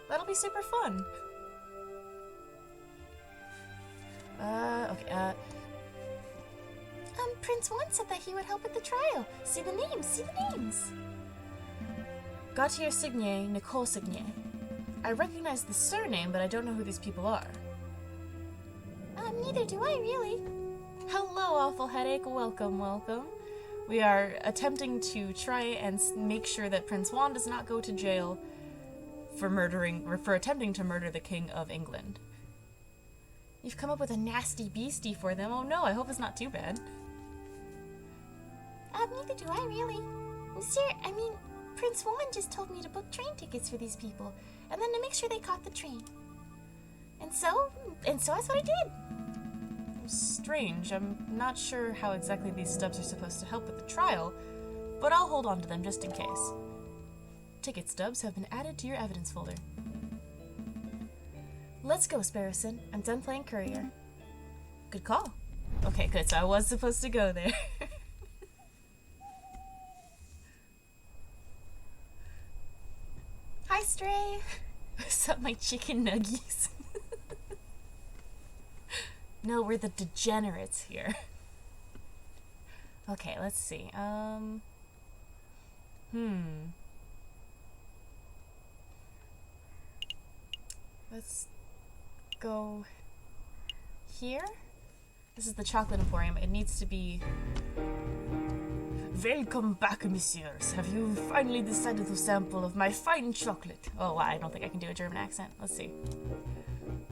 That'll be super fun. Okay, Prince Juan said that he would help with the trial. See the names. Gautier Signier, Nicole Signier. I recognize the surname, but I don't know who these people are. Neither do I, really. Hello, Awful Headache. Welcome. We are attempting to try and make sure that Prince Juan does not go to jail for attempting to murder the King of England. You've come up with a nasty beastie for them. Oh no, I hope it's not too bad. Neither do I, really. Monsieur, Prince Juan just told me to book train tickets for these people, and then to make sure they caught the train. And so that's what I did. Strange. I'm not sure how exactly these stubs are supposed to help with the trial, but I'll hold on to them just in case. Ticket stubs have been added to your evidence folder. Let's go, Sparrowson. I'm done playing courier. Good call. Okay, good. So I was supposed to go there. Hi, Stray. What's up, my chicken nuggies? No, we're the degenerates here. Okay, let's see. Let's go here. This is the chocolate emporium. It needs to be... Welcome back, messieurs. Have you finally decided to sample of my fine chocolate? Oh, wow, I don't think I can do a German accent. Let's see.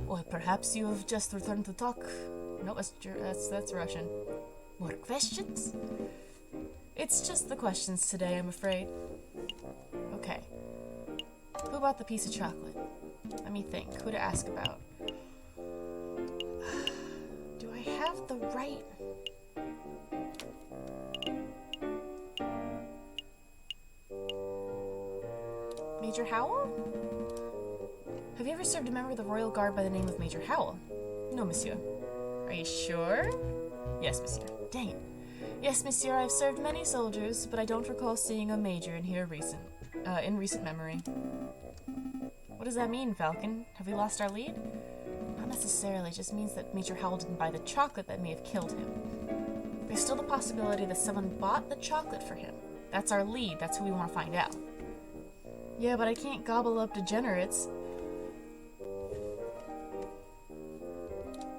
Or perhaps you have just returned to talk. No, that's Russian. More questions? It's just the questions today, I'm afraid. Okay. Who bought the piece of chocolate? Let me think. Who to ask about? Do I have the right... Major Howell? Have you ever served a member of the Royal Guard by the name of Major Howell? No, monsieur. Are you sure? Yes, monsieur. Dang it. Yes, monsieur, I've served many soldiers, but I don't recall seeing a major in here in recent memory. What does that mean, Falcon? Have we lost our lead? Not necessarily, it just means that Major Howell didn't buy the chocolate that may have killed him. There's still the possibility that someone bought the chocolate for him. That's our lead, that's who we want to find out. Yeah, but I can't gobble up degenerates.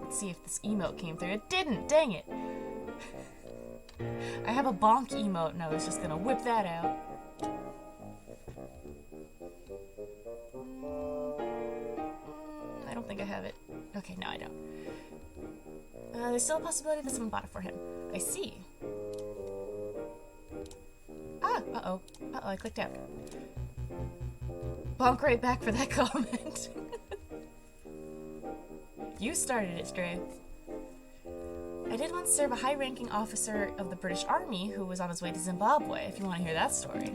Let's see if this emote came through. It didn't! Dang it! I have a bonk emote and I was just gonna whip that out. I don't think I have it. Okay, no, I don't. There's still a possibility that someone bought it for him. I see. Ah! Uh-oh. Uh-oh, I clicked out. Bonk right back for that comment. You started it, Stray. I did once serve a high-ranking officer of the British Army who was on his way to Zimbabwe, if you want to hear that story.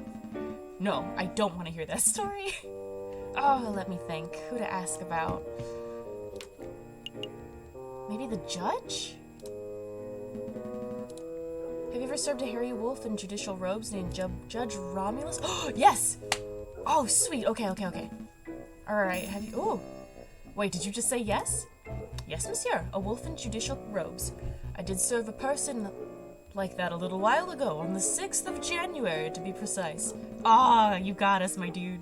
No, I don't want to hear that story. Oh, let me think. Who to ask about? Maybe the judge? Have you ever served a hairy wolf in judicial robes named Judge Romulus? Oh, yes! Oh, sweet. Okay. Alright, have you... Oh! Wait, did you just say yes? Yes, monsieur. A wolf in judicial robes. I did serve a person like that a little while ago, on the 6th of January, to be precise. Ah, you got us, my dude.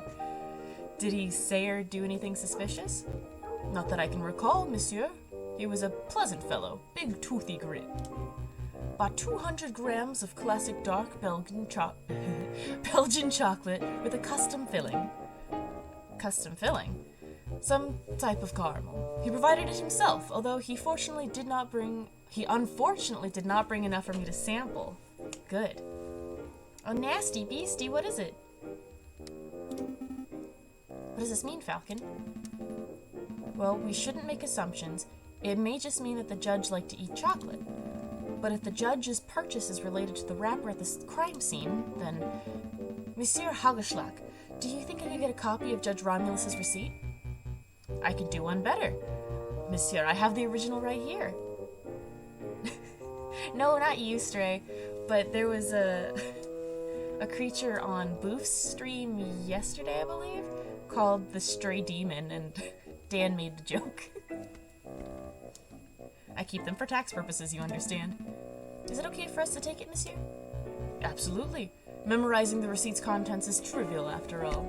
Did he say or do anything suspicious? Not that I can recall, monsieur. He was a pleasant fellow, big toothy grit. Bought 200 grams of classic dark Belgian chocolate with a custom filling. Custom filling? Some type of caramel. He provided it himself, although he unfortunately did not bring enough for me to sample. Good. A nasty beastie, what is it? What does this mean, Falcon? Well, we shouldn't make assumptions. It may just mean that the judge liked to eat chocolate. But if the judge's purchase is related to the wrapper at the crime scene, then... Monsieur Hagelschlag, do you think I could get a copy of Judge Romulus's receipt? I could do one better. Monsieur, I have the original right here. No, not you, Stray. But there was a creature on Boof's stream yesterday, I believe, called the Stray Demon, and Dan made the joke. I keep them for tax purposes, you understand. Is it okay for us to take it, monsieur? Absolutely. Memorizing the receipt's contents is trivial, after all.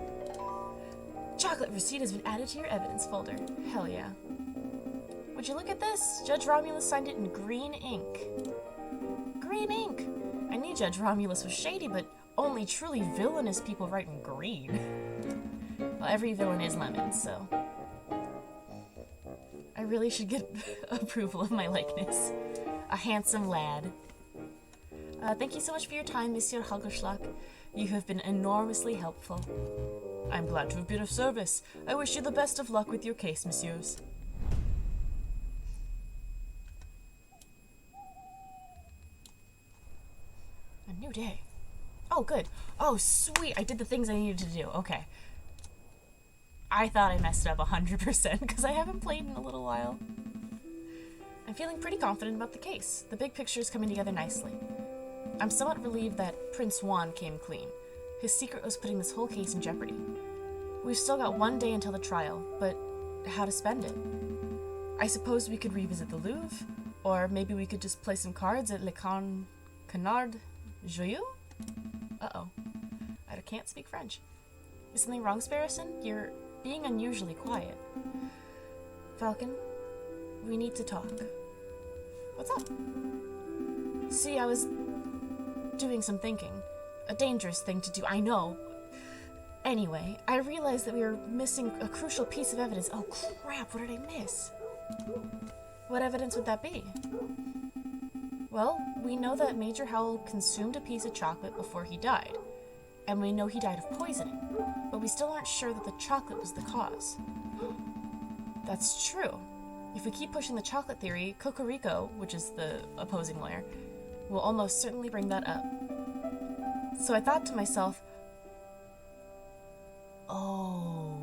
Chocolate receipt has been added to your evidence folder. Hell yeah. Would you look at this? Judge Romulus signed it in green ink. Green ink! I knew Judge Romulus was shady, but only truly villainous people write in green. Well, every villain is lemon, so... I really should get approval of my likeness. A handsome lad. Thank you so much for your time, Monsieur Hagelschlag. You have been enormously helpful. I'm glad to have been of service. I wish you the best of luck with your case, messieurs. A new day. Oh, good. Oh, sweet. I did the things I needed to do. Okay. I thought I messed up 100% because I haven't played in a little while. I'm feeling pretty confident about the case. The big picture is coming together nicely. I'm somewhat relieved that Prince Juan came clean. His secret was putting this whole case in jeopardy. We've still got one day until the trial, but how to spend it? I suppose we could revisit the Louvre, or maybe we could just play some cards at Le Canard Joyeux? Uh-oh. I can't speak French. Is something wrong, Sparrowson? You're being unusually quiet. Falcon, we need to talk. What's up? See, I was doing some thinking. A dangerous thing to do, I know. Anyway, I realized that we were missing a crucial piece of evidence. Oh crap, what did I miss? What evidence would that be? Well, we know that Major Howell consumed a piece of chocolate before he died. And we know he died of poisoning. But we still aren't sure that the chocolate was the cause. That's true. If we keep pushing the chocolate theory, Cocorico, which is the opposing lawyer, will almost certainly bring that up. So I thought to myself, oh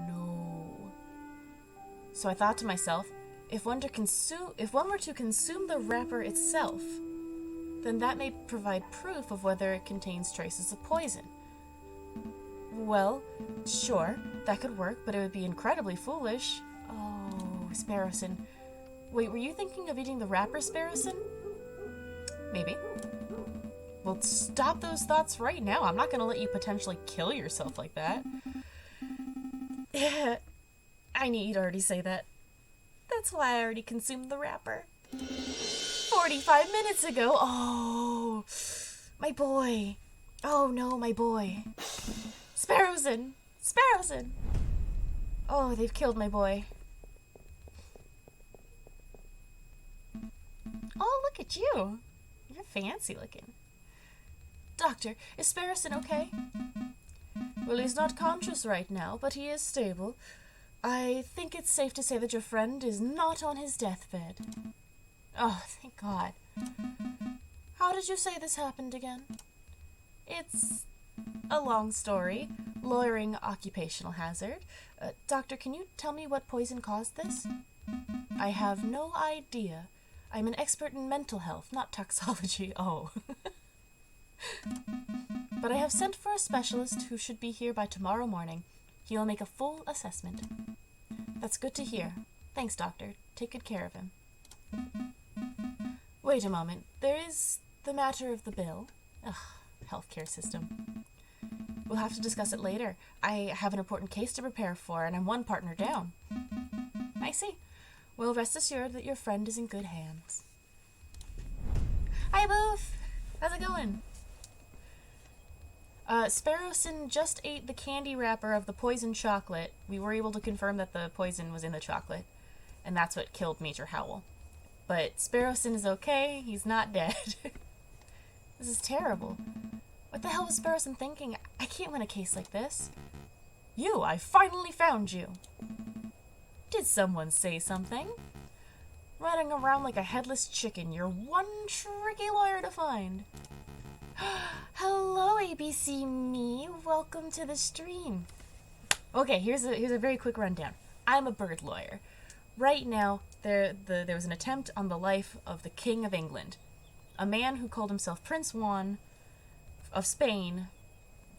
no. So I thought to myself, if one were to consume the wrapper itself, then that may provide proof of whether it contains traces of poison. Well, sure, that could work, but it would be incredibly foolish. Oh, Sparrowson. Wait, were you thinking of eating the wrapper, Sparrowson? Maybe. Well, stop those thoughts right now. I'm not going to let you potentially kill yourself like that. I knew you'd already say that. That's why I already consumed the wrapper. 45 minutes ago. Oh, my boy. Oh no, my boy. Sparrowson. Sparrowson. Oh, they've killed my boy. Oh, look at you. You're fancy looking. Doctor, is Sparrowson okay? Well, he's not conscious right now, but he is stable. I think it's safe to say that your friend is not on his deathbed. Oh, thank God. How did you say this happened again? It's a long story. Lawyering occupational hazard. Doctor, can you tell me what poison caused this? I have no idea. I'm an expert in mental health, not toxology. Oh. But I have sent for a specialist who should be here by tomorrow morning. He will make a full assessment. That's good to hear. Thanks, Doctor. Take good care of him. Wait a moment. There is the matter of the bill. Ugh, healthcare system. We'll have to discuss it later. I have an important case to prepare for, and I'm one partner down. I see. Well, rest assured that your friend is in good hands. Hi, Boof! How's it going? Sparrowson just ate the candy wrapper of the poison chocolate. We were able to confirm that the poison was in the chocolate, and that's what killed Major Howell. But Sparrowson is okay. He's not dead. This is terrible. What the hell was Sparrowson thinking? I can't win a case like this. You! I finally found you! Did someone say something? Running around like a headless chicken. You're one tricky lawyer to find. Hello, ABC Me. Welcome to the stream. Okay, here's a very quick rundown. I'm a bird lawyer. Right now, there was an attempt on the life of the King of England. A man who called himself Prince Juan of Spain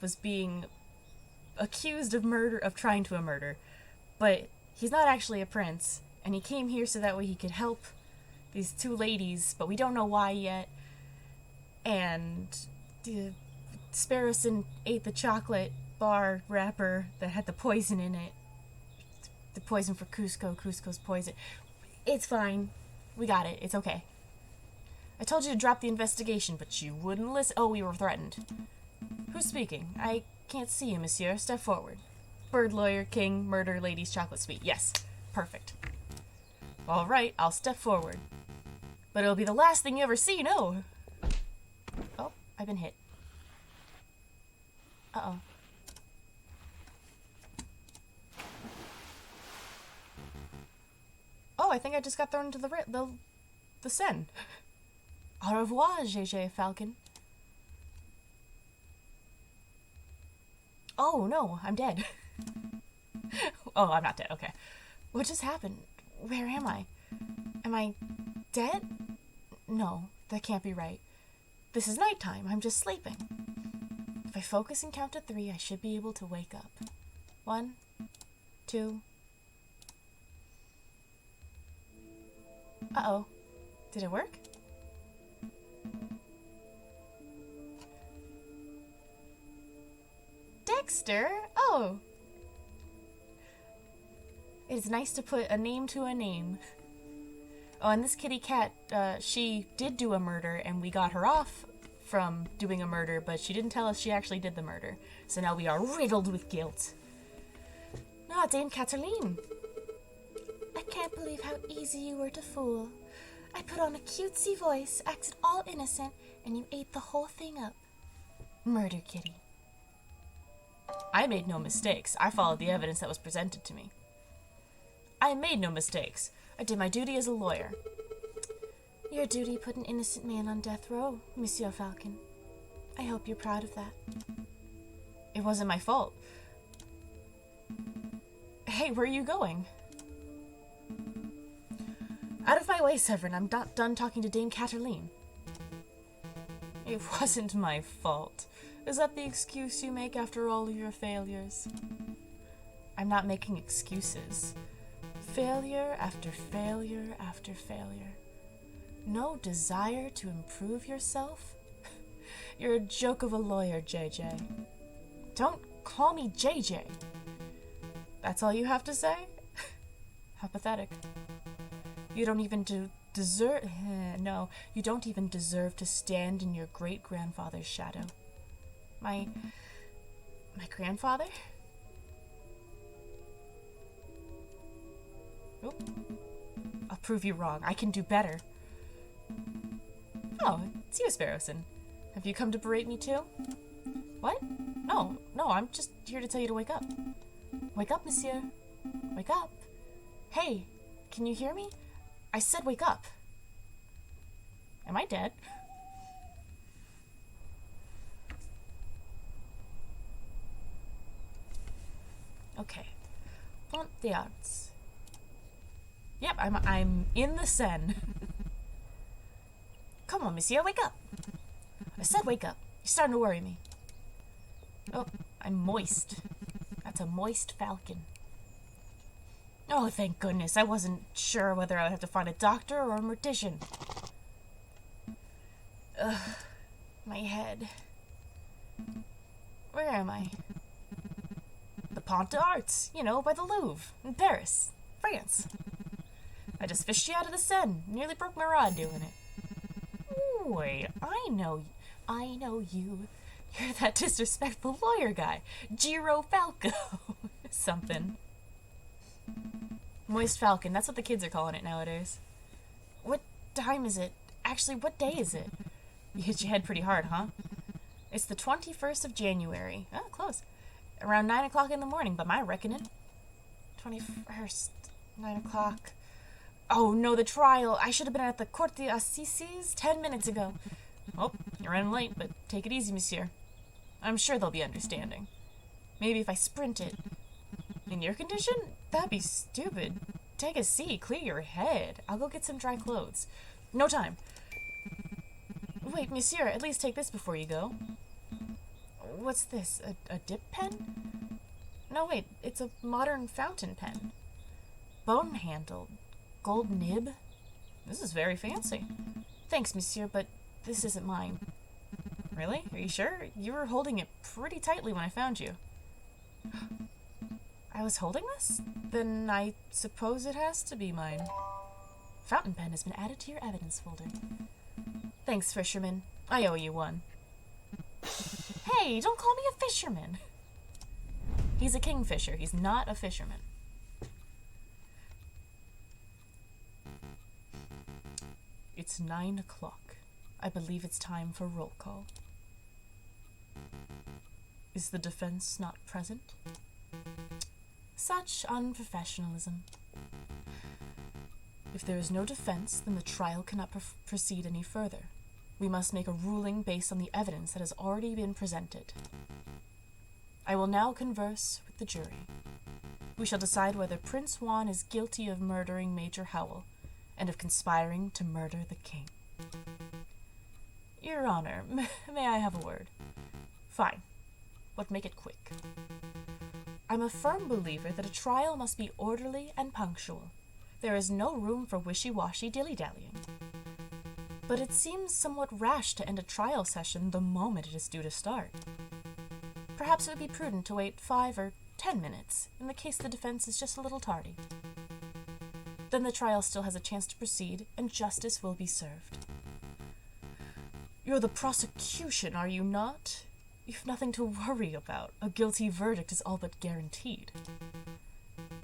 was being accused of murder, of trying to murder. But he's not actually a prince, and he came here so that way he could help these two ladies, but we don't know why yet. And Sparrowson ate the chocolate bar wrapper that had the poison in it. The poison for Cusco, Cusco's poison. It's fine. We got it. It's okay. I told you to drop the investigation, but you wouldn't listen. Oh, we were threatened. Who's speaking? I can't see you, monsieur. Step forward. Bird lawyer, king, murder, ladies, chocolate sweet. Yes. Perfect. All right, I'll step forward. But it'll be the last thing you ever see, no. Oh, I've been hit. Uh-oh. Oh, I think I just got thrown into the Seine. Au revoir, JJ Falcon. Oh, no, I'm dead. Oh, I'm not dead, okay. What just happened? Where am I? Am I dead? No, that can't be right. This is nighttime, I'm just sleeping. If I focus and count to 3, I should be able to wake up. 1, 2... Uh-oh. Did it work? Dexter? Oh! It is nice to put a name to a name. Oh, and this kitty cat, she did do a murder, and we got her off from doing a murder, but she didn't tell us she actually did the murder. So now we are riddled with guilt. Ah, Dame Cataline. I can't believe how easy you were to fool. I put on a cutesy voice, acted all innocent, and you ate the whole thing up. Murder kitty. I made no mistakes. I followed the evidence that was presented to me. I made no mistakes. I did my duty as a lawyer. Your duty put an innocent man on death row, Monsieur Falcon. I hope you're proud of that. It wasn't my fault. Hey, where are you going? Out of my way, Severin. I'm not done talking to Dame Cataline. It wasn't my fault. Is that the excuse you make after all your failures? I'm not making excuses. Failure after failure after failure. No desire to improve yourself? You're a joke of a lawyer, JJ. Don't call me JJ. That's all you have to say? How pathetic. You don't even deserve... No, you don't even deserve to stand in your great-grandfather's shadow. My grandfather? Oh. I'll prove you wrong. I can do better. Oh, it's you, Sparrowson. Have you come to berate me too? What? No, I'm just here to tell you to wake up. Wake up, monsieur. Wake up. Hey, can you hear me? I said wake up. Am I dead? Okay. Pont des Arts. Yep, I'm in the Seine. Come on, monsieur, wake up. I said wake up. You're starting to worry me. Oh, I'm moist. That's a moist falcon. Oh, thank goodness. I wasn't sure whether I would have to find a doctor or a mortician. Ugh, my head. Where am I? The Pont des Arts, you know, by the Louvre, in Paris, France. I just fished you out of the Seine. Nearly broke my rod doing it. Wait, I know you. You're that disrespectful lawyer guy. Giro Falco. Something. Moist Falcon, that's what the kids are calling it nowadays. What time is it? Actually, what day is it? You hit your head pretty hard, huh? It's the 21st of January. Oh, close. Around 9 o'clock in the morning, by my reckoning. 21st, 9 o'clock. Oh, no, the trial. I should have been at the Court d'Assises 10 minutes ago. Oh, you're running late, but take it easy, monsieur. I'm sure they'll be understanding. Maybe if I sprint it. In your condition? That'd be stupid. Take a seat, clear your head. I'll go get some dry clothes. No time. Wait, monsieur, at least take this before you go. What's this? A dip pen? No, wait, it's a modern fountain pen. Bone-handled. Gold nib? This is very fancy. Thanks, monsieur, but this isn't mine. Really? Are you sure? You were holding it pretty tightly when I found you. I was holding this? Then I suppose it has to be mine. Fountain pen has been added to your evidence folder. Thanks, fisherman. I owe you one. Hey, don't call me a fisherman. He's a kingfisher. He's not a fisherman. It's 9 o'clock. I believe it's time for roll call. Is the defense not present? Such unprofessionalism. If there is no defense, then the trial cannot proceed any further. We must make a ruling based on the evidence that has already been presented. I will now converse with the jury. We shall decide whether Prince Juan is guilty of murdering Major Howell and of conspiring to murder the king. Your Honor, may I have a word? Fine, but make it quick. I'm a firm believer that a trial must be orderly and punctual. There is no room for wishy-washy dilly-dallying. But it seems somewhat rash to end a trial session the moment it is due to start. Perhaps it would be prudent to wait 5 or 10 minutes, in the case the defense is just a little tardy. Then the trial still has a chance to proceed, and justice will be served. You're the prosecution, are you not? You've nothing to worry about. A guilty verdict is all but guaranteed.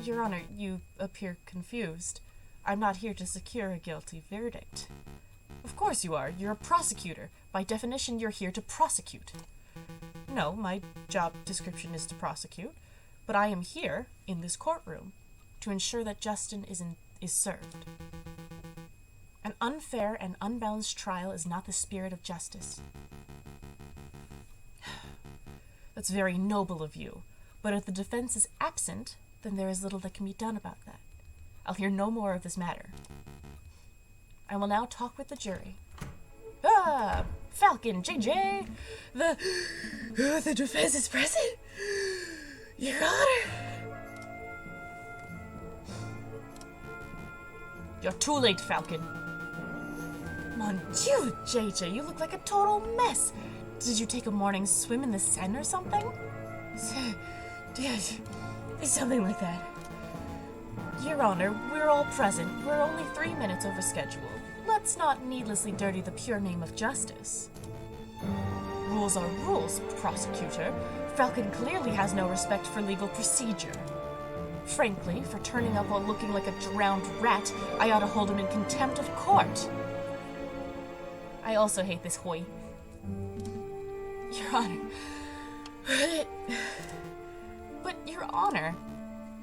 Your Honor, you appear confused. I'm not here to secure a guilty verdict. Of course you are. You're a prosecutor. By definition, you're here to prosecute. No, my job description is to prosecute, but I am here, in this courtroom, to ensure that justice is served. An unfair and unbalanced trial is not the spirit of justice. That's very noble of you, but if the defense is absent, then there is little that can be done about that. I'll hear no more of this matter. I will now talk with the jury. Falcon, JJ! The defense is present? Your Honor! You're too late, Falcon. Mon Dieu, JJ, you look like a total mess. Did you take a morning swim in the Seine or something? Yes, something like that. Your Honor, we're all present. We're only 3 minutes over schedule. Let's not needlessly dirty the pure name of justice. Rules are rules, prosecutor. Falcon clearly has no respect for legal procedure. Frankly, for turning up while looking like a drowned rat, I ought to hold him in contempt of court. I also hate this hoy. Your Honor. But, Your Honor,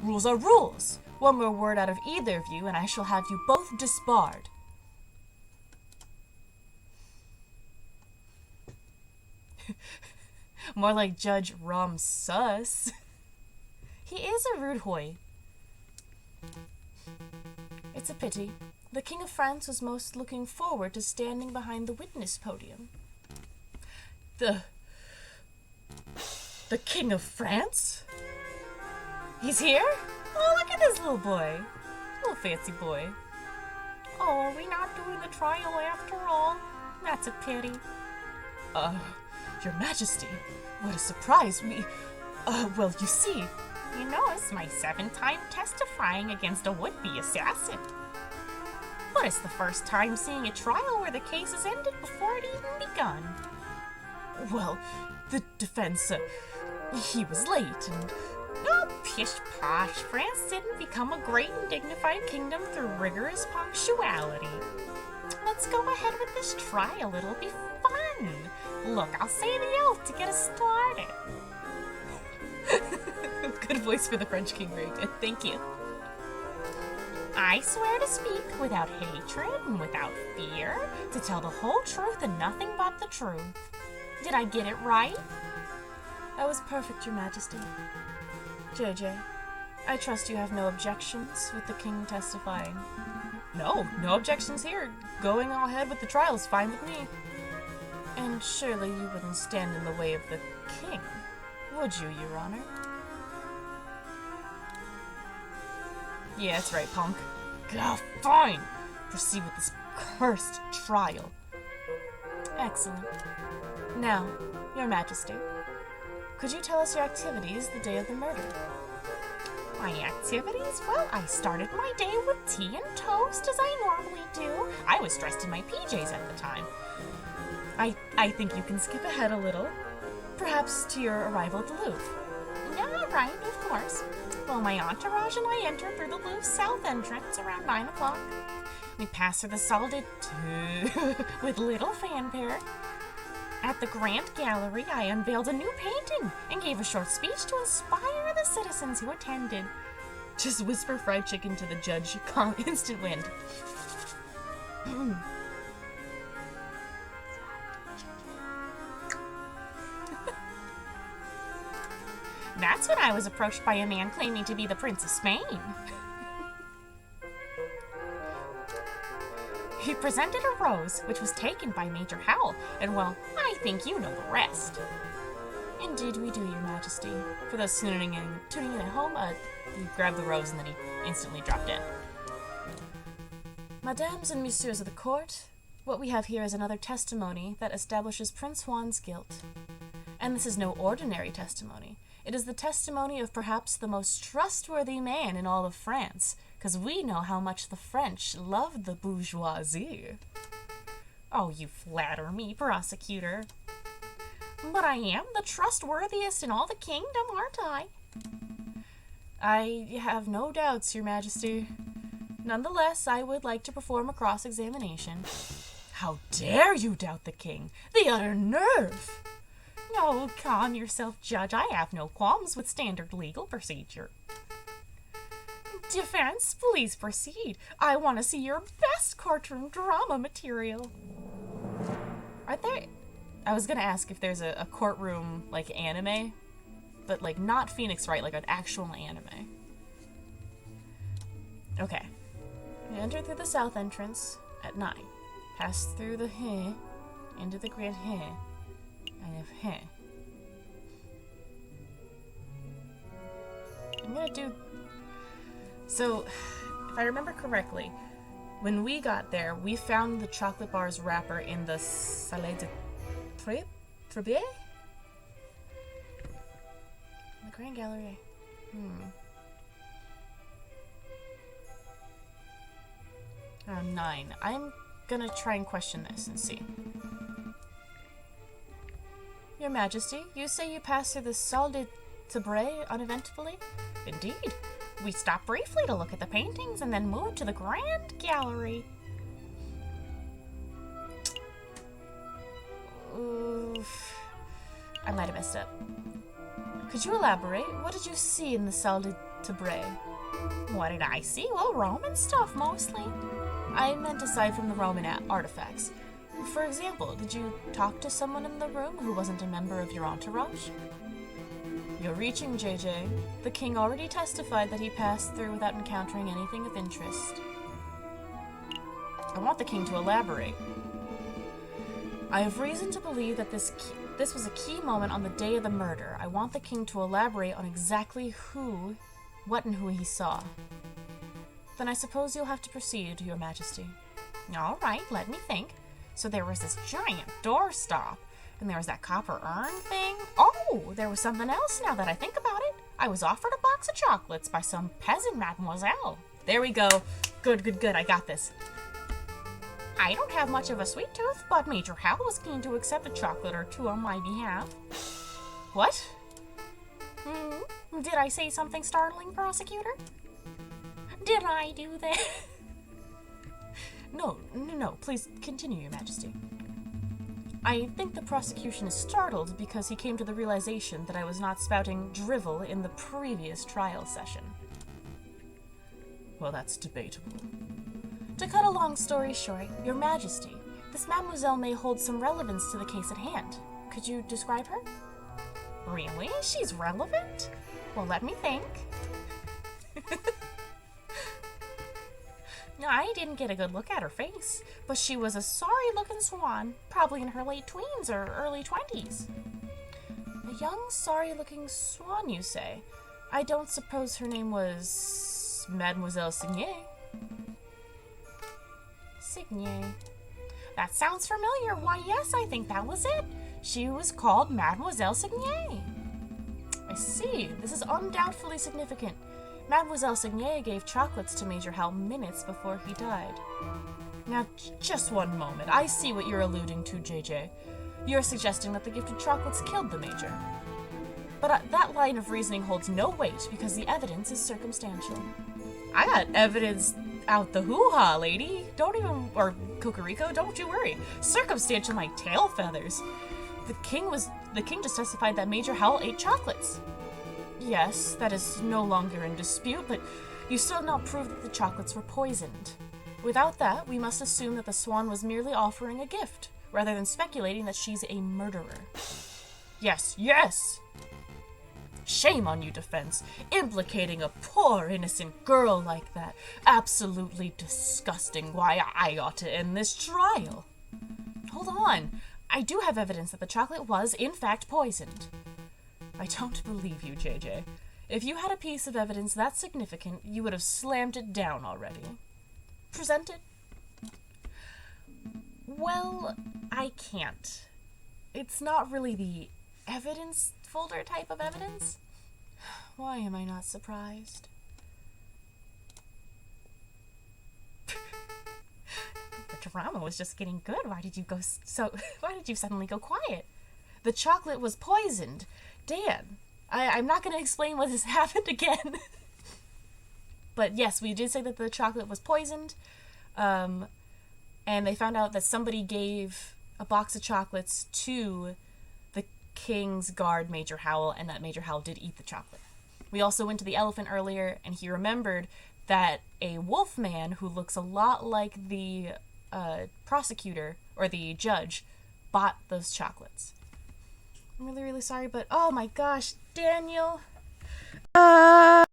rules are rules. One more word out of either of you, and I shall have you both disbarred. More like Judge Rom Sus. He is a rude hoy. It's a pity. The King of France was most looking forward to standing behind the witness podium. The King of France? He's here? Oh, look at this little boy. Little fancy boy. Oh, are we not doing the trial after all? That's a pity. Your Majesty, what a surprise. Well, you see, You know, it's my 7th time testifying against a would-be assassin. But it's the first time seeing a trial where the case is ended before it even begun. well, the defense, he was late and... Oh, pish-posh, France didn't become a great and dignified kingdom through rigorous punctuality. Let's go ahead with this trial, it'll be fun. Look, I'll say the oath to get us started. Good voice for the French king, very good. Thank you. I swear to speak without hatred and without fear, to tell the whole truth and nothing but the truth. Did I get it right? That was perfect, Your Majesty. JJ, I trust you have no objections with the king testifying. No objections here. Going all ahead with the trial is fine with me. And surely you wouldn't stand in the way of the king, would you, Your Honor? Yeah, that's right, punk. Gah, fine! Proceed with this cursed trial. Excellent. Now, Your Majesty, could you tell us your activities the day of the murder? My activities? Well, I started my day with tea and toast, as I normally do. I was dressed in my PJs at the time. I think you can skip ahead a little. Perhaps to your arrival at the Louvre. Yeah, right, of course. Well, my entourage and I entered through the Louvre south entrance around 9 o'clock. We passed through the Salle de Deux with little fanfare. At the Grand Gallery, I unveiled a new painting and gave a short speech to inspire the citizens who attended. Just whisper fried chicken to the judge. Instant win. That's when I was approached by a man claiming to be the Prince of Spain. He presented a rose, which was taken by Major Howell, and well, I think you know the rest. Indeed we do, Your Majesty. For those tuning in at home, he grabbed the rose and then he instantly dropped in. Madames and Messieurs of the court, what we have here is another testimony that establishes Prince Juan's guilt. And this is no ordinary testimony. It is the testimony of perhaps the most trustworthy man in all of France, because we know how much the French love the bourgeoisie. Oh, you flatter me, prosecutor. But I am the trustworthiest in all the kingdom, aren't I? I have no doubts, Your Majesty. Nonetheless, I would like to perform a cross-examination. How dare you doubt the king? The utter nerve! Oh, calm yourself, Judge. I have no qualms with standard legal procedure. Defense, please proceed. I want to see your best courtroom drama material. Are there... I was gonna ask if there's a courtroom, like, anime, but, like, not Phoenix Wright, like an actual anime. Okay. We enter through the south entrance at 9. Pass through the He into the Great He. I have He. I'm gonna do... So, if I remember correctly, when we got there, we found the chocolate bar's wrapper in the Salle de Tribie? The Grand Gallery. 9. I'm gonna try and question this and see. Your Majesty, you say you passed through the Salle de Tribie uneventfully? Indeed. We stopped briefly to look at the paintings and then moved to the Grand Gallery. Oof. I might have messed up. Could you elaborate? What did you see in the Salle de Tribie? What did I see? Well, Roman stuff, mostly. I meant aside from the Roman artifacts. For example, did you talk to someone in the room who wasn't a member of your entourage? You're reaching, JJ. The king already testified that he passed through without encountering anything of interest. I want the king to elaborate. I have reason to believe that this was a key moment on the day of the murder. I want the king to elaborate on exactly what and who he saw. Then I suppose you'll have to proceed, Your Majesty. All right, let me think. So there was this giant doorstop, and there was that copper urn thing. Oh, there was something else now that I think about it. I was offered a box of chocolates by some peasant mademoiselle. There we go. Good. I got this. I don't have much of a sweet tooth, but Major Howell was keen to accept a chocolate or two on my behalf. What? Did I say something startling, prosecutor? Did I do that? No, please continue, Your Majesty. I think the prosecution is startled because he came to the realization that I was not spouting drivel in the previous trial session. Well, that's debatable. To cut a long story short, Your Majesty, this mademoiselle may hold some relevance to the case at hand. Could you describe her? Really? She's relevant? Well, let me think. I didn't get a good look at her face, but she was a sorry-looking swan, probably in her late tweens or early 20s. A young, sorry-looking swan, you say? I don't suppose her name was... was Mademoiselle Signet. Signet. That sounds familiar. Why, yes, I think that was it. She was called Mademoiselle Signet. I see. This is undoubtedly significant. Mademoiselle Signet gave chocolates to Major Howell minutes before he died. Now, just one moment. I see what you're alluding to, JJ. You're suggesting that the gift of chocolates killed the Major. But that line of reasoning holds no weight because the evidence is circumstantial. I got evidence out the hoo-ha, lady. Or Cocorico, don't you worry. Circumstantial my tail feathers. The king just testified that Major Howell ate chocolates. Yes, that is no longer in dispute, but you still have not proved that the chocolates were poisoned. Without that, we must assume that the swan was merely offering a gift, rather than speculating that she's a murderer. Yes, yes! Shame on you, defense, implicating a poor innocent girl like that. Absolutely disgusting. Why, I ought to end this trial. Hold on. I do have evidence that the chocolate was, in fact, poisoned. I don't believe you, JJ. If you had a piece of evidence that significant, you would have slammed it down already. Present it. Well, I can't. It's not really the evidence folder type of evidence. Why am I not surprised? The drama was just getting good. Why did you suddenly go quiet? The chocolate was poisoned. Dan, I'm not going to explain what has happened again. But yes, we did say that the chocolate was poisoned. And they found out that somebody gave a box of chocolates to the king's guard, Major Howell, and that Major Howell did eat the chocolate. We also went to the elephant earlier, and he remembered that a wolf man who looks a lot like the prosecutor or the judge bought those chocolates. I'm really, really sorry, but oh my gosh, Daniel. I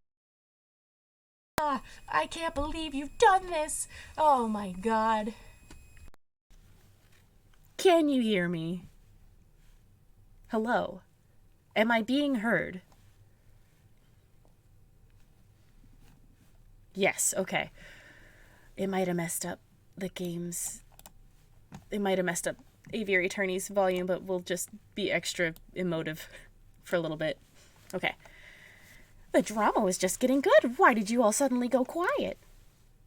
can't believe you've done this. Oh my God. Can you hear me? Hello? Am I being heard? Yes, okay. It might have messed up the game's... It might have messed up Aviary Attorney's volume, but we'll just be extra emotive for a little bit. Okay. The drama was just getting good. Why did you all suddenly go quiet?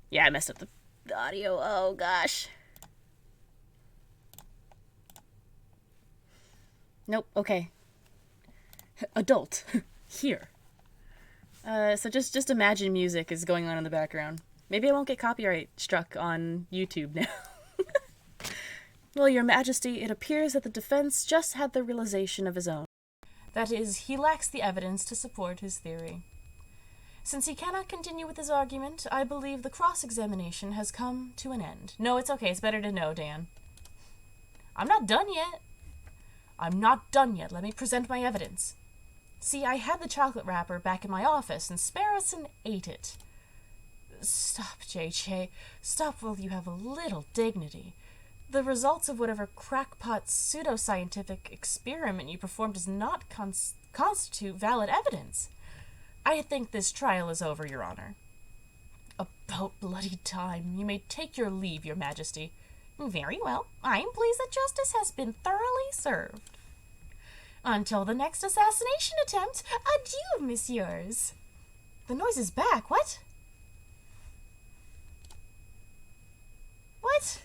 Yeah, I messed up the audio. Oh, gosh. Nope, okay. Adult. Here. So just imagine music is going on in the background. Maybe I won't get copyright struck on YouTube now. Well, Your Majesty, it appears that the defense just had the realization of his own. That is, he lacks the evidence to support his theory. Since he cannot continue with his argument, I believe the cross-examination has come to an end. No, it's okay. It's better to know, Dan. I'm not done yet. I'm not done yet. Let me present my evidence. See, I had the chocolate wrapper back in my office, and Sparrowson ate it. Stop, JJ. Stop while you have a little dignity. The results of whatever crackpot pseudoscientific experiment you performed does not constitute valid evidence. I think this trial is over, Your Honor. About bloody time. You may take your leave, Your Majesty. Very well. I am pleased that justice has been thoroughly served. Until the next assassination attempt, adieu, messieurs. The noise is back. What? What?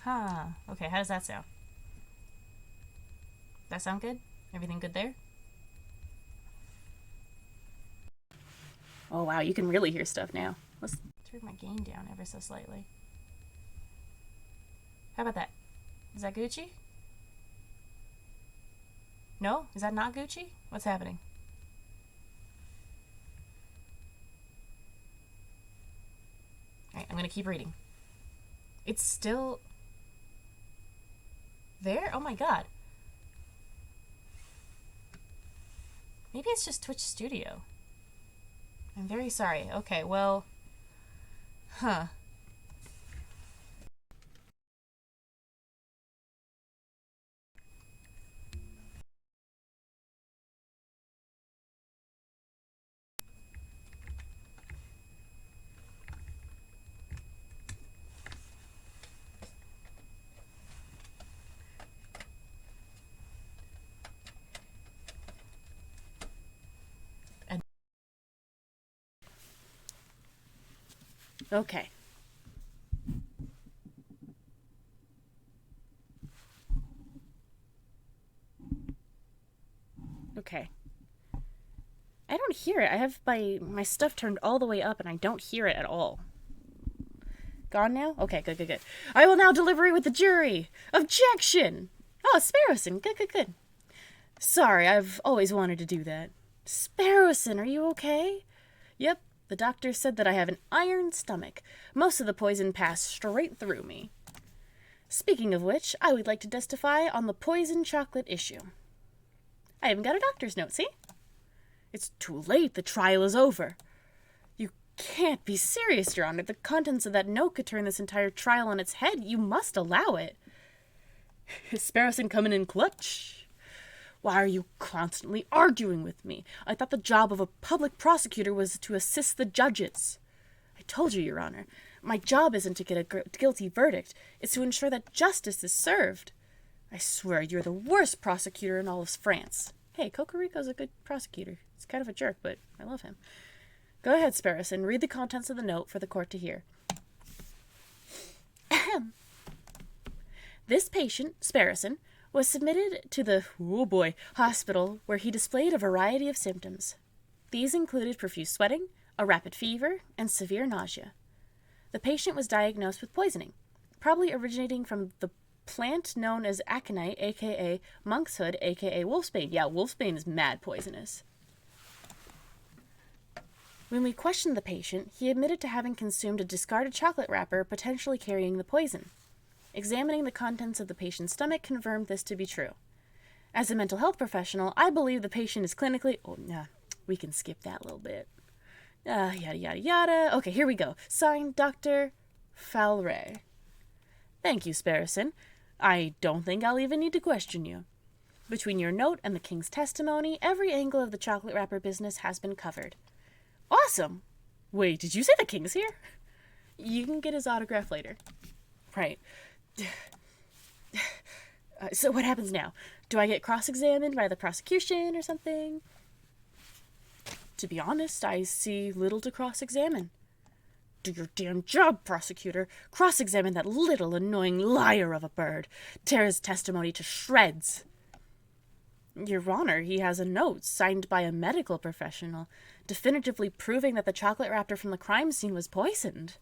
Huh. Okay, how does that sound? That sound good? Everything good there? Oh wow, you can really hear stuff now. Let's turn my gain down ever so slightly. How about that? Is that Gucci? No? Is that not Gucci? What's happening? Alright, I'm gonna keep reading. It's still... there? Oh my god. Maybe it's just Twitch Studio. I'm very sorry. Okay, well, Huh. Okay. Okay. I don't hear it. I have my stuff turned all the way up and I don't hear it at all. Gone now? Okay, good, good, good. I will now deliberate with the jury. Objection! Oh, Sparrowson. Good, good, good. Sorry, I've always wanted to do that. Sparrowson, are you okay? Yep, the doctor said that I have an iron stomach. Most of the poison passed straight through me. Speaking of which, I would like to testify on the poison chocolate issue. I even got a doctor's note, see? It's too late. The trial is over. You can't be serious, Your Honor. The contents of that note could turn this entire trial on its head. You must allow it. Sparrowson coming in clutch. Why are you constantly arguing with me? I thought the job of a public prosecutor was to assist the judges. I told you, Your Honor, my job isn't to get a guilty verdict. It's to ensure that justice is served. I swear you're the worst prosecutor in all of France. Hey, Cocorico's a good prosecutor. He's kind of a jerk, but I love him. Go ahead, Sparrowson. Read the contents of the note for the court to hear. This patient, Sparrowson, was submitted to the, hospital where he displayed a variety of symptoms. These included profuse sweating, a rapid fever, and severe nausea. The patient was diagnosed with poisoning, probably originating from the plant known as aconite, aka monkshood, aka wolfsbane. Yeah, wolfsbane is mad poisonous. When we questioned the patient, he admitted to having consumed a discarded chocolate wrapper, potentially carrying the poison. Examining the contents of the patient's stomach confirmed this to be true. As a mental health professional, I believe the patient is clinically... Oh, nah, we can skip that little bit. Yada, yada, yada. Okay, here we go. Signed, Dr. Falray. Thank you, Sparrowson. I don't think I'll even need to question you. Between your note and the king's testimony, every angle of the chocolate wrapper business has been covered. Awesome! Wait, did you say the king's here? You can get his autograph later. Right. So what happens now? Do I get cross-examined by the prosecution or something? To be honest, I see little to cross-examine. Do your damn job, prosecutor. Cross-examine that little annoying liar of a bird. Tear his testimony to shreds. Your Honor, he has a note signed by a medical professional, definitively proving that the chocolate wrapper from the crime scene was poisoned.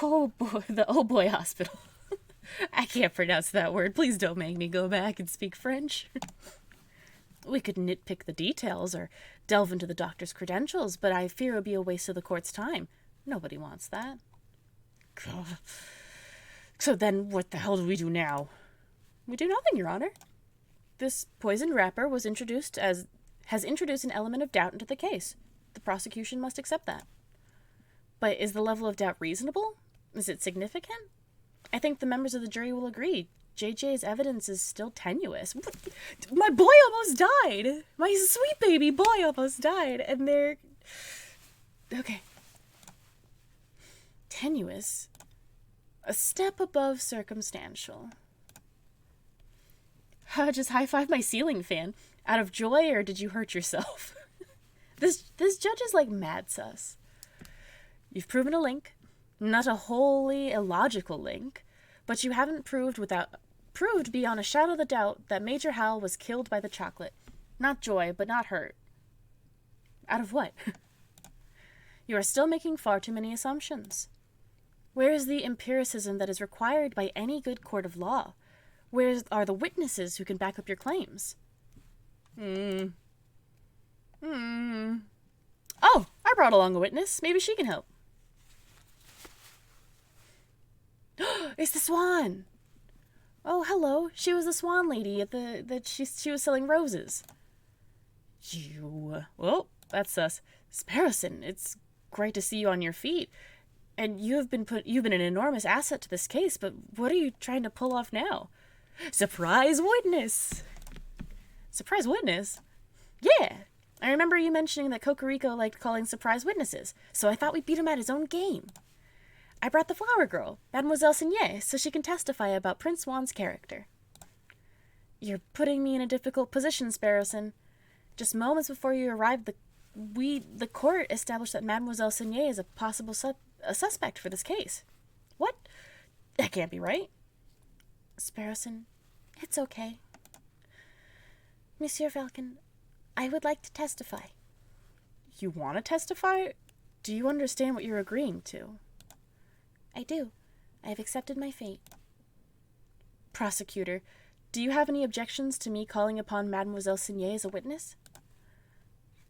Oh boy, the oh boy hospital. I can't pronounce that word. Please don't make me go back and speak French. We could nitpick the details or delve into the doctor's credentials, but I fear it would be a waste of the court's time. Nobody wants that. God. So then what the hell do we do now? We do nothing, Your Honor. This poisoned wrapper has introduced an element of doubt into the case. The prosecution must accept that. But is the level of doubt reasonable? Is it significant? I think the members of the jury will agree. JJ's evidence is still tenuous. My boy almost died. My sweet baby boy almost died. And they're... Okay. Tenuous. A step above circumstantial. Just high-five my ceiling fan. Out of joy, or did you hurt yourself? This judge is like mad sus. You've proven a link. Not a wholly illogical link. But you haven't proved beyond a shadow of a doubt that Major Howell was killed by the chocolate. Not joy, but not hurt. Out of what? You are still making far too many assumptions. Where is the empiricism that is required by any good court of law? Where are the witnesses who can back up your claims? Oh, I brought along a witness. Maybe she can help. It's the swan. Oh, hello. She was the swan lady at she was selling roses. Well, that's us. Sparrowson, it's great to see you on your feet. And you've been an enormous asset to this case, but what are you trying to pull off now? Surprise witness! Surprise witness? Yeah! I remember you mentioning that Cocorico liked calling surprise witnesses, so I thought we'd beat him at his own game. I brought the flower girl, Mademoiselle Signet, so she can testify about Prince Juan's character. You're putting me in a difficult position, Sparrowson. Just moments before you arrived, the court established that Mademoiselle Signet is a possible suspect for this case. What? That can't be right. Sparrowson, it's okay. Monsieur Falcon, I would like to testify. You want to testify? Do you understand what you're agreeing to? I do. I have accepted my fate. Prosecutor, do you have any objections to me calling upon Mademoiselle Signet as a witness?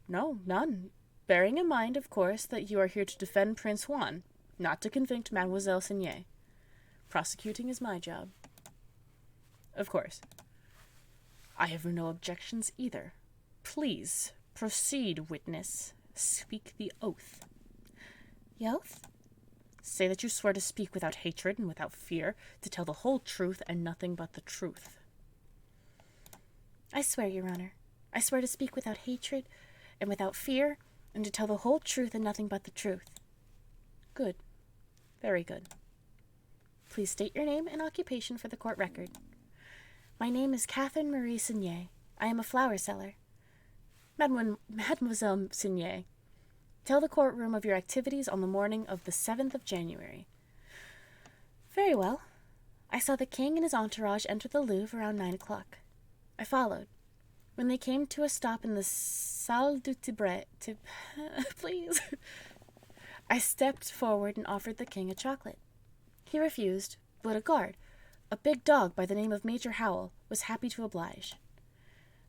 No, none. Bearing in mind, of course, that you are here to defend Prince Juan, not to convict Mademoiselle Signet. Prosecuting is my job. Of course. I have no objections either. Please, proceed, witness. Speak the oath. The oath? Say that you swear to speak without hatred and without fear, to tell the whole truth and nothing but the truth. I swear, Your Honor. I swear to speak without hatred and without fear, and to tell the whole truth and nothing but the truth. Good. Very good. Please state your name and occupation for the court record. My name is Catherine Marie Signet. I am a flower seller. Mademoiselle Signet, tell the courtroom of your activities on the morning of the 7th of January. Very well. I saw the king and his entourage enter the Louvre around 9 o'clock. I followed. When they came to a stop in the Salle du Tibre, please, I stepped forward and offered the king a chocolate. He refused, but a guard, a big dog by the name of Major Howell, was happy to oblige.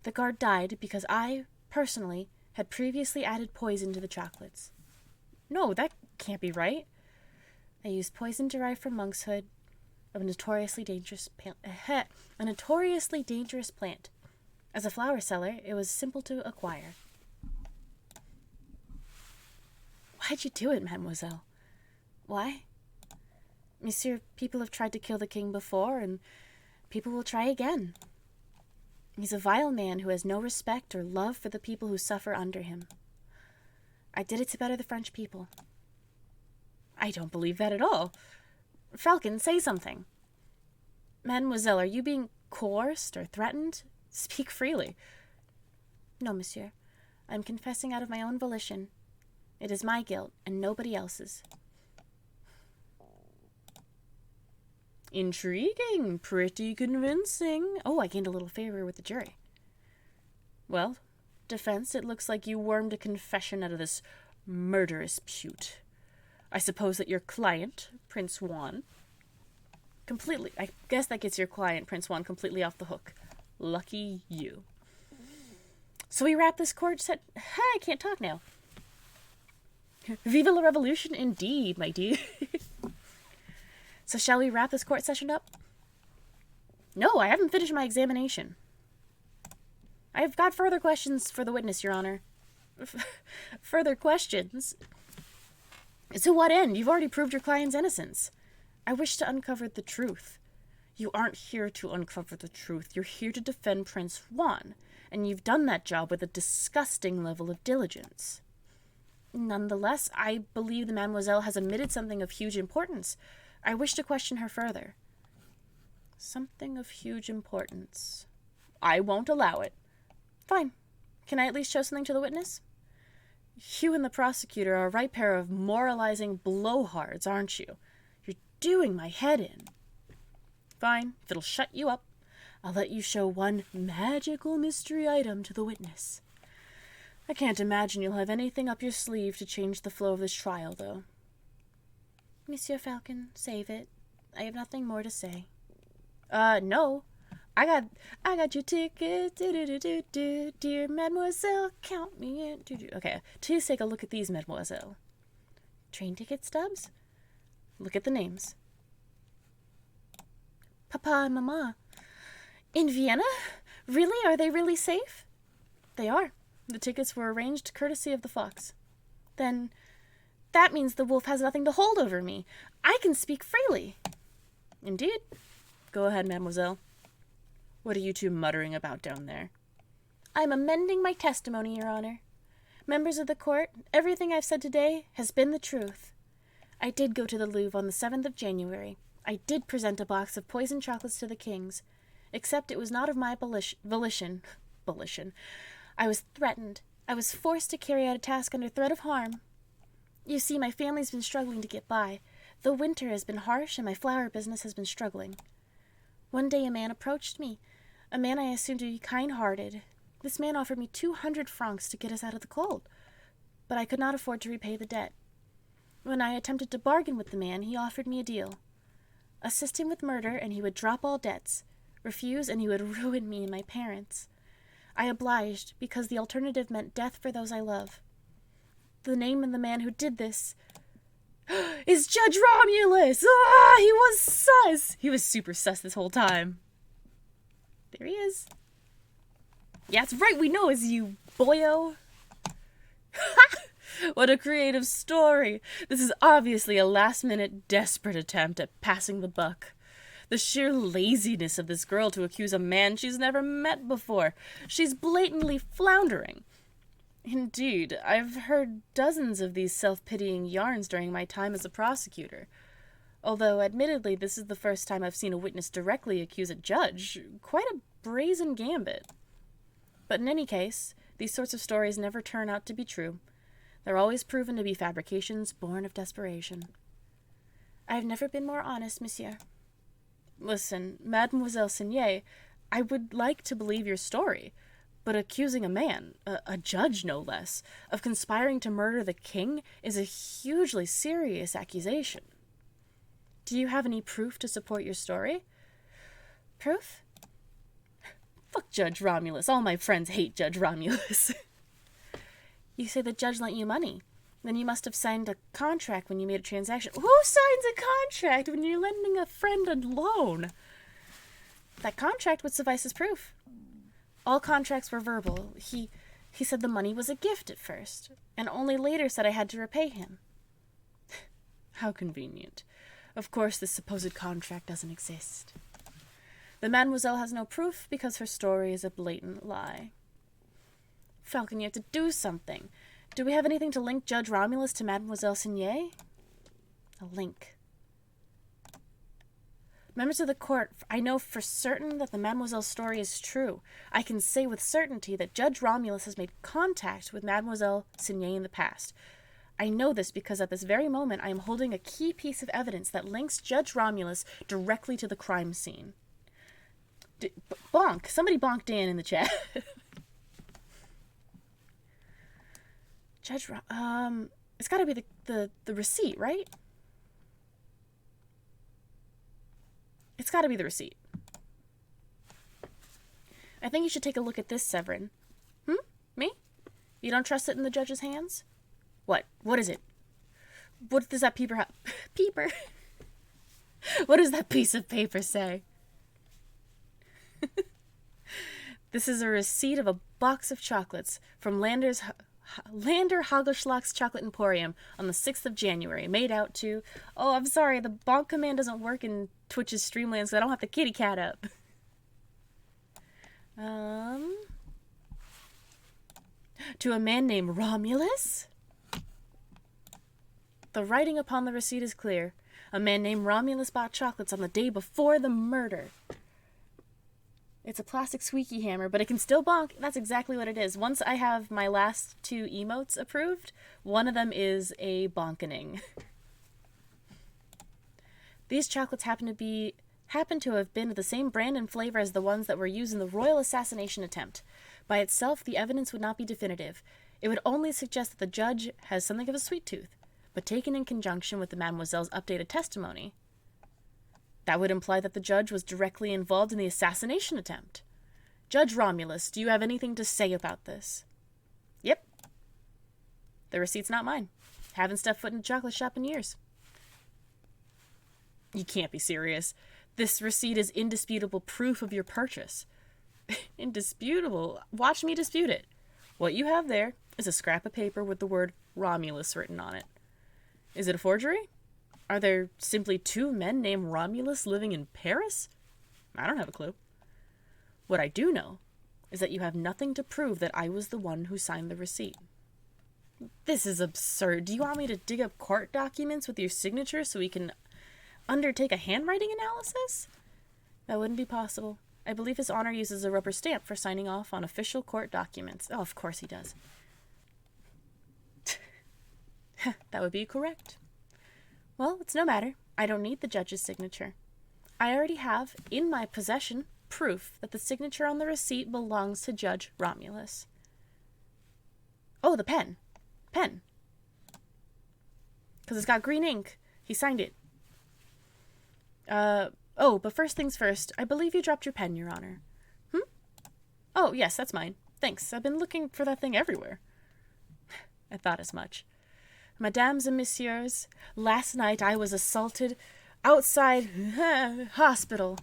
The guard died because I, personally, had previously added poison to the chocolates. No, that can't be right. I used poison derived from monkshood, a notoriously dangerous plant. As a flower seller, it was simple to acquire. Why'd you do it, mademoiselle? Why? Monsieur, people have tried to kill the king before, and people will try again. He's a vile man who has no respect or love for the people who suffer under him. I did it to better the French people. I don't believe that at all. Falcon, say something. Mademoiselle, are you being coerced or threatened? Speak freely. No, monsieur. I am confessing out of my own volition. It is my guilt, and nobody else's. Intriguing. Pretty convincing. Oh, I gained a little favor with the jury. Well, defense, it looks like you wormed a confession out of this murderous pute. I suppose that your client, Prince Juan, I guess that gets your client, Prince Juan, completely off the hook. Lucky you. So we wrap this court set... I can't talk now. Viva la revolution indeed, my dear. So shall we wrap this court session up? No, I haven't finished my examination. I've got further questions for the witness, Your Honor. Further questions? To what end? You've already proved your client's innocence. I wish to uncover the truth. You aren't here to uncover the truth. You're here to defend Prince Juan, and you've done that job with a disgusting level of diligence. Nonetheless, I believe the mademoiselle has omitted something of huge importance. I wish to question her further. Something of huge importance. I won't allow it. Fine. Can I at least show something to the witness? You and the prosecutor are a right pair of moralizing blowhards, aren't you? You're doing my head in. Fine. If it'll shut you up, I'll let you show one magical mystery item to the witness. I can't imagine you'll have anything up your sleeve to change the flow of this trial, though. Monsieur Falcon, save it. I have nothing more to say. No. I got your ticket. Dear mademoiselle, count me in. Okay, please take a look at these, mademoiselle. Train ticket stubs? Look at the names. Papa and Mama. In Vienna? Really? Are they really safe? They are. The tickets were arranged courtesy of the Fox. Then that means the wolf has nothing to hold over me. I can speak freely. Indeed. Go ahead, mademoiselle. What are you two muttering about down there? I'm amending my testimony, Your Honor. Members of the court, everything I've said today has been the truth. I did go to the Louvre on the 7th of January. I did present a box of poisoned chocolates to the kings, except it was not of my volition. I was threatened. I was forced to carry out a task under threat of harm. You see, my family's been struggling to get by. The winter has been harsh, and my flower business has been struggling. One day a man approached me, a man I assumed to be kind-hearted. This man offered me 200 francs to get us out of the cold, but I could not afford to repay the debt. When I attempted to bargain with the man, he offered me a deal. Assist him with murder, and he would drop all debts. Refuse, and he would ruin me and my parents. I obliged, because the alternative meant death for those I love. The name of the man who did this is Judge Romulus! Ah, he was sus! He was super sus this whole time. There he is. Yeah, that's right, we know it's you, boyo. What a creative story. This is obviously a last-minute, desperate attempt at passing the buck. The sheer laziness of this girl to accuse a man she's never met before. She's blatantly floundering. Indeed, I've heard dozens of these self-pitying yarns during my time as a prosecutor. Although, admittedly, this is the first time I've seen a witness directly accuse a judge. Quite a brazen gambit. But in any case, these sorts of stories never turn out to be true. They're always proven to be fabrications born of desperation. I've never been more honest, monsieur. Listen, Mademoiselle Signet, I would like to believe your story, but accusing a man, a judge no less, of conspiring to murder the king is a hugely serious accusation. Do you have any proof to support your story? Proof? Fuck Judge Romulus. All my friends hate Judge Romulus. You say the judge lent you money. Then you must have signed a contract when you made a transaction. Who signs a contract when you're lending a friend a loan? That contract would suffice as proof. All contracts were verbal. He said the money was a gift at first, and only later said I had to repay him. How convenient. Of course, this supposed contract doesn't exist. The mademoiselle has no proof because her story is a blatant lie. Falcon, you have to do something. Do we have anything to link Judge Romulus to Mademoiselle Signet? A link. Members of the court, I know for certain that the Mademoiselle's story is true. I can say with certainty that Judge Romulus has made contact with Mademoiselle Signet in the past. I know this because at this very moment I am holding a key piece of evidence that links Judge Romulus directly to the crime scene. Bonk. Somebody bonk Dan in the chat. Judge it's gotta be the receipt, right? It's gotta be the receipt. I think you should take a look at this, Severin. Me? You don't trust it in the judge's hands? What? What is it? What does that peeper Peeper? What does that piece of paper say? This is a receipt of a box of chocolates from Lander Hagelschlag's Chocolate Emporium on the 6th of January, made out to... Oh, I'm sorry, the bonk command doesn't work in Twitch's Streamlands, so I don't have the kitty cat up. To a man named Romulus? The writing upon the receipt is clear. A man named Romulus bought chocolates on the day before the murder. It's a plastic squeaky hammer, but it can still bonk. That's exactly what it is. Once I have my last 2 emotes approved, one of them is a bonkening. These chocolates happen to have been of the same brand and flavor as the ones that were used in the royal assassination attempt. By itself, the evidence would not be definitive. It would only suggest that the judge has something of a sweet tooth, but taken in conjunction with the mademoiselle's updated testimony, that would imply that the judge was directly involved in the assassination attempt. Judge Romulus, do you have anything to say about this? Yep. The receipt's not mine. Haven't stepped foot in a chocolate shop in years. You can't be serious. This receipt is indisputable proof of your purchase. Indisputable? Watch me dispute it. What you have there is a scrap of paper with the word Romulus written on it. Is it a forgery? Are there simply two men named Romulus living in Paris? I don't have a clue. What I do know is that you have nothing to prove that I was the one who signed the receipt. This is absurd. Do you want me to dig up court documents with your signature so we can undertake a handwriting analysis? That wouldn't be possible. I believe His Honor uses a rubber stamp for signing off on official court documents. Oh, of course he does. That would be correct. Well, it's no matter. I don't need the judge's signature. I already have, in my possession, proof that the signature on the receipt belongs to Judge Romulus. Oh, the pen. Pen. Because it's got green ink. He signed it. Oh, but first things first, I believe you dropped your pen, Your Honor. Oh, yes, that's mine. Thanks. I've been looking for that thing everywhere. I thought as much. Mesdames and messieurs, last night I was assaulted outside hospital.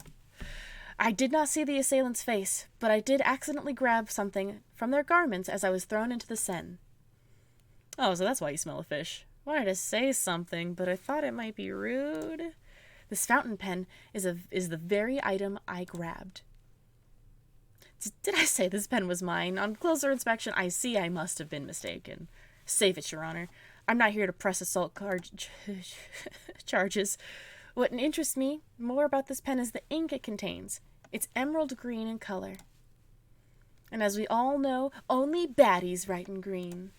I did not see the assailant's face, but I did accidentally grab something from their garments as I was thrown into the Seine. Oh, so that's why you smell of fish. Wanted to say something, but I thought it might be rude. This fountain pen is the very item I grabbed. Did I say this pen was mine? On closer inspection, I see I must have been mistaken. Save it, Your Honor. I'm not here to press assault charges. What interests me more about this pen is the ink it contains. It's emerald green in color. And as we all know, only baddies write in green.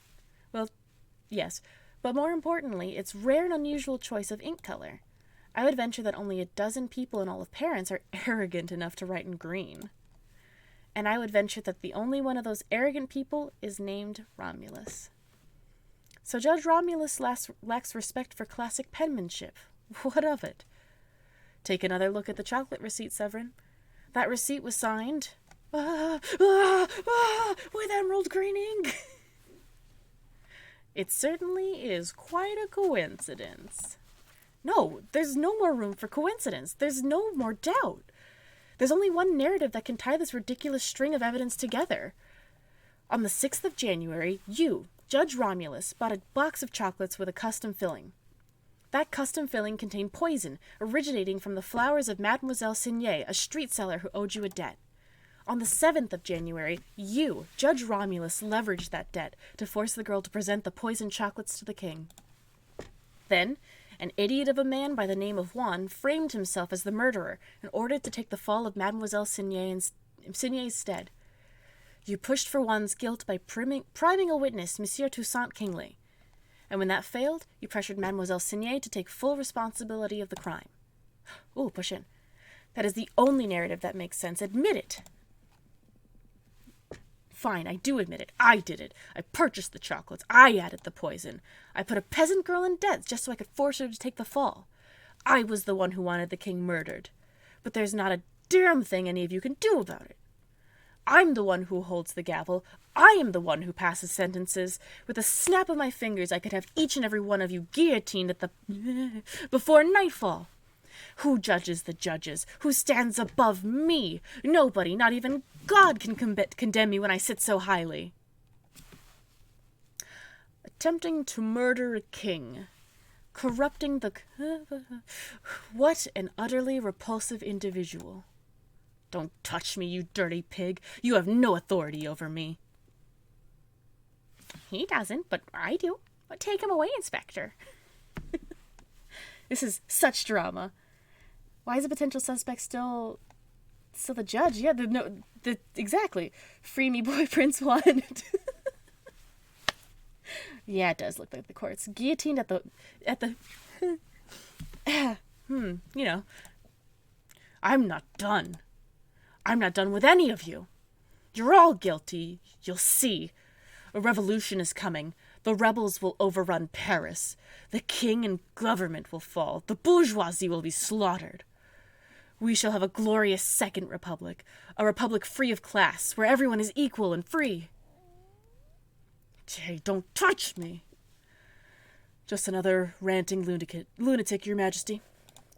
Well, yes, but more importantly, it's rare and unusual choice of ink color. I would venture that only a dozen people in all of Paris are arrogant enough to write in green. And I would venture that the only one of those arrogant people is named Romulus. So Judge Romulus lacks respect for classic penmanship. What of it? Take another look at the chocolate receipt, Severin. That receipt was signed with emerald green ink. It certainly is quite a coincidence. No, there's no more room for coincidence. There's no more doubt. There's only one narrative that can tie this ridiculous string of evidence together. On the 6th of January, you, Judge Romulus, bought a box of chocolates with a custom filling. That custom filling contained poison, originating from the flowers of Mademoiselle Signet, a street seller who owed you a debt. On the 7th of January, you, Judge Romulus, leveraged that debt to force the girl to present the poisoned chocolates to the king. Then, an idiot of a man by the name of Juan framed himself as the murderer and ordered to take the fall of Mademoiselle Signet's stead. You pushed for Juan's guilt by priming a witness, Monsieur Toussaint Kingsley. And when that failed, you pressured Mademoiselle Signet to take full responsibility of the crime. Ooh, push in. That is the only narrative that makes sense. Admit it. Fine, I do admit it. I did it. I purchased the chocolates. I added the poison. I put a peasant girl in debt just so I could force her to take the fall. I was the one who wanted the king murdered. But there's not a damn thing any of you can do about it. I'm the one who holds the gavel. I am the one who passes sentences. With a snap of my fingers, I could have each and every one of you guillotined before nightfall. Who judges the judges? Who stands above me? Nobody, not even God, can condemn me when I sit so highly. Attempting to murder a king. Corrupting the... What an utterly repulsive individual. Don't touch me, you dirty pig. You have no authority over me. He doesn't, but I do. Take him away, Inspector. This is such drama. Why is the potential suspect still the judge? Yeah, exactly. Free me, boy, Prince Juan. Yeah, it does look like the court's guillotined at the. You know. I'm not done. I'm not done with any of you. You're all guilty. You'll see. A revolution is coming. The rebels will overrun Paris. The king and government will fall. The bourgeoisie will be slaughtered. We shall have a glorious second republic. A republic free of class, where everyone is equal and free. Jay, don't touch me. Just another ranting lunatic, Your Majesty.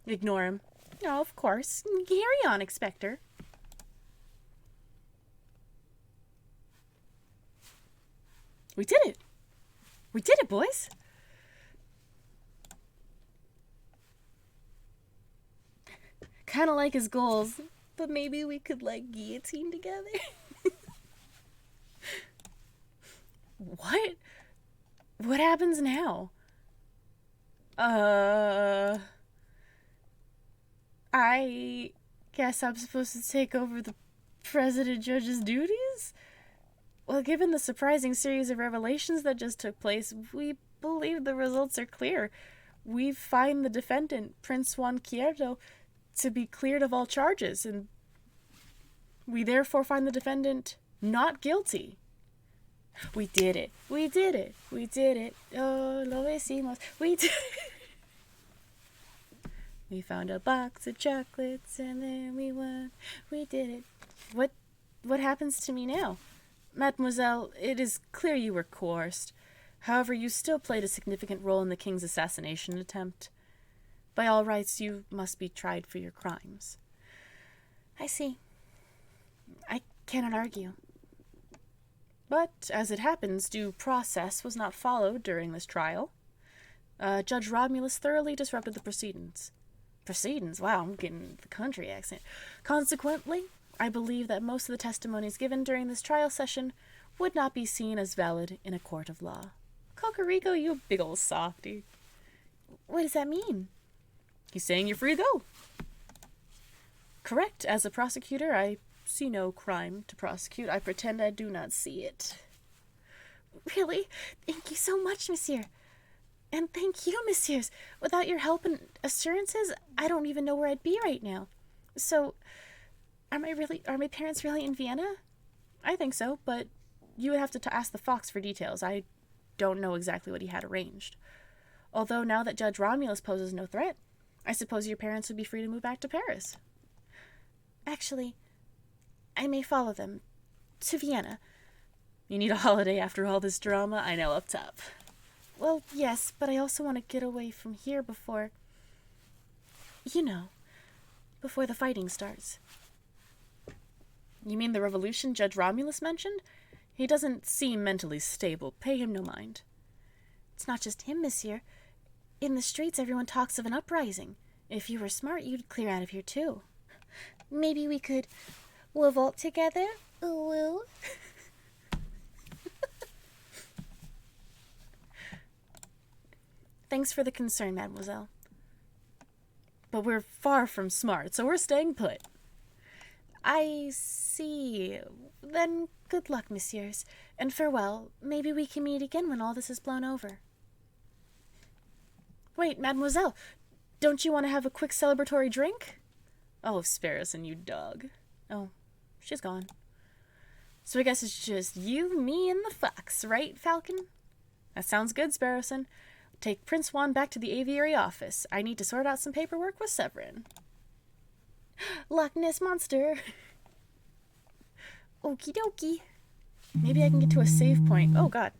Ignore him. Oh, of course. Carry on, Inspector. We did it. We did it, boys. kind of like his goals, but maybe we could, like, guillotine together? What? What happens now? I guess I'm supposed to take over the president judge's duties? Well, given the surprising series of revelations that just took place, we believe the results are clear. We find the defendant, Prince Juan Quierto, to be cleared of all charges, and we therefore find the defendant not guilty. We did it. We did it. We did it. Oh, lo hicimos. We did it. We found a box of chocolates and then we won. We did it. What happens to me now? Mademoiselle, it is clear you were coerced. However, you still played a significant role in the king's assassination attempt. By all rights, you must be tried for your crimes. I see. I cannot argue. But, as it happens, due process was not followed during this trial. Judge Romulus thoroughly disrupted the proceedings. Proceedings? Wow, I'm getting the country accent. Consequently, I believe that most of the testimonies given during this trial session would not be seen as valid in a court of law. Cocorico, you big ol' softy. What does that mean? He's saying you're free to go. Correct. As a prosecutor, I see no crime to prosecute. I pretend I do not see it. Really? Thank you so much, monsieur. And thank you, messieurs. Without your help and assurances, I don't even know where I'd be right now. So, are my parents really in Vienna? I think so, but you would have to ask the Fox for details. I don't know exactly what he had arranged. Although now that Judge Romulus poses no threat, I suppose your parents would be free to move back to Paris. Actually, I may follow them to Vienna. You need a holiday after all this drama? I know, up top. Well, yes, but I also want to get away from here before the fighting starts. You mean the revolution Judge Romulus mentioned? He doesn't seem mentally stable. Pay him no mind. It's not just him, monsieur. In the streets, everyone talks of an uprising. If you were smart, you'd clear out of here, too. Maybe we could revolt together? Ooh. Thanks for the concern, mademoiselle. But we're far from smart, so we're staying put. I see. Then good luck, messieurs, and farewell. Maybe we can meet again when all this is blown over. Wait, mademoiselle, don't you want to have a quick celebratory drink? Oh, Sparrowson, you dog. Oh, she's gone. So I guess it's just you, me, and the fox, right, Falcon? That sounds good, Sparrowson. Take Prince Juan back to the Aviary office. I need to sort out some paperwork with Severin. Loch Ness Monster. Okie dokie. Maybe I can get to a save point. Oh, God.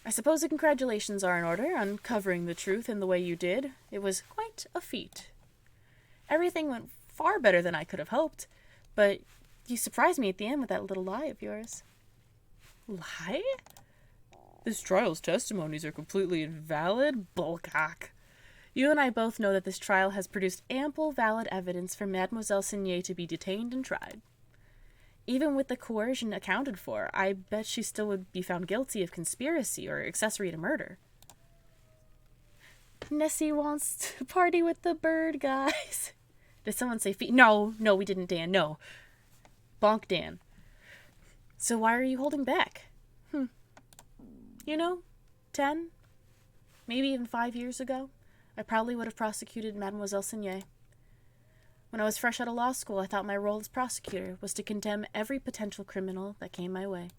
I suppose the congratulations are in order, uncovering the truth in the way you did. It was quite a feat. Everything went far better than I could have hoped, but you surprised me at the end with that little lie of yours. Lie? This trial's testimonies are completely invalid? Bullcock. You and I both know that this trial has produced ample valid evidence for Mademoiselle Signet to be detained and tried. Even with the coercion accounted for, I bet she still would be found guilty of conspiracy or accessory to murder. Nessie wants to party with the bird guys. Did someone say feet? No, we didn't, Dan. No. Bonk Dan. So why are you holding back? 10, maybe even 5 years ago, I probably would have prosecuted Mademoiselle Signet. When I was fresh out of law school, I thought my role as prosecutor was to condemn every potential criminal that came my way.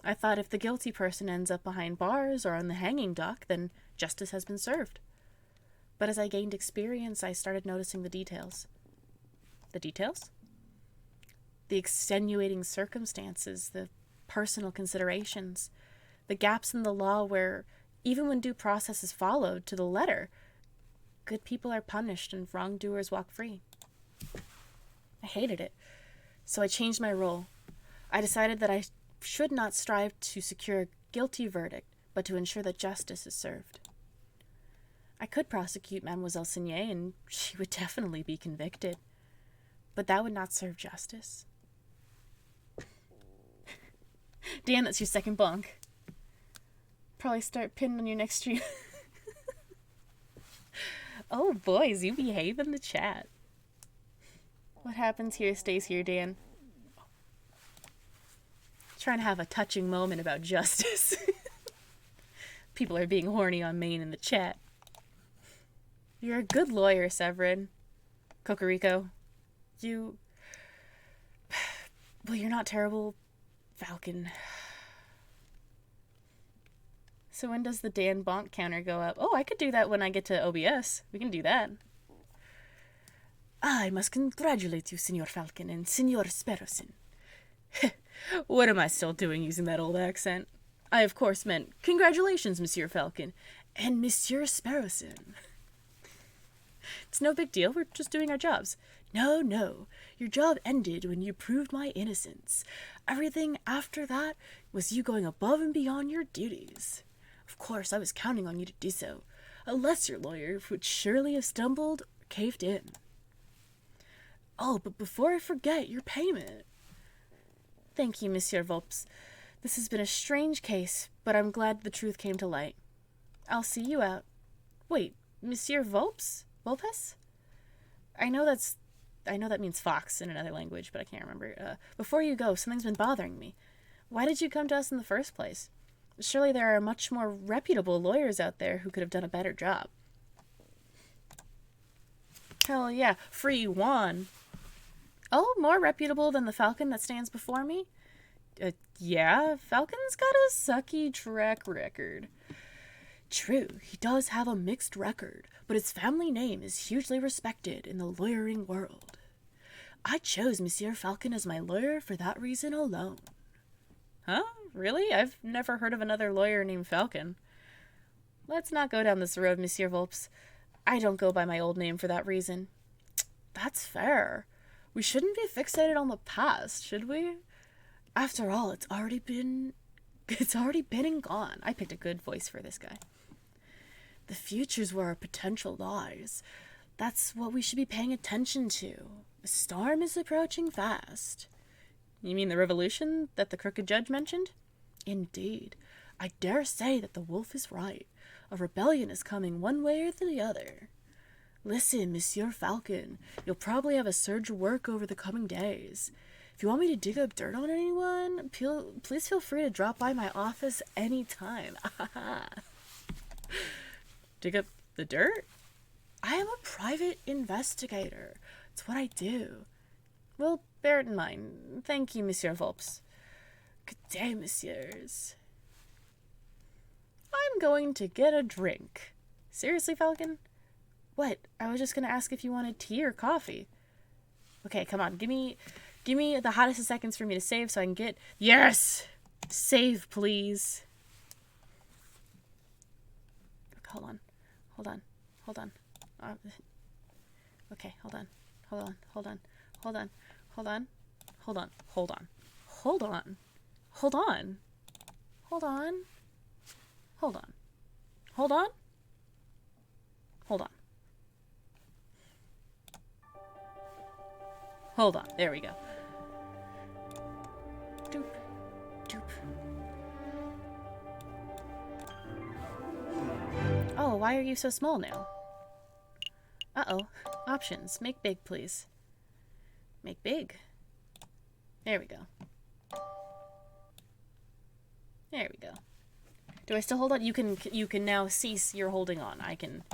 I thought if the guilty person ends up behind bars or on the hanging dock, then justice has been served. But as I gained experience, I started noticing the details. The details? The extenuating circumstances, the personal considerations, the gaps in the law where, even when due process is followed to the letter, good people are punished and wrongdoers walk free. I hated it, so I changed my role. I decided that I should not strive to secure a guilty verdict, but to ensure that justice is served. I could prosecute Mademoiselle Signet, and she would definitely be convicted. But that would not serve justice. Dan, that's your second bonk. Probably start pinning on your next stream. Oh, boys, you behave in the chat. What happens here stays here, Dan. Trying to have a touching moment about justice. People are being horny on Maine in the chat. You're a good lawyer, Severin. Cocorico. Well, you're not terrible, Falcon. So when does the Dan bonk counter go up? Oh, I could do that when I get to OBS. We can do that. I must congratulate you, Signor Falcon and Signor Sparrowson. What am I still doing using that old accent? I, of course, meant congratulations, Monsieur Falcon and Monsieur Sparrowson. It's no big deal. We're just doing our jobs. No. Your job ended when you proved my innocence. Everything after that was you going above and beyond your duties. Of course, I was counting on you to do so. A lesser lawyer would surely have stumbled or caved in. Oh, but before I forget, your payment. Thank you, Monsieur Volps. This has been a strange case, but I'm glad the truth came to light. I'll see you out. Wait, Monsieur Volps? Volpes? I know that means fox in another language, but I can't remember. Before you go, something's been bothering me. Why did you come to us in the first place? Surely there are much more reputable lawyers out there who could have done a better job. Hell yeah, free Juan. Oh, more reputable than the Falcon that stands before me? Yeah, Falcon's got a sucky track record. True, he does have a mixed record, but his family name is hugely respected in the lawyering world. I chose Monsieur Falcon as my lawyer for that reason alone. Huh? Really? I've never heard of another lawyer named Falcon. Let's not go down this road, Monsieur Volps. I don't go by my old name for that reason. That's fair. We shouldn't be fixated on the past, should we? After all, it's already been and gone. I picked a good voice for this guy. The future's where our potential lies. That's what we should be paying attention to. The storm is approaching fast. You mean the revolution that the crooked judge mentioned? Indeed. I dare say that the wolf is right. A rebellion is coming one way or the other. Listen, Monsieur Falcon, you'll probably have a surge of work over the coming days. If you want me to dig up dirt on anyone, please feel free to drop by my office anytime. Dig up the dirt? I am a private investigator. It's what I do. Well, bear it in mind. Thank you, Monsieur Volps. Good day, messieurs. I'm going to get a drink. Seriously, Falcon? What? I was just going to ask if you wanted tea or coffee. Okay, come on. Give me the hottest of seconds for me to save so I can get... Yes! Save, please. Hold on. Okay, hold on. Hold on. There we go. Doop. Doop. Oh, why are you so small now? Uh-oh. Options. Make big, please. Make big. There we go. There we go. Do I still hold on? You can now cease your holding on. I can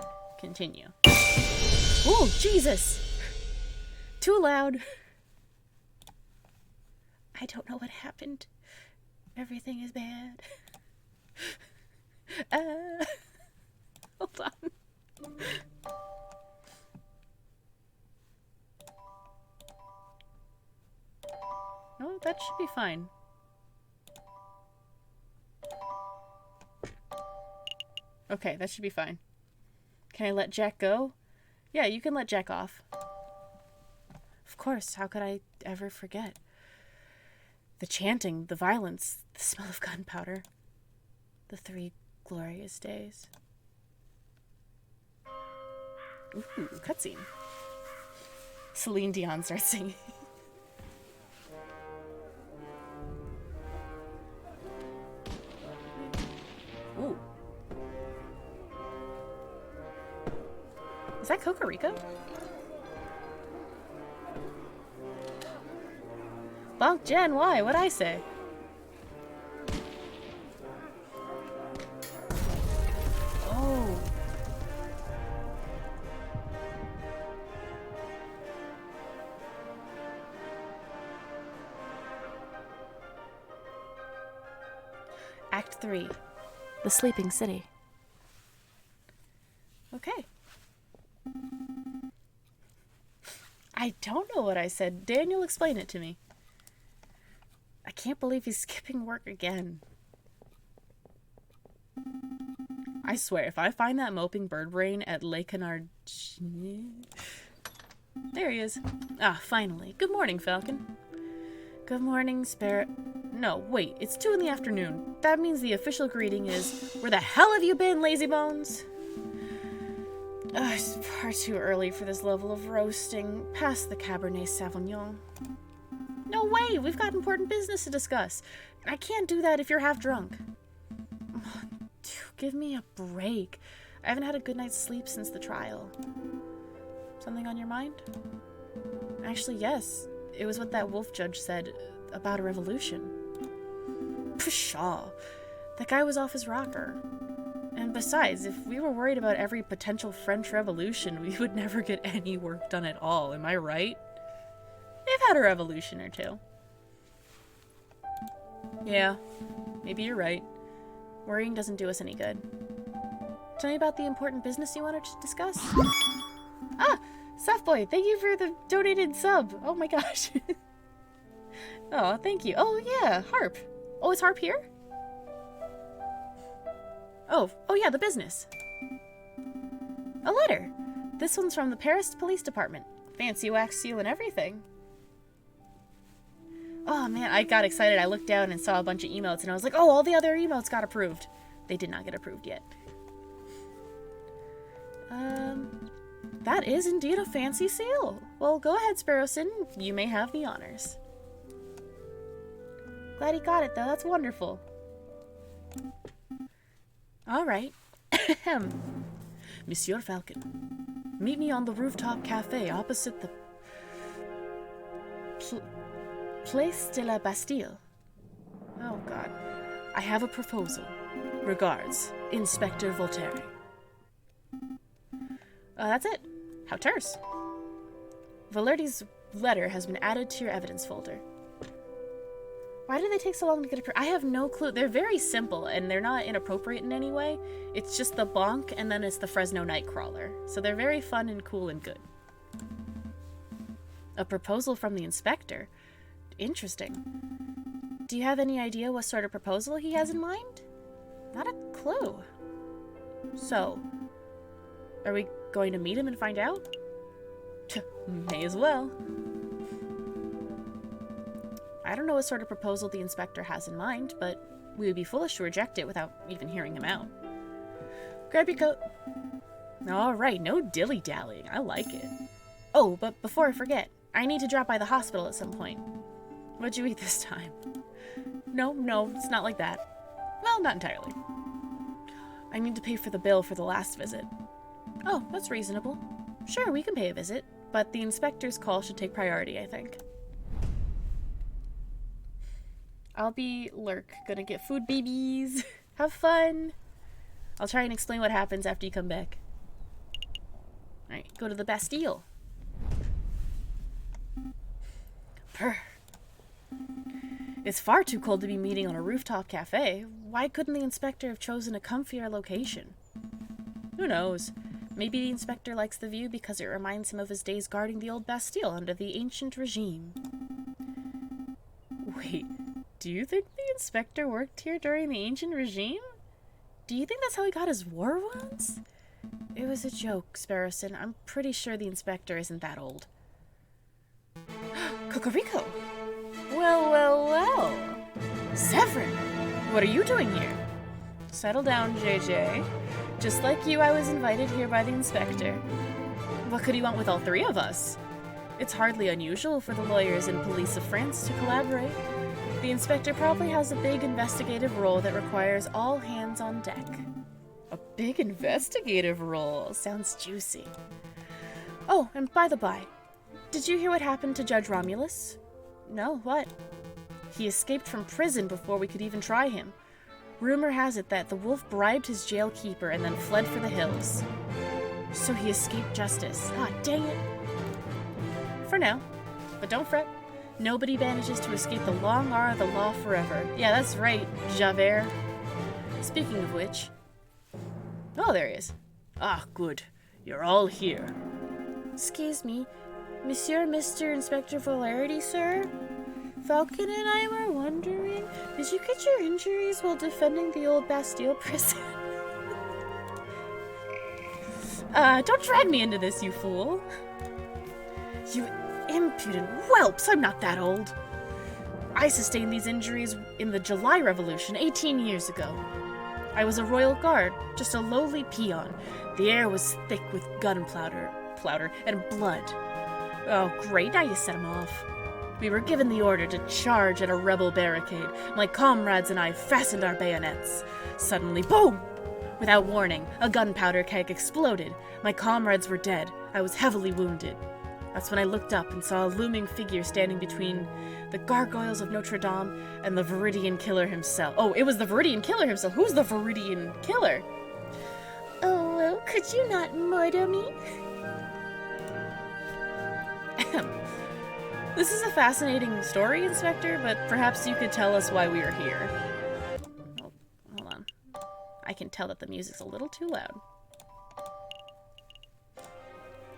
continue. Oh, Jesus! Too loud. I don't know what happened. Everything is bad. Hold on. No, that should be fine. Okay, that should be fine. Can I let Jack go? Yeah, you can let Jack off. Of course, how could I ever forget? The chanting, the violence, the smell of gunpowder. The 3 glorious days. Ooh, cutscene. Celine Dion starts singing. Ooh. Is that Cocorico? Bonk Jen, why? What'd I say? Oh. Act 3. The Sleeping City. Okay. I don't know what I said. Daniel, explain it to me. I can't believe he's skipping work again. I swear, if I find that moping Birdbrain at Lake Canard... There he is. Ah, finally. Good morning, Falcon. Good morning, Sparrow. No, wait, it's 2 in the afternoon. That means the official greeting is, where the hell have you been, lazy bones? It's far too early for this level of roasting. Past the Cabernet Sauvignon. No way! We've got important business to discuss. I can't do that if you're half drunk. Oh, dude, give me a break. I haven't had a good night's sleep since the trial. Something on your mind? Actually, yes. It was what that wolf judge said about a revolution. Pshaw. That guy was off his rocker. And besides, if we were worried about every potential French Revolution, we would never get any work done at all, am I right? They've had a revolution or two. Yeah, maybe you're right. Worrying doesn't do us any good. Tell me about the important business you wanted to discuss. Ah! Softboy, thank you for the donated sub. Oh my gosh. Oh, thank you. Oh yeah, Harp. Oh, is Harp here? Oh yeah, the business. A letter. This one's from the Paris Police Department. Fancy wax seal and everything. Oh man, I got excited. I looked down and saw a bunch of emotes and I was like, oh, all the other emotes got approved. They did not get approved yet. That is indeed a fancy seal. Well, go ahead, Sparrowson. You may have the honors. Glad he got it, though. That's wonderful. All right. Monsieur Falcon, meet me on the rooftop cafe opposite the Place de la Bastille. Oh, God. I have a proposal. Regards, Inspector Voltaire. That's it. How terse. Valerdi's letter has been added to your evidence folder. Why do they take so long to get approved? I have no clue. They're very simple, and they're not inappropriate in any way. It's just the bonk, and then it's the Fresno Nightcrawler. So they're very fun and cool and good. A proposal from the inspector? Interesting. Do you have any idea what sort of proposal he has in mind? Not a clue. So, are we going to meet him and find out? May as well. I don't know what sort of proposal the inspector has in mind, but we would be foolish to reject it without even hearing him out. Grab your coat. Alright, no dilly-dallying. I like it. Oh, but before I forget, I need to drop by the hospital at some point. What'd you eat this time? No, it's not like that. Well, not entirely. I need to pay for the bill for the last visit. Oh, that's reasonable. Sure, we can pay a visit, but the inspector's call should take priority, I think. I'll be Lurk. Gonna get food, babies. Have fun. I'll try and explain what happens after you come back. Alright, go to the Bastille. Purr. It's far too cold to be meeting on a rooftop cafe. Why couldn't the inspector have chosen a comfier location? Who knows? Maybe the inspector likes the view because it reminds him of his days guarding the old Bastille under the ancient regime. Wait, do you think the inspector worked here during the ancient regime? Do you think that's how he got his war wounds? It was a joke, Sparrowson. I'm pretty sure the inspector isn't that old. Cocorico! Well. Severin! What are you doing here? Settle down, JJ. Just like you, I was invited here by the inspector. What could he want with all three of us? It's hardly unusual for the lawyers and police of France to collaborate. The inspector probably has a big investigative role that requires all hands on deck. A big investigative role? Sounds juicy. Oh, and by the by, did you hear what happened to Judge Romulus? No, what? He escaped from prison before we could even try him. Rumor has it that the wolf bribed his jail keeper and then fled for the hills. So he escaped justice. Ah, dang it. For now. But don't fret. Nobody manages to escape the long arm of the law forever. Yeah, that's right, Javert. Speaking of which... Oh, there he is. Ah, good. You're all here. Excuse me. Monsieur Mr. Inspector Valerity, sir? Falcon and I were wondering, did you get your injuries while defending the old Bastille prison? Don't drag me into this, you fool. You impudent whelps, I'm not that old. I sustained these injuries in the July Revolution 18 years ago. I was a royal guard, just a lowly peon. The air was thick with gunpowder and blood. Oh, great, now you set him off. We were given the order to charge at a rebel barricade. My comrades and I fastened our bayonets. Suddenly, boom! Without warning, a gunpowder keg exploded. My comrades were dead. I was heavily wounded. That's when I looked up and saw a looming figure standing between the gargoyles of Notre Dame and the Viridian Killer himself. Oh, it was the Viridian Killer himself. Who's the Viridian Killer? Oh, well, could you not murder me? This is a fascinating story, Inspector, but perhaps you could tell us why we are here. Oh, hold on. I can tell that the music's a little too loud.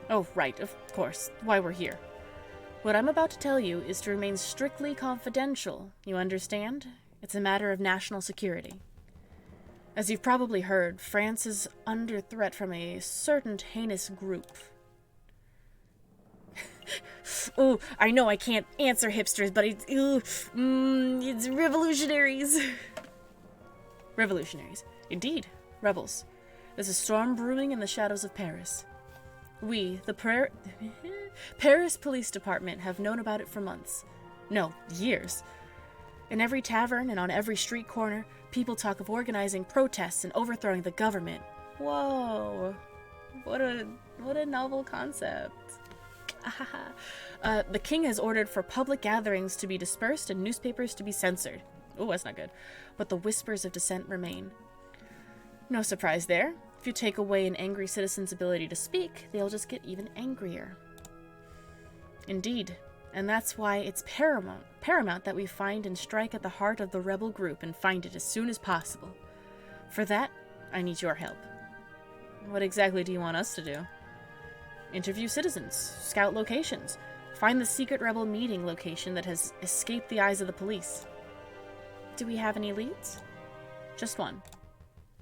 Oh, right, of course, why we're here. What I'm about to tell you is to remain strictly confidential, you understand? It's a matter of national security. As you've probably heard, France is under threat from a certain heinous group. Oh, I know I can't answer hipsters, but it's revolutionaries. Revolutionaries. Indeed, rebels. There's a storm brewing in the shadows of Paris. We, the Paris Police Department, have known about it for months. No, years. In every tavern and on every street corner, people talk of organizing protests and overthrowing the government. Whoa. What a novel concept. The king has ordered for public gatherings to be dispersed and newspapers to be censored. Oh, that's not good. But the whispers of dissent remain. No surprise there. If you take away an angry citizen's ability to speak, they'll just get even angrier. Indeed. And that's why it's paramount that we find and strike at the heart of the rebel group and find it as soon as possible. For that, I need your help. What exactly do you want us to do? Interview citizens, scout locations, find the secret rebel meeting location that has escaped the eyes of the police. Do we have any leads? Just one.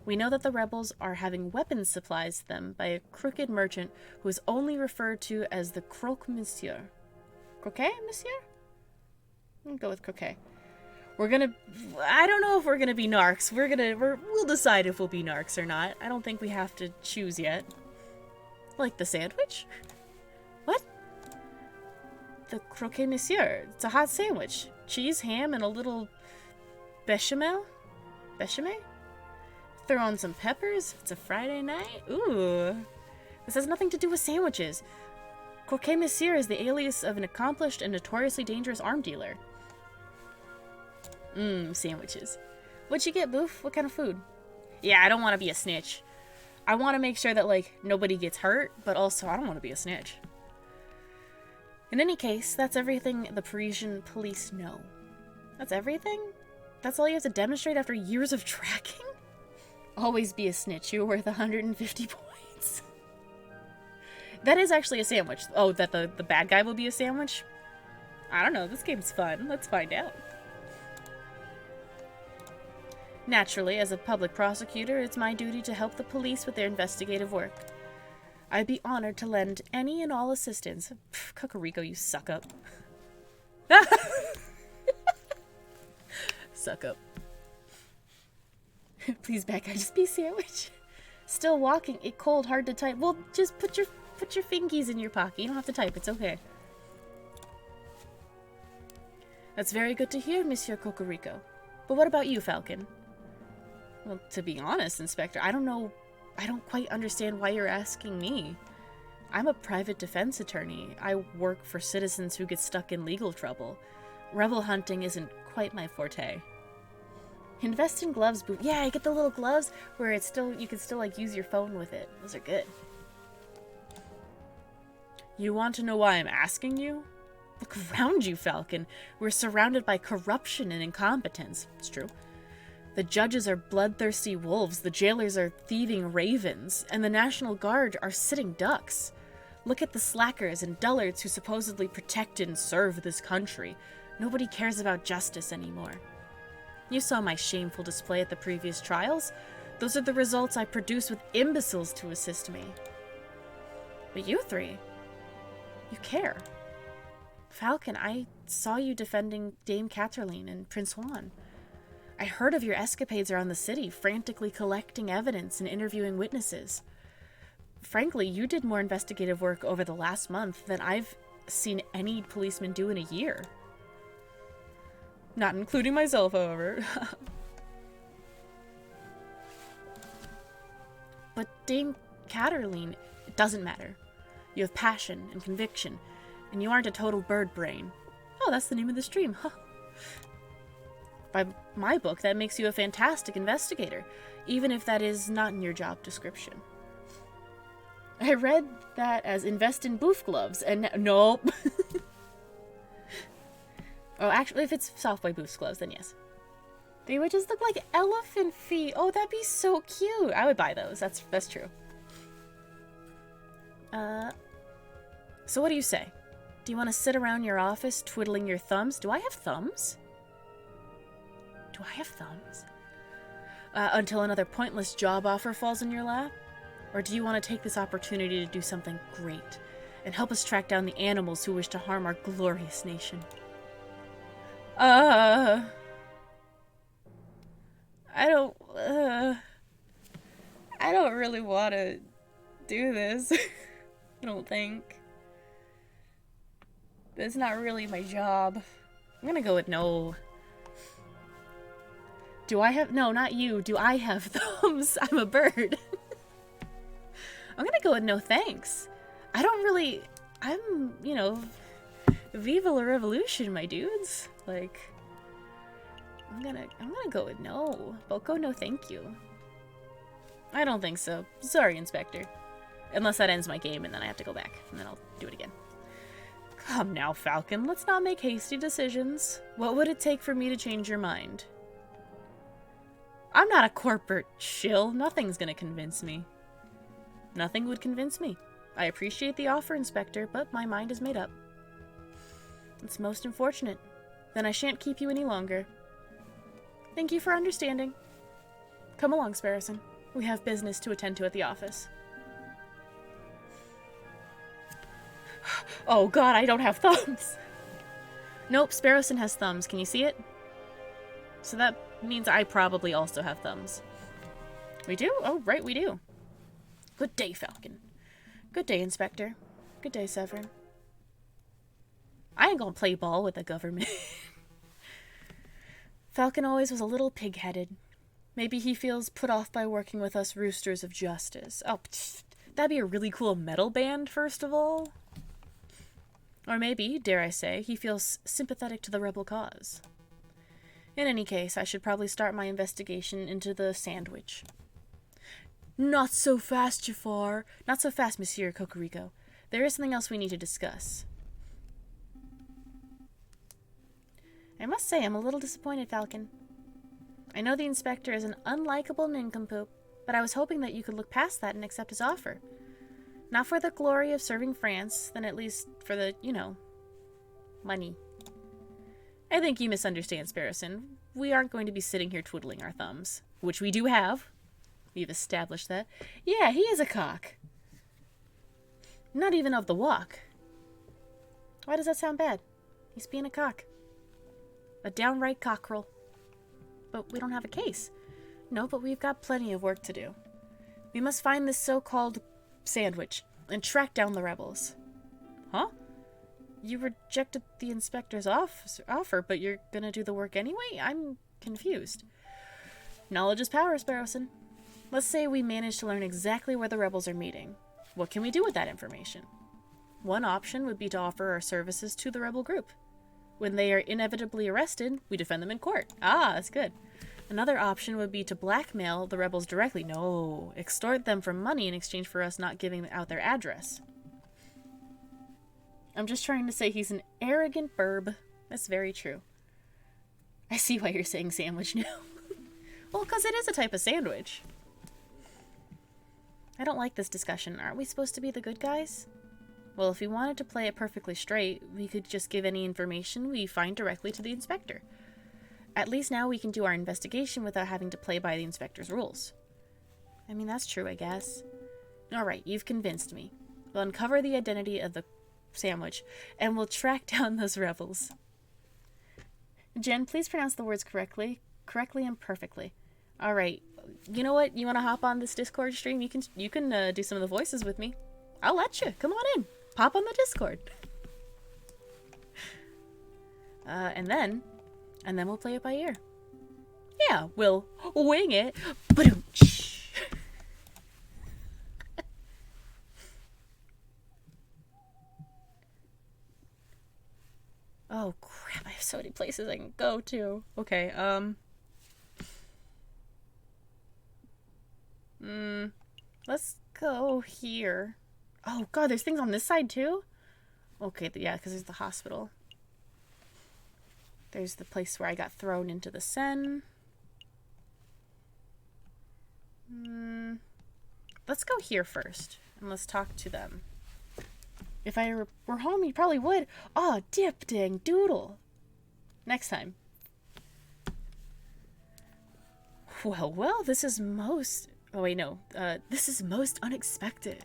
We know that the rebels are having weapons supplied to them by a crooked merchant who is only referred to as the Croque Monsieur. Croquet, Monsieur? I'll go with Croquet. I don't know if we're gonna be narcs. We'll decide if we'll be narcs or not. I don't think we have to choose yet. Like the sandwich? What? The Croquet Monsieur. It's a hot sandwich. Cheese, ham, and a little bechamel? Bechamel? Throw on some peppers. It's a Friday night. Ooh. This has nothing to do with sandwiches. Croquet Monsieur is the alias of an accomplished and notoriously dangerous arm dealer. Sandwiches. What'd you get, Boof? What kind of food? Yeah, I don't want to be a snitch. I want to make sure that, nobody gets hurt, but also I don't want to be a snitch. In any case, that's everything the Parisian police know. That's everything? That's all you have to demonstrate after years of tracking? Always be a snitch. You're worth 150 points. That is actually a sandwich. Oh, that the bad guy will be a sandwich? I don't know. This game's fun. Let's find out. Naturally, as a public prosecutor, it's my duty to help the police with their investigative work. I'd be honored to lend any and all assistance. Pff, Cocorico, you suck up. Suck up. Please, back, I just be a sandwich. Still walking, it cold, hard to type. Well, just put your put your fingies in your pocket. You don't have to type. It's okay. That's very good to hear, Monsieur Cocorico. But what about you, Falcon? Well, to be honest, Inspector, I don't quite understand why you're asking me. I'm a private defense attorney. I work for citizens who get stuck in legal trouble. Rebel hunting isn't quite my forte. Invest in gloves, boo. Yeah, I get the little gloves where you can still like use your phone with it. Those are good. You want to know why I'm asking you? Look around you, Falcon. We're surrounded by corruption and incompetence. It's true. The judges are bloodthirsty wolves, the jailers are thieving ravens, and the National Guard are sitting ducks. Look at the slackers and dullards who supposedly protect and serve this country. Nobody cares about justice anymore. You saw my shameful display at the previous trials. Those are the results I produce with imbeciles to assist me. But you three, you care. Falcon, I saw you defending Dame Katerline and Prince Juan. I heard of your escapades around the city, frantically collecting evidence and interviewing witnesses. Frankly, you did more investigative work over the last month than I've seen any policeman do in a year. Not including myself, however. But Dame Katerline, it doesn't matter. You have passion and conviction, and you aren't a total bird brain. Oh, that's the name of the stream, huh? By my book, that makes you a fantastic investigator, even if that is not in your job description. I read that as invest in boof gloves, and nope. Oh, actually, if it's soft boy boof's gloves, then yes. They would just look like elephant feet. Oh, that'd be so cute. I would buy those. That's true. So what do you say? Do you want to sit around your office twiddling your thumbs? Do I have thumbs? Do I have thumbs? Until another pointless job offer falls in your lap? Or do you want to take this opportunity to do something great and help us track down the animals who wish to harm our glorious nation? I don't really want to do this. I don't think. It's not really my job. I'm gonna go with no. Do I have... No, not you. Do I have thumbs? I'm a bird. I'm gonna go with no thanks. I don't really... I'm, you know... Viva la revolution, my dudes. Like... I'm gonna go with no. Boko, no thank you. I don't think so. Sorry, Inspector. Unless that ends my game and then I have to go back. And then I'll do it again. Come now, Falcon. Let's not make hasty decisions. What would it take for me to change your mind? I'm not a corporate shill. Nothing's gonna convince me. Nothing would convince me. I appreciate the offer, Inspector, but my mind is made up. It's most unfortunate. Then I shan't keep you any longer. Thank you for understanding. Come along, Sparrowson. We have business to attend to at the office. Oh god, I don't have thumbs! Nope, Sparrowson has thumbs. Can you see it? So that means I probably also have thumbs. We do? Oh, right, we do. Good day, Falcon. Good day, Inspector. Good day, Severin. I ain't gonna play ball with the government. Falcon always was a little pig-headed. Maybe he feels put off by working with us roosters of justice. Oh, that'd be a really cool metal band, first of all. Or maybe, dare I say, he feels sympathetic to the rebel cause. In any case, I should probably start my investigation into the sandwich. Not so fast, Jafar. Not so fast, Monsieur Cocorico. There is something else we need to discuss. I must say, I'm a little disappointed, Falcon. I know the Inspector is an unlikable nincompoop, but I was hoping that you could look past that and accept his offer. Not for the glory of serving France, then at least for the, you know, money. I think you misunderstand, Sparrowson. We aren't going to be sitting here twiddling our thumbs, which we do have. We've established that. Yeah, he is a cock. Not even of the walk. Why does that sound bad? He's being a cock. A downright cockerel. But we don't have a case. No, but we've got plenty of work to do. We must find this so-called sandwich. and track down the rebels. Huh? You rejected the inspector's offer, but you're gonna do the work anyway? I'm confused. Knowledge is power, Sparrowson. Let's say we manage to learn exactly where the rebels are meeting. What can we do with that information? One option would be to offer our services to the rebel group. When they are inevitably arrested, we defend them in court. Ah, that's good. Another option would be to blackmail the rebels directly. No, extort them for money in exchange for us not giving out their address. I'm just trying to say he's an arrogant burb. That's very true. I see why you're saying sandwich now. Well, because it is a type of sandwich. I don't like this discussion. Aren't we supposed to be the good guys? Well, if we wanted to play it perfectly straight, we could just give any information we find directly to the inspector. At least now we can do our investigation without having to play by the inspector's rules. I mean, that's true, I guess. Alright, you've convinced me. We'll uncover the identity of the sandwich, and we'll track down those rebels. Jen, please pronounce the words correctly and perfectly. Alright, you know what? You want to hop on this Discord stream? You can do some of the voices with me. I'll let you. Come on in. Pop on the Discord. And then we'll play it by ear. Yeah, we'll wing it. Ba-doom-tsh. Oh crap, I have so many places I can go to. Okay, let's go here. Oh god, there's things on this side too? Okay, yeah, because there's the hospital. There's the place where I got thrown into the Seine. Let's go here first, and let's talk to them. If I were home, you probably would. Oh, dip dang doodle. Next time. Well, this is most... Oh, wait, no. This is most unexpected.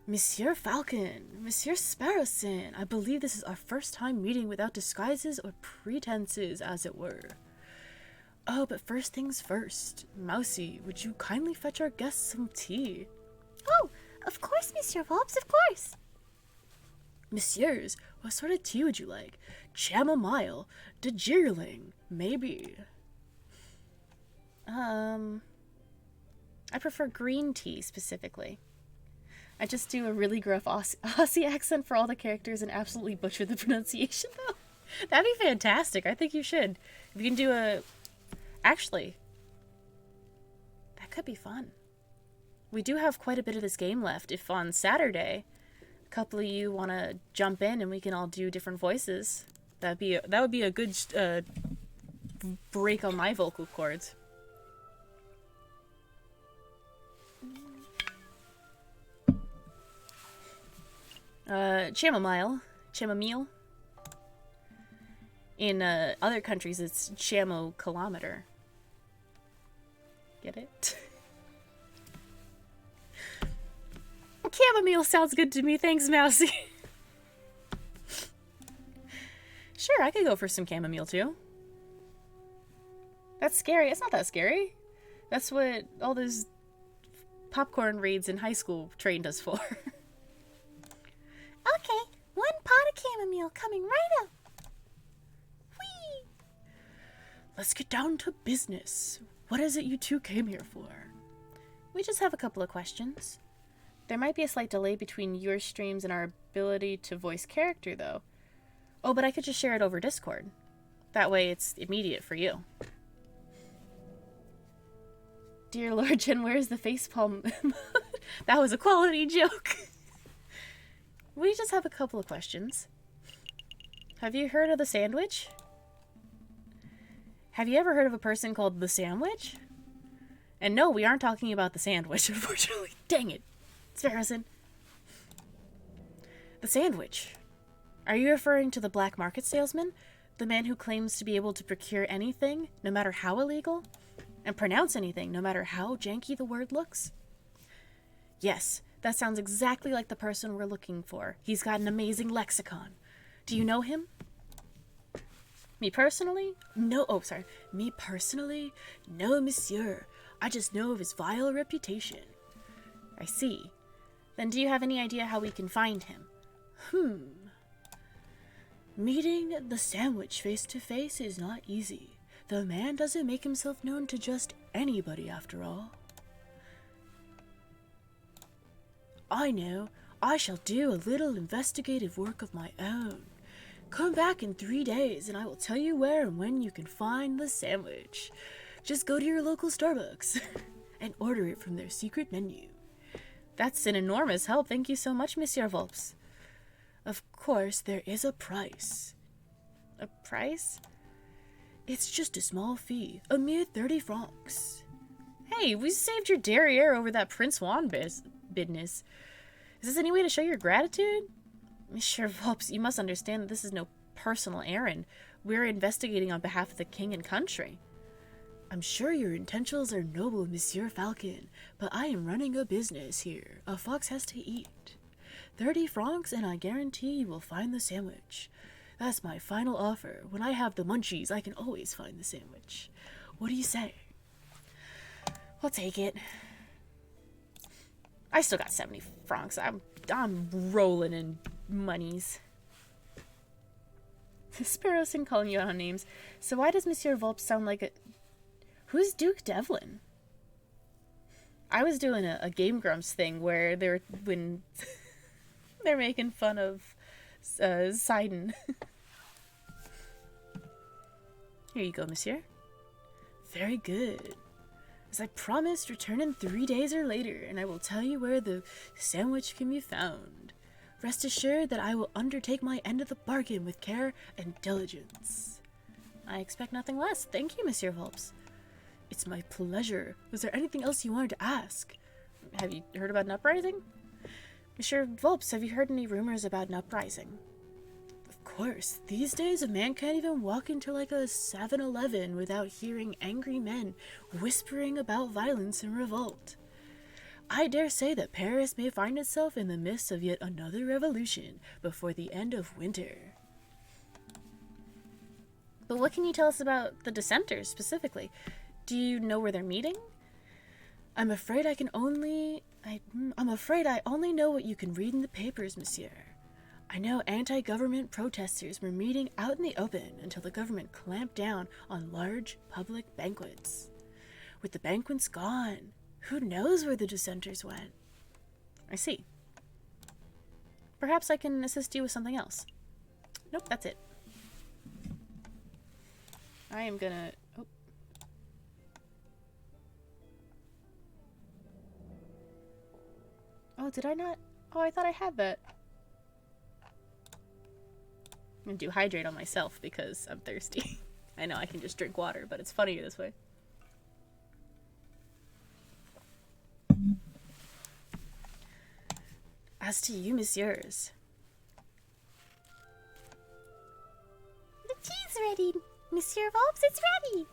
Monsieur Falcon, Monsieur Sparrowson, I believe this is our first time meeting without disguises or pretenses, as it were. Oh, but first things first. Mousy, would you kindly fetch our guests some tea? Oh, of course, Monsieur Phelps, of course. Messieurs, what sort of tea would you like? Chamomile, Darjeeling, maybe. I prefer green tea, specifically. I just do a really gruff Aussie accent for all the characters and absolutely butcher the pronunciation, though. That'd be fantastic. I think you should. If you can do a... Actually, that could be fun. We do have quite a bit of this game left. If on Saturday, a couple of you want to jump in and we can all do different voices, that would be a good break on my vocal cords. Chamomile. In other countries, it's chamo-kilometer. Get it? Chamomile sounds good to me, thanks, Mousy. Sure, I could go for some chamomile, too. That's scary. It's not that scary. That's what all those popcorn raids in high school trained us for. Okay, 1 pot of chamomile coming right up. Whee! Let's get down to business. What is it you two came here for? We just have a couple of questions. There might be a slight delay between your streams and our ability to voice character, though. Oh, but I could just share it over Discord. That way it's immediate for you. Dear Lord Jen, where's the facepalm? That was a quality joke. We just have a couple of questions. Have you heard of the sandwich? Have you ever heard of a person called the Sandwich? And no, we aren't talking about the sandwich, unfortunately. Dang it. Sparrowson. The Sandwich. Are you referring to the black market salesman? The man who claims to be able to procure anything, no matter how illegal? And pronounce anything, no matter how janky the word looks? Yes, that sounds exactly like the person we're looking for. He's got an amazing lexicon. Do you know him? Me personally? No, oh, sorry. Me personally? No, monsieur. I just know of his vile reputation. I see. Then do you have any idea how we can find him? Meeting the sandwich face to face is not easy. The man doesn't make himself known to just anybody, after all. I know. I shall do a little investigative work of my own. Come back in 3 days and I will tell you where and when you can find the sandwich. Just go to your local Starbucks and order it from their secret menu. That's an enormous help. Thank you so much, Monsieur Volps. Of course, there is a price. A price? It's just a small fee, a mere 30 francs. Hey, we saved your derriere over that Prince Juan business. Is this any way to show your gratitude? Monsieur Volps, you must understand that this is no personal errand. We're investigating on behalf of the king and country. I'm sure your intentions are noble, Monsieur Falcon, but I am running a business here. A fox has to eat. 30 francs and I guarantee you will find the sandwich. That's my final offer. When I have the munchies, I can always find the sandwich. What do you say? We'll take it. I still got 70 francs. I'm rolling in monies. Sparrow's been calling you out on names. So why does Monsieur Volpe sound like a... Who's Duke Devlin? I was doing a Game Grumps thing where they're making fun of Sidon. Here you go, monsieur. Very good. As I promised, return in 3 days or later, and I will tell you where the sandwich can be found. Rest assured that I will undertake my end of the bargain with care and diligence. I expect nothing less. Thank you, Monsieur Volps. It's my pleasure. Was there anything else you wanted to ask? Have you heard about an uprising? Monsieur Volps, have you heard any rumors about an uprising? Of course. These days, a man can't even walk into like a 7-Eleven without hearing angry men whispering about violence and revolt. I dare say that Paris may find itself in the midst of yet another revolution before the end of winter. But what can you tell us about the dissenters specifically? Do you know where they're meeting? I'm afraid I only know what you can read in the papers, monsieur. I know anti-government protesters were meeting out in the open until the government clamped down on large public banquets. With the banquets gone, who knows where the dissenters went? I see. Perhaps I can assist you with something else. Nope, that's it. I am gonna... Oh. Oh, did I not? Oh, I thought I had that. I'm gonna do hydrate on myself because I'm thirsty. I know I can just drink water, but it's funnier this way. As to you, messieurs. The tea's ready. Monsieur Volps, it's ready.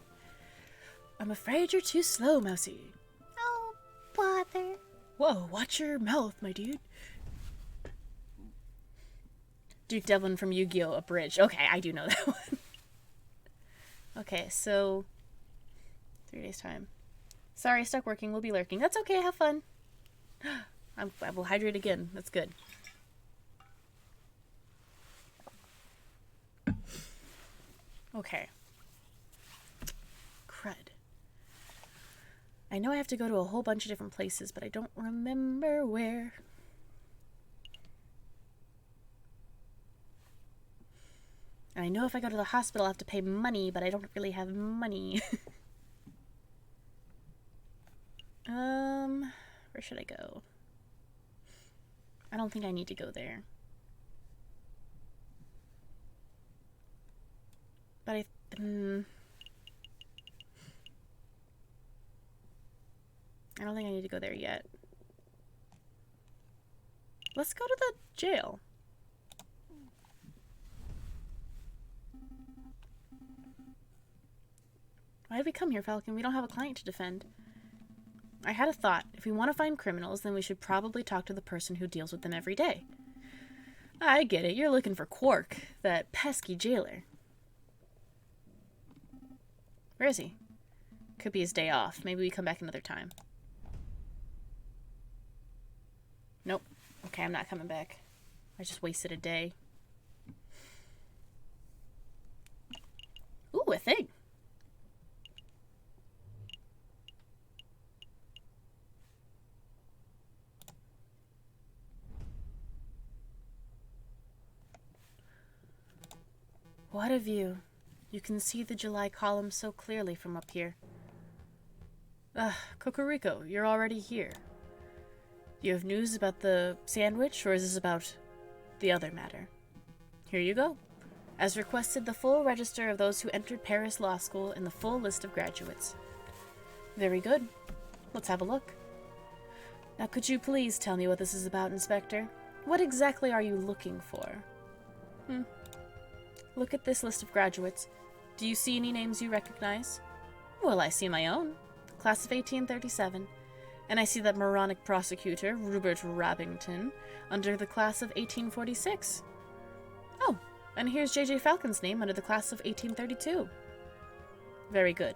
I'm afraid you're too slow, Mousie. Oh, bother. Whoa, watch your mouth, my dude. Duke Devlin from Yu-Gi-Oh! Abridged. Okay, I do know that one. Okay, so... 3 days' time. Sorry, stuck working. We'll be lurking. That's okay, have fun. I will hydrate again. That's good. Okay. Crud. I know I have to go to a whole bunch of different places, but I don't remember where. And I know if I go to the hospital, I have to pay money, but I don't really have money. Where should I go? I don't think I need to go there. But I don't think I need to go there yet. Let's go to the jail. Why did we come here, Falcon? We don't have a client to defend. I had a thought. If we want to find criminals, then we should probably talk to the person who deals with them every day. I get it. You're looking for Quark, that pesky jailer. Where is he? Could be his day off. Maybe we come back another time. Nope. Okay, I'm not coming back. I just wasted a day. Ooh, a thing. What a view. You can see the July column so clearly from up here. Cocorico, you're already here. You have news about the sandwich, or is this about the other matter? Here you go. As requested, the full register of those who entered Paris Law School and the full list of graduates. Very good. Let's have a look. Now, could you please tell me what this is about, Inspector? What exactly are you looking for? Look at this list of graduates. Do you see any names you recognize? Well, I see my own. Class of 1837. And I see that moronic prosecutor, Rupert Rabington, under the class of 1846. Oh, and here's J.J. Falcon's name under the class of 1832. Very good.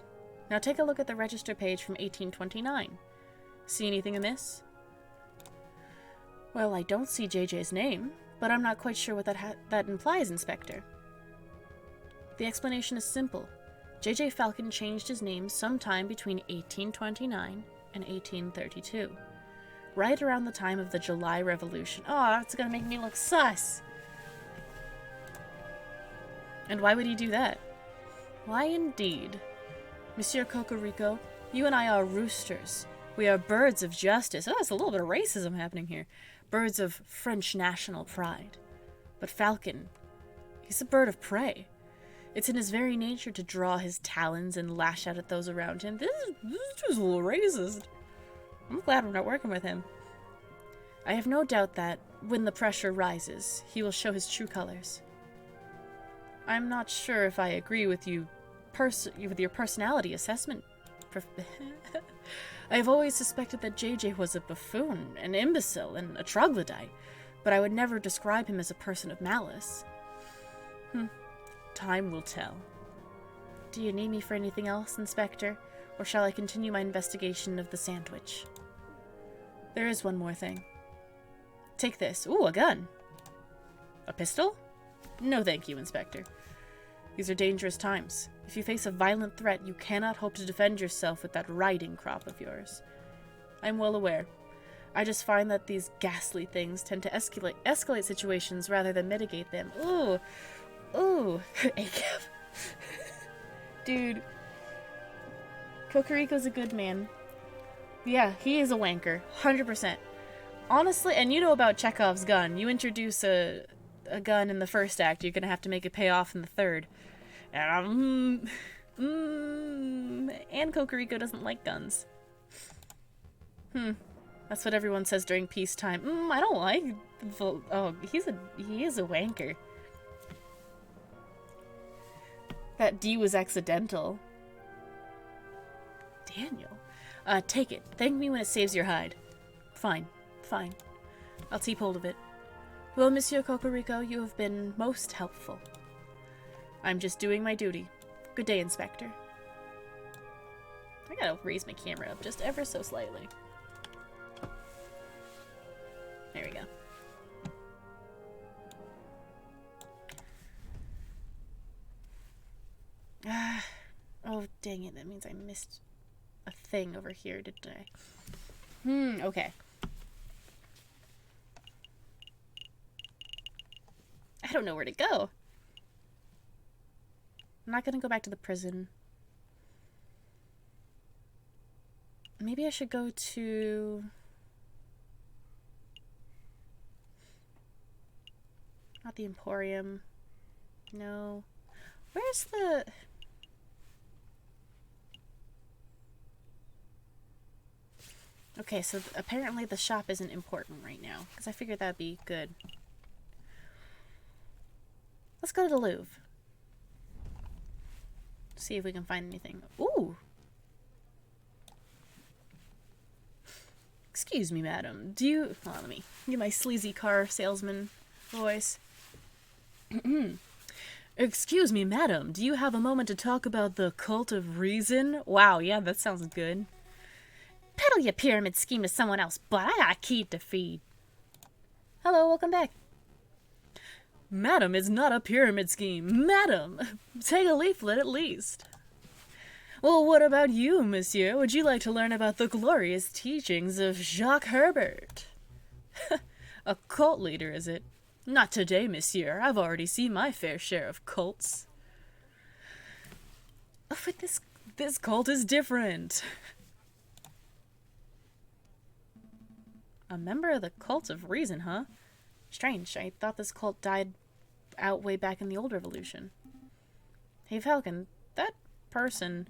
Now take a look at the register page from 1829. See anything amiss? Well, I don't see J.J.'s name, but I'm not quite sure what that implies, Inspector. The explanation is simple. J.J. Falcon changed his name sometime between 1829 and 1832, right around the time of the July Revolution. Oh, it's gonna make me look sus! And why would he do that? Why indeed? Monsieur Cocorico, you and I are roosters. We are birds of justice. Oh, there's a little bit of racism happening here. Birds of French national pride. But Falcon, he's a bird of prey. It's in his very nature to draw his talons and lash out at those around him. This is just a little racist. I'm glad I'm not working with him. I have no doubt that, when the pressure rises, he will show his true colors. I'm not sure if I agree with you with your personality assessment. I have always suspected that JJ was a buffoon, an imbecile, and a troglodyte, but I would never describe him as a person of malice. Time will tell. Do you need me for anything else, Inspector? Or shall I continue my investigation of the sandwich? There is one more thing. Take this. Ooh, a gun. A pistol? No thank you, Inspector. These are dangerous times. If you face a violent threat, you cannot hope to defend yourself with that riding crop of yours. I'm well aware. I just find that these ghastly things tend to escalate situations rather than mitigate them. Ooh. Ooh. ACAB. Dude. Cocorico's a good man. Yeah, he is a wanker. 100%. Honestly, and you know about Chekhov's gun. You introduce a gun in the first act, you're gonna have to make it pay off in the third. And Cocorico doesn't like guns. That's what everyone says during peacetime. I don't like... Oh, he is a wanker. That D was accidental. Daniel. Take it. Thank me when it saves your hide. Fine. Fine. I'll keep hold of it. Well, Monsieur Cocorico, you have been most helpful. I'm just doing my duty. Good day, Inspector. I gotta raise my camera up just ever so slightly. There we go. Oh, dang it. That means I missed a thing over here, didn't I? Okay. I don't know where to go. I'm not gonna go back to the prison. Maybe I should go to... Not the Emporium. No. Where's the... Okay, so apparently the shop isn't important right now, because I figured that'd be good. Let's go to the Louvre. See if we can find anything. Ooh! Excuse me, madam. Do you... Hold on, let me get my sleazy car salesman voice. Excuse me, madam. Do you have a moment to talk about the cult of reason? Wow, yeah, that sounds good. Peddle your pyramid scheme to someone else, but I got a key to feed. Hello, welcome back. Madam, it's not a pyramid scheme. Madam, take a leaflet at least. Well, what about you, monsieur? Would you like to learn about the glorious teachings of Jacques Herbert? A cult leader, is it? Not today, monsieur. I've already seen my fair share of cults. Oh, but this cult is different. A member of the Cult of Reason, huh? Strange. I thought this cult died out way back in the old revolution. Hey, Falcon, that person,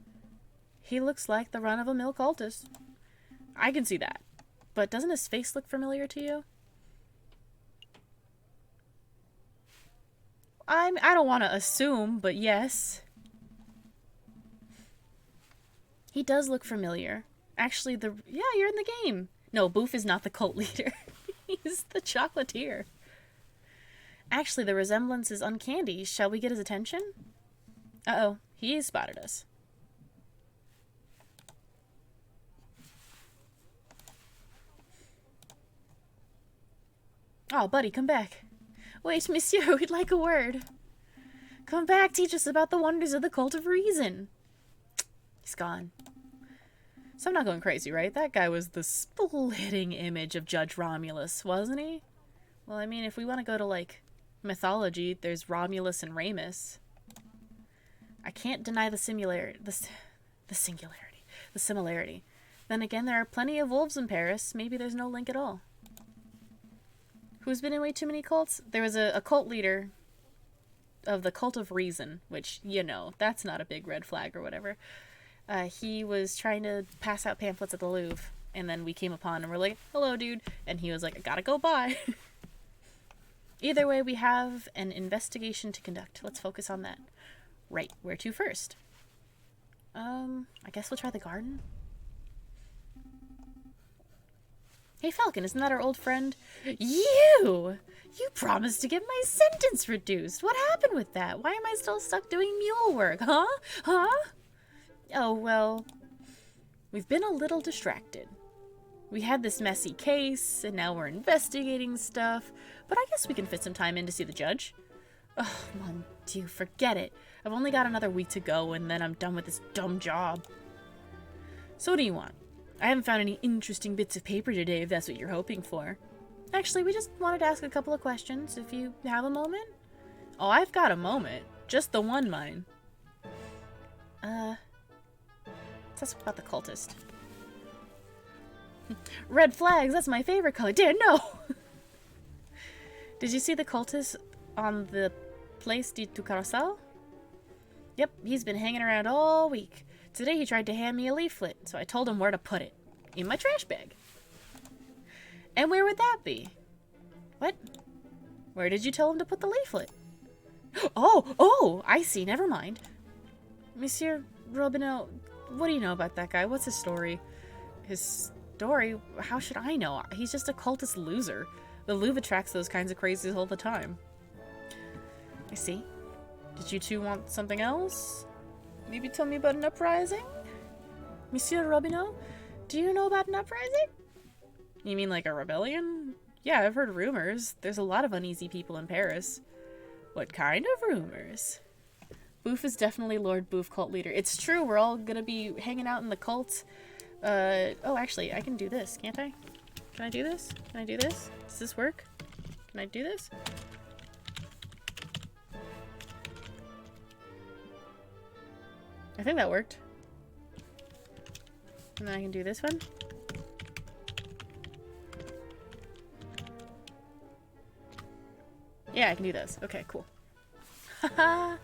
he looks like the run-of-a-mill cultist. I can see that. But doesn't his face look familiar to you? I don't want to assume, but yes. He does look familiar. Actually, yeah, you're in the game. No, Boof is not the cult leader. He's the chocolatier. Actually, the resemblance is uncanny. Shall we get his attention? Uh-oh, he spotted us. Oh, buddy, come back. Wait, monsieur, we'd like a word. Come back, teach us about the wonders of the Cult of Reason. He's gone. So I'm not going crazy, right? That guy was the splitting image of Judge Romulus, wasn't he? Well, I mean, if we want to go to, like, mythology, there's Romulus and Remus. I can't deny the similarity. Then again, there are plenty of wolves in Paris. Maybe there's no link at all. Who's been in way too many cults? There was a cult leader of the Cult of Reason, which, you know, that's not a big red flag or whatever. He was trying to pass out pamphlets at the Louvre, and then we came upon him and we're like, hello, dude. And he was like, I gotta go by. Either way, we have an investigation to conduct. Let's focus on that. Right, where to first? I guess we'll try the garden. Hey, Falcon, isn't that our old friend? You promised to get my sentence reduced. What happened with that? Why am I still stuck doing mule work, huh? Oh, well, we've been a little distracted. We had this messy case, and now we're investigating stuff, but I guess we can fit some time in to see the judge. Oh, mon Dieu, forget it. I've only got another week to go, and then I'm done with this dumb job. So what do you want? I haven't found any interesting bits of paper today, if that's what you're hoping for. Actually, we just wanted to ask a couple of questions, if you have a moment. Oh, I've got a moment. Just the one, mine. Let's ask about the cultist. Red flags, that's my favorite color. Damn, no! Did you see the cultist on the Place du Carousel? Yep, he's been hanging around all week. Today he tried to hand me a leaflet, so I told him where to put it. In my trash bag. And where would that be? What? Where did you tell him to put the leaflet? Oh, I see, never mind. Monsieur Robineau, what do you know about that guy? What's his story? His story? How should I know? He's just a cultist loser. The Louvre attracts those kinds of crazies all the time. I see. Did you two want something else? Maybe tell me about an uprising? Monsieur Robineau, do you know about an uprising? You mean like a rebellion? Yeah, I've heard rumors. There's a lot of uneasy people in Paris. What kind of rumors? Boof is definitely Lord Boof cult leader. It's true, we're all gonna be hanging out in the cult. Oh, actually, I can do this, can't I? Can I do this? Can I do this? Does this work? Can I do this? I think that worked. And then I can do this one. Yeah, I can do this. Okay, cool. Haha.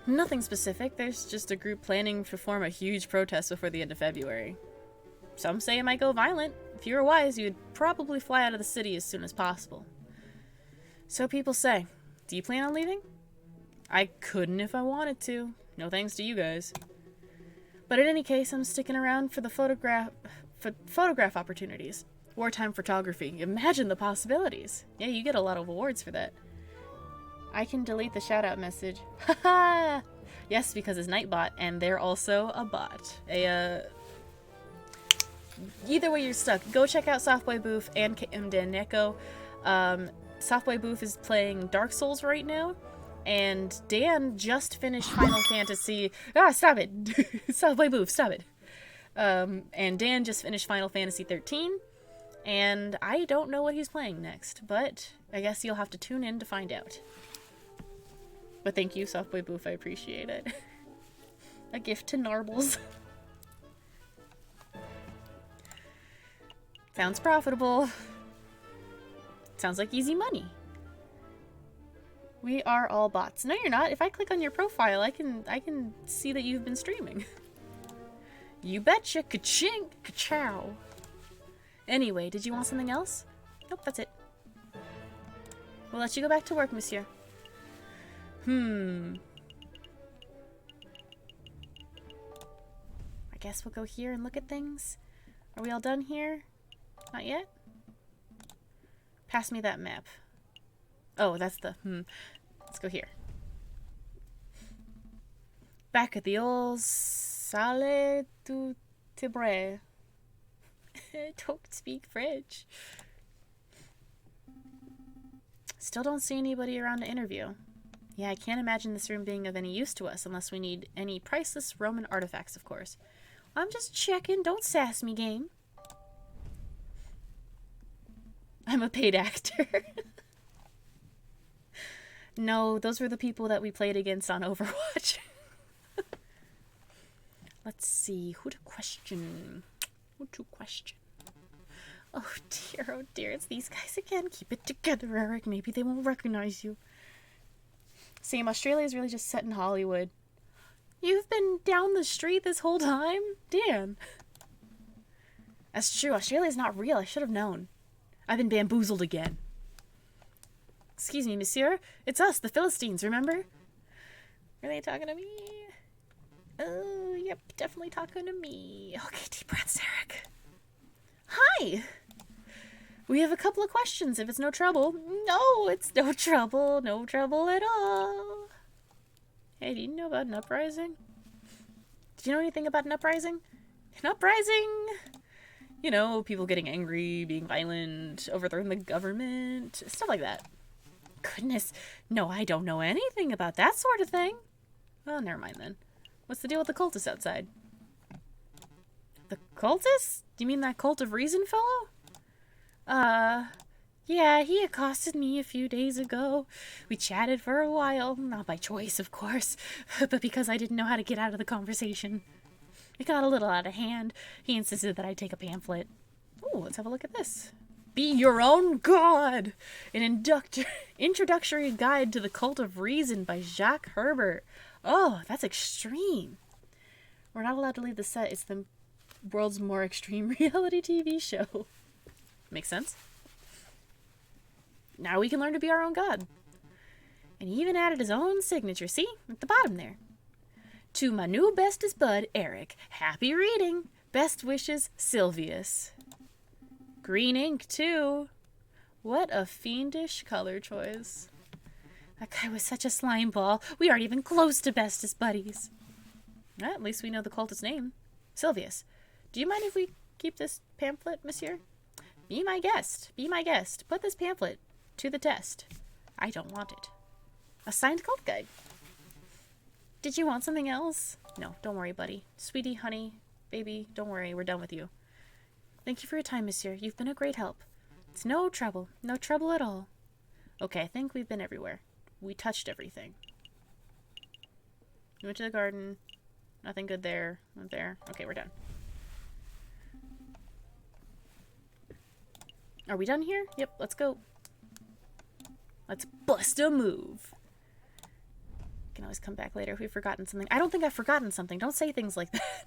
Nothing specific. There's just a group planning to form a huge protest before the end of February. Some say it might go violent. If you were wise, you'd probably fly out of the city as soon as possible. So people say. Do you plan on leaving? I couldn't if I wanted to. No thanks to you guys. But in any case, I'm sticking around for the photograph opportunities. Wartime photography. Imagine the possibilities. Yeah, you get a lot of awards for that. I can delete the shout-out message. Haha! Yes, because it's Nightbot, and they're also a bot. either way, you're stuck. Go check out Softboy Booth and Dan Neko. Softboy Booth is playing Dark Souls right now, and Dan just finished Final Fantasy. Stop it! Softboy Booth, stop it! And Dan just finished Final Fantasy 13, and I don't know what he's playing next, but I guess you'll have to tune in to find out. But thank you, Softboy Booth, I appreciate it. A gift to Narbles. Sounds profitable. Sounds like easy money. We are all bots. No, you're not. If I click on your profile, I can see that you've been streaming. You betcha. Ka-ching. Ka-chow. Anyway, did you want something else? Nope, that's it. We'll let you go back to work, monsieur. I guess we'll go here and look at things. Are we all done here? Not yet? Pass me that map. Oh, that's the, Let's go here. Back at the old Salle du Tibre. Don't speak French. Still don't see anybody around to interview. Yeah, I can't imagine this room being of any use to us unless we need any priceless Roman artifacts, of course. I'm just checking. Don't sass me, game. I'm a paid actor. No, those were the people that we played against on Overwatch. Let's see. Who to question? Who to question? Oh dear, it's these guys again. Keep it together, Eric. Maybe they won't recognize you. Same, Australia's really just set in Hollywood. You've been down the street this whole time? Dan. That's true, Australia's not real. I should have known. I've been bamboozled again. Excuse me, monsieur. It's us, the Philistines, remember? Are they talking to me? Oh, yep, definitely talking to me. Okay, deep breaths, Eric. Hi! We have a couple of questions, if it's no trouble. No, it's no trouble. No trouble at all. Hey, do you know about an uprising? Did you know anything about an uprising? An uprising? You know, people getting angry, being violent, overthrowing the government, stuff like that. Goodness, no, I don't know anything about that sort of thing. Oh, never mind then. What's the deal with the cultists outside? The cultists? Do you mean that cult of reason fellow? Yeah, he accosted me a few days ago. We chatted for a while, not by choice, of course, but because I didn't know how to get out of the conversation. It got a little out of hand. He insisted that I take a pamphlet. Ooh, let's have a look at this. Be Your Own God! An introductory guide to the cult of reason by Jacques Herbert. Oh, that's extreme. We're not allowed to leave the set. It's the world's more extreme reality TV show. Makes sense. Now we can learn to be our own God. And he even added his own signature, see? At the bottom there. To my new bestest bud, Eric. Happy reading. Best wishes, Sylvius. Green ink, too. What a fiendish color choice. That guy was such a slime ball. We aren't even close to bestest buddies. Well, at least we know the cultist's name. Sylvius. Do you mind if we keep this pamphlet, monsieur? Be my guest. Be my guest. Put this pamphlet to the test. I don't want it. A signed cult guide. Did you want something else? No, don't worry, buddy. Sweetie, honey, baby, don't worry. We're done with you. Thank you for your time, monsieur. You've been a great help. It's no trouble. No trouble at all. Okay, I think we've been everywhere. We touched everything. We went to the garden. Nothing good there. Went there. Okay, we're done. Are we done here? Yep, let's go. Let's bust a move. Can always come back later if we've forgotten something. I don't think I've forgotten something. Don't say things like that.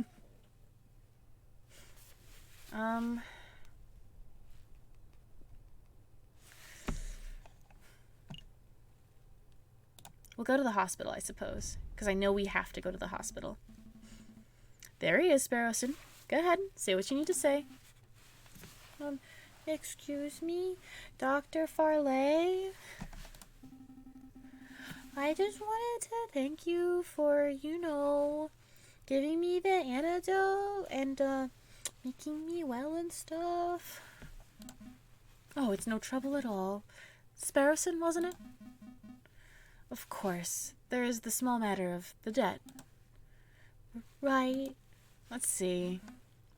We'll go to the hospital, I suppose. Because I know we have to go to the hospital. There he is, Sparrowson. Go ahead. Say what you need to say. Excuse me, Dr. Farley? I just wanted to thank you for, giving me the antidote and making me well and stuff. Oh, it's no trouble at all. Sparrowson, wasn't it? Of course. There is the small matter of the debt. Right. Let's see.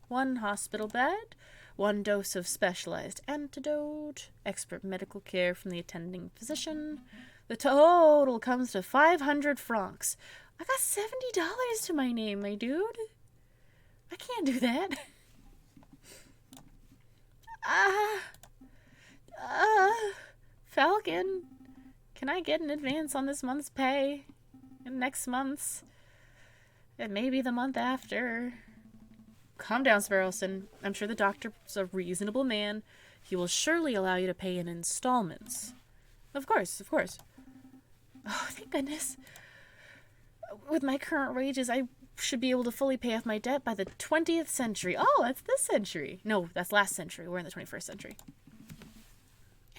1 hospital bed, 1 dose of specialized antidote, expert medical care from the attending physician. The total comes to 500 francs. I got $70 to my name, my dude. I can't do that. Falcon, can I get an advance on this month's pay? And next month's? And maybe the month after? Calm down, Sparrowson. I'm sure the doctor's a reasonable man. He will surely allow you to pay in installments. Of course, of course. Oh, thank goodness. With my current wages, I should be able to fully pay off my debt by the 20th century. Oh, that's this century. No, that's last century. We're in the 21st century.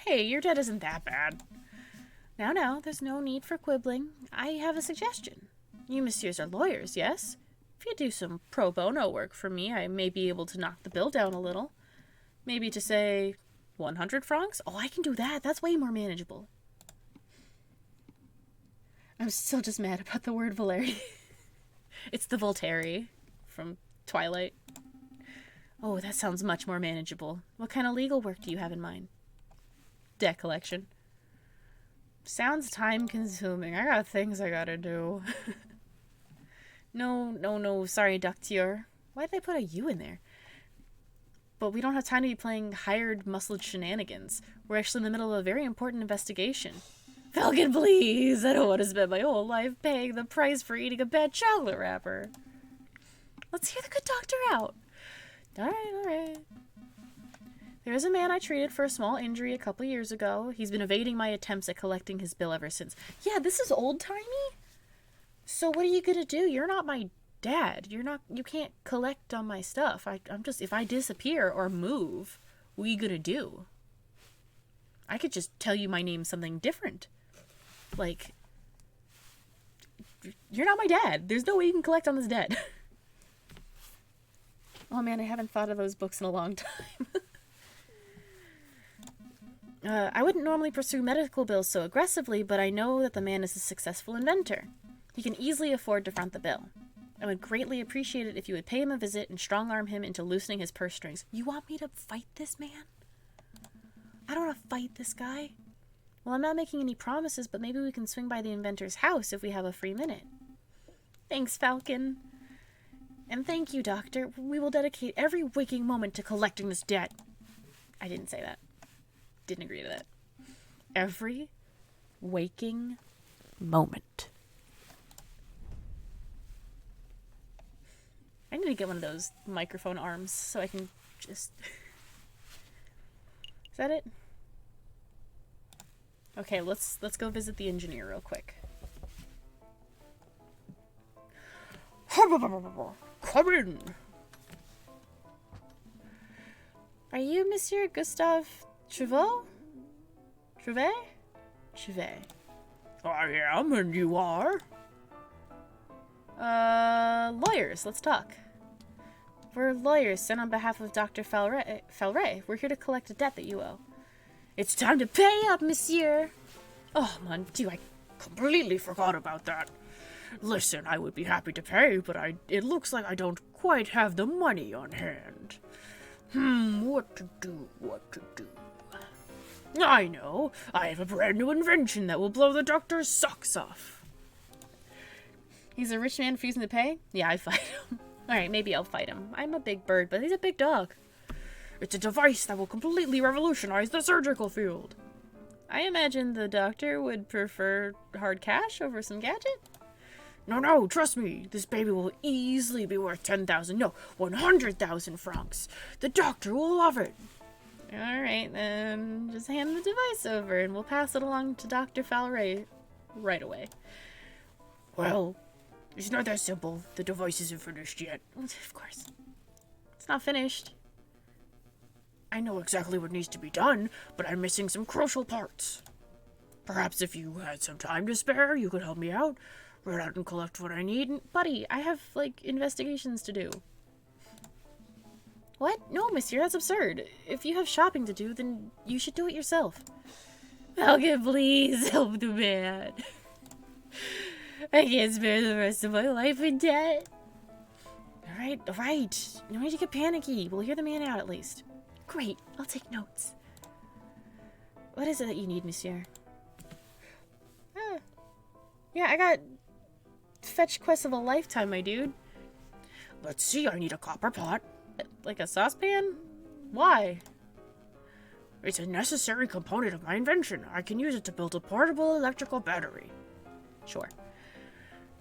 Hey, your debt isn't that bad. Now, there's no need for quibbling. I have a suggestion. You messieurs are lawyers, yes? If you do some pro bono work for me, I may be able to knock the bill down a little. Maybe to say 100 francs? Oh, I can do that. That's way more manageable. I'm still just mad about the word Valeri. It's the Voltairy from Twilight. Oh, that sounds much more manageable. What kind of legal work do you have in mind? Debt collection. Sounds time-consuming. I got things I gotta do. No, sorry, Docteur. Why'd they put a U in there? But we don't have time to be playing hired muscled shenanigans. We're actually in the middle of a very important investigation. Falcon, please! I don't want to spend my whole life paying the price for eating a bad chocolate wrapper. Let's hear the good doctor out. Alright. There is a man I treated for a small injury a couple years ago. He's been evading my attempts at collecting his bill ever since. Yeah, this is old-timey? So what are you gonna do? You're not my dad. You can't collect on my stuff. I'm just, if I disappear or move, what are you gonna do? I could just tell you my name's something different. Like, you're not my dad. There's no way you can collect on this debt. Oh man, I haven't thought of those books in a long time. I wouldn't normally pursue medical bills so aggressively, but I know that the man is a successful inventor. He can easily afford to front the bill. I would greatly appreciate it if you would pay him a visit and strong-arm him into loosening his purse strings. You want me to fight this man? I don't want to fight this guy. Well, I'm not making any promises, but maybe we can swing by the inventor's house if we have a free minute. Thanks, Falcon. And thank you, Doctor. We will dedicate every waking moment to collecting this debt. I didn't say that. Didn't agree to that. Every waking moment. I need to get one of those microphone arms so I can just... Is that it? Okay, let's go visit the engineer real quick. Come in. Are you Monsieur Gustave Chauvet? Chauvet. I am, and you are? Lawyers, let's talk. We're lawyers sent on behalf of Dr. Falray. We're here to collect a debt that you owe. It's time to pay up, monsieur. Oh, mon Dieu, I completely forgot about that. Listen, I would be happy to pay, but it looks like I don't quite have the money on hand. What to do? I know. I have a brand new invention that will blow the doctor's socks off. He's a rich man refusing to pay? Yeah, I'd fight him. Alright, maybe I'll fight him. I'm a big bird, but he's a big dog. It's a device that will completely revolutionize the surgical field. I imagine the doctor would prefer hard cash over some gadget? No, trust me. This baby will easily be worth 10,000, no, 100,000 francs. The doctor will love it. Alright, then just hand the device over and we'll pass it along to Dr. Falray right away. Well, it's not that simple. The device isn't finished yet. Of course. It's not finished. I know exactly what needs to be done, but I'm missing some crucial parts. Perhaps if you had some time to spare, you could help me out. Run out and collect what I need. Buddy, I have, investigations to do. What? No, monsieur, that's absurd. If you have shopping to do, then you should do it yourself. Falcon, please help the man. I can't spare the rest of my life in debt. Alright. No need to get panicky. We'll hear the man out at least. Great. I'll take notes. What is it that you need, monsieur? Yeah, I got fetch quest of a lifetime, my dude. Let's see, I need a copper pot. Like a saucepan? Why? It's a necessary component of my invention. I can use it to build a portable electrical battery. Sure.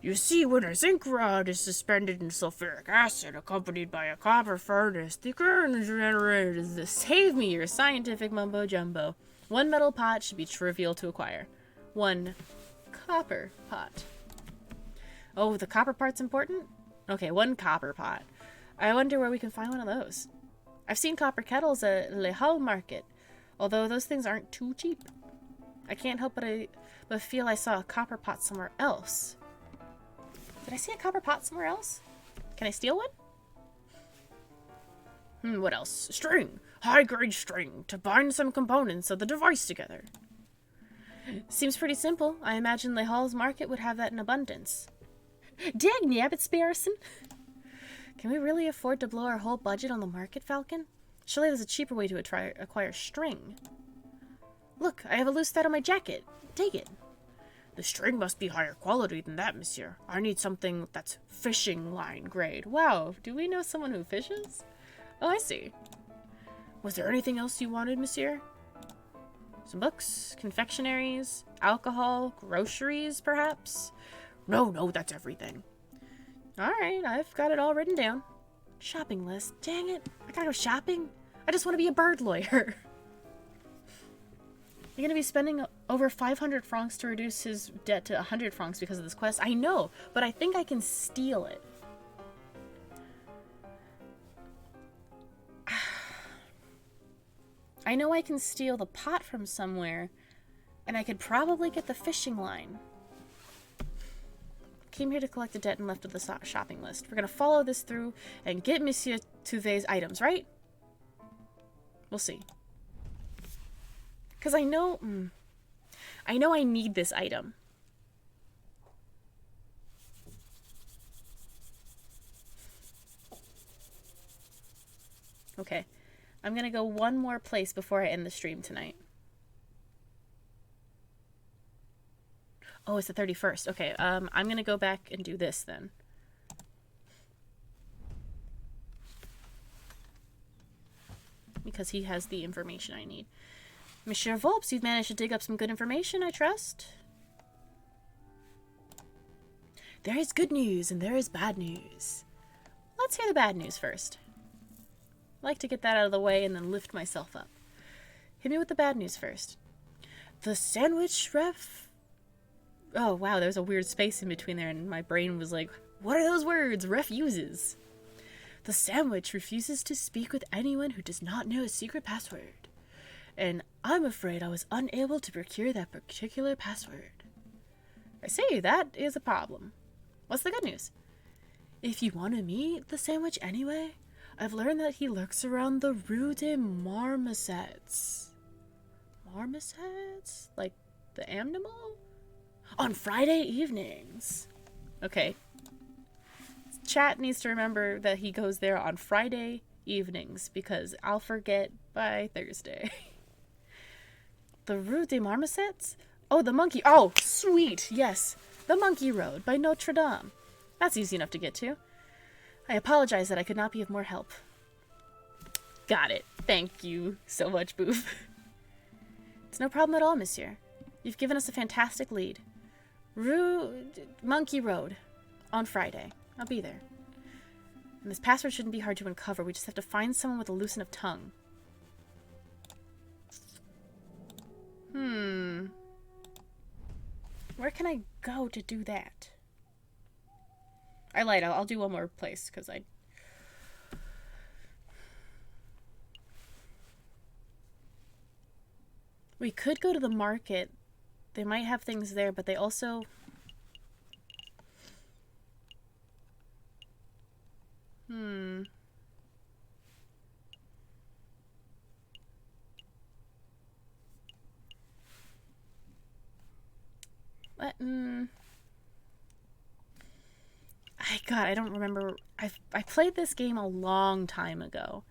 You see, when a zinc rod is suspended in sulfuric acid, accompanied by a copper furnace, the current is generated. Save me your scientific mumbo-jumbo. One metal pot should be trivial to acquire. One copper pot. Oh, the copper part's important? Okay, one copper pot. I wonder where we can find one of those. I've seen copper kettles at Le Hall Market, although those things aren't too cheap. I can't help but feel I saw a copper pot somewhere else. Did I see a copper pot somewhere else? Can I steal one? What else? String. High-grade string to bind some components of the device together. Seems pretty simple. I imagine Le Hall's Market would have that in abundance. Dag nabbit, Sparrison! Can we really afford to blow our whole budget on the market, Falcon? Surely there's a cheaper way to acquire string. Look, I have a loose thread on my jacket. Take it. The string must be higher quality than that, monsieur. I need something that's fishing line grade. Wow, do we know someone who fishes? Oh, I see. Was there anything else you wanted, monsieur? Some books, confectionaries, alcohol, groceries, perhaps? No, that's everything. Alright, I've got it all written down. Shopping list. Dang it. I gotta go shopping? I just want to be a bird lawyer. You're gonna be spending over 500 francs to reduce his debt to 100 francs because of this quest? I know, but I think I can steal it. I know I can steal the pot from somewhere, and I could probably get the fishing line. Came here to collect the debt and left with the shopping list. We're gonna follow this through and get Monsieur Touvet's items, right? We'll see. Because I know I need this item. Okay. I'm gonna go one more place before I end the stream tonight. Oh, it's the 31st. Okay, I'm gonna go back and do this then. Because he has the information I need. Monsieur Volps, you've managed to dig up some good information, I trust. There is good news and there is bad news. Let's hear the bad news first. I like to get that out of the way and then lift myself up. Hit me with the bad news first. The sandwich ref... Oh, wow, there's a weird space in between there, and my brain was like, what are those words? Refuses. The sandwich refuses to speak with anyone who does not know a secret password. And I'm afraid I was unable to procure that particular password. I see, that is a problem. What's the good news? If you want to meet the sandwich anyway, I've learned that he lurks around the Rue des Marmosets. Marmosets? Like the animal? On Friday evenings. Okay. Chat needs to remember that he goes there on Friday evenings because I'll forget by Thursday. The Rue des Marmosets? Oh, the monkey. Oh, sweet. Yes. The Monkey Road by Notre Dame. That's easy enough to get to. I apologize that I could not be of more help. Got it. Thank you so much, Boof. It's no problem at all, monsieur. You've given us a fantastic lead. Monkey Road on Friday. I'll be there. And this password shouldn't be hard to uncover. We just have to find someone with a loose enough tongue. Where can I go to do that? I lied. I'll do one more place because we could go to the market. They might have things there, but they also... God, I don't remember. I played this game a long time ago.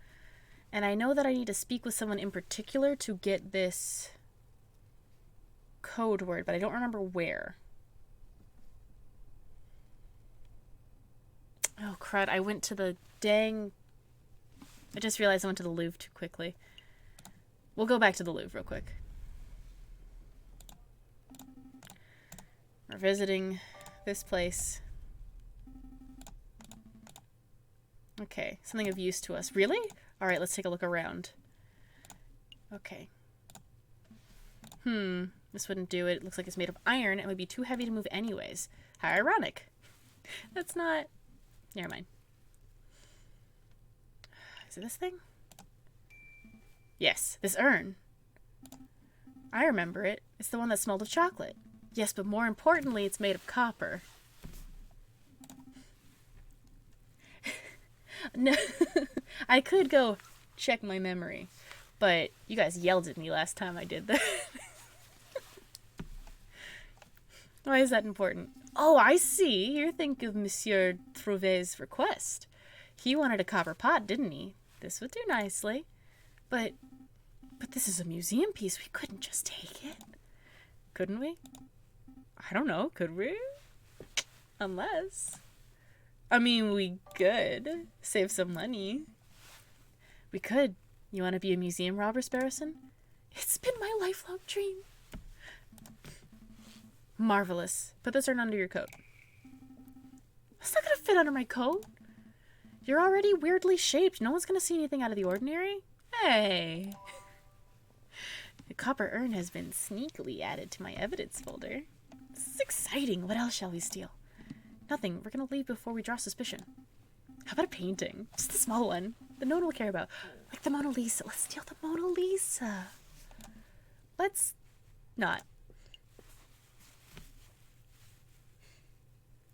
And I know that I need to speak with someone in particular to get this code word, but I don't remember where. Oh, crud. I went to the dang... I just realized I went to the Louvre too quickly. We'll go back to the Louvre real quick. We're visiting this place. Okay, something of use to us. Really? Alright, let's take a look around. Okay. This wouldn't do it. It looks like it's made of iron and would be too heavy to move anyways. How ironic. That's not... Never mind. Is it this thing? Yes, this urn. I remember it. It's the one that smelled of chocolate. Yes, but more importantly, it's made of copper. No, I could go check my memory, but you guys yelled at me last time I did that. Why is that important? Oh, I see. You're thinking of Monsieur Trouvé's request. He wanted a copper pot, didn't he? This would do nicely. But this is a museum piece. We couldn't just take it. Couldn't we? I don't know. Could we? Unless... I mean, we could save some money. We could. You want to be a museum robber, Sparrowson? It's been my lifelong dream. Marvelous. Put this urn under your coat. It's not going to fit under my coat. You're already weirdly shaped. No one's going to see anything out of the ordinary. Hey. The copper urn has been sneakily added to my evidence folder. This is exciting. What else shall we steal? Nothing. We're gonna leave before we draw suspicion. How about a painting? Just a small one that no one will care about. Like the Mona Lisa. Let's steal the Mona Lisa. Let's not.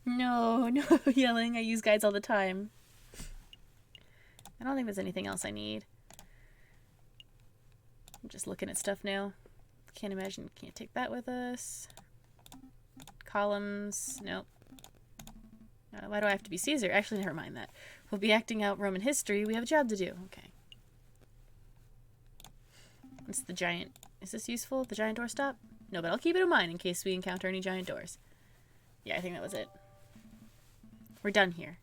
No yelling. I use guides all the time. I don't think there's anything else I need. I'm just looking at stuff now. Can't imagine. Can't take that with us. Columns. Nope. Why do I have to be Caesar? Actually, never mind that. We'll be acting out Roman history. We have a job to do. Okay. It's the giant... Is this useful? The giant doorstop? No, but I'll keep it in mind in case we encounter any giant doors. Yeah, I think that was it. We're done here.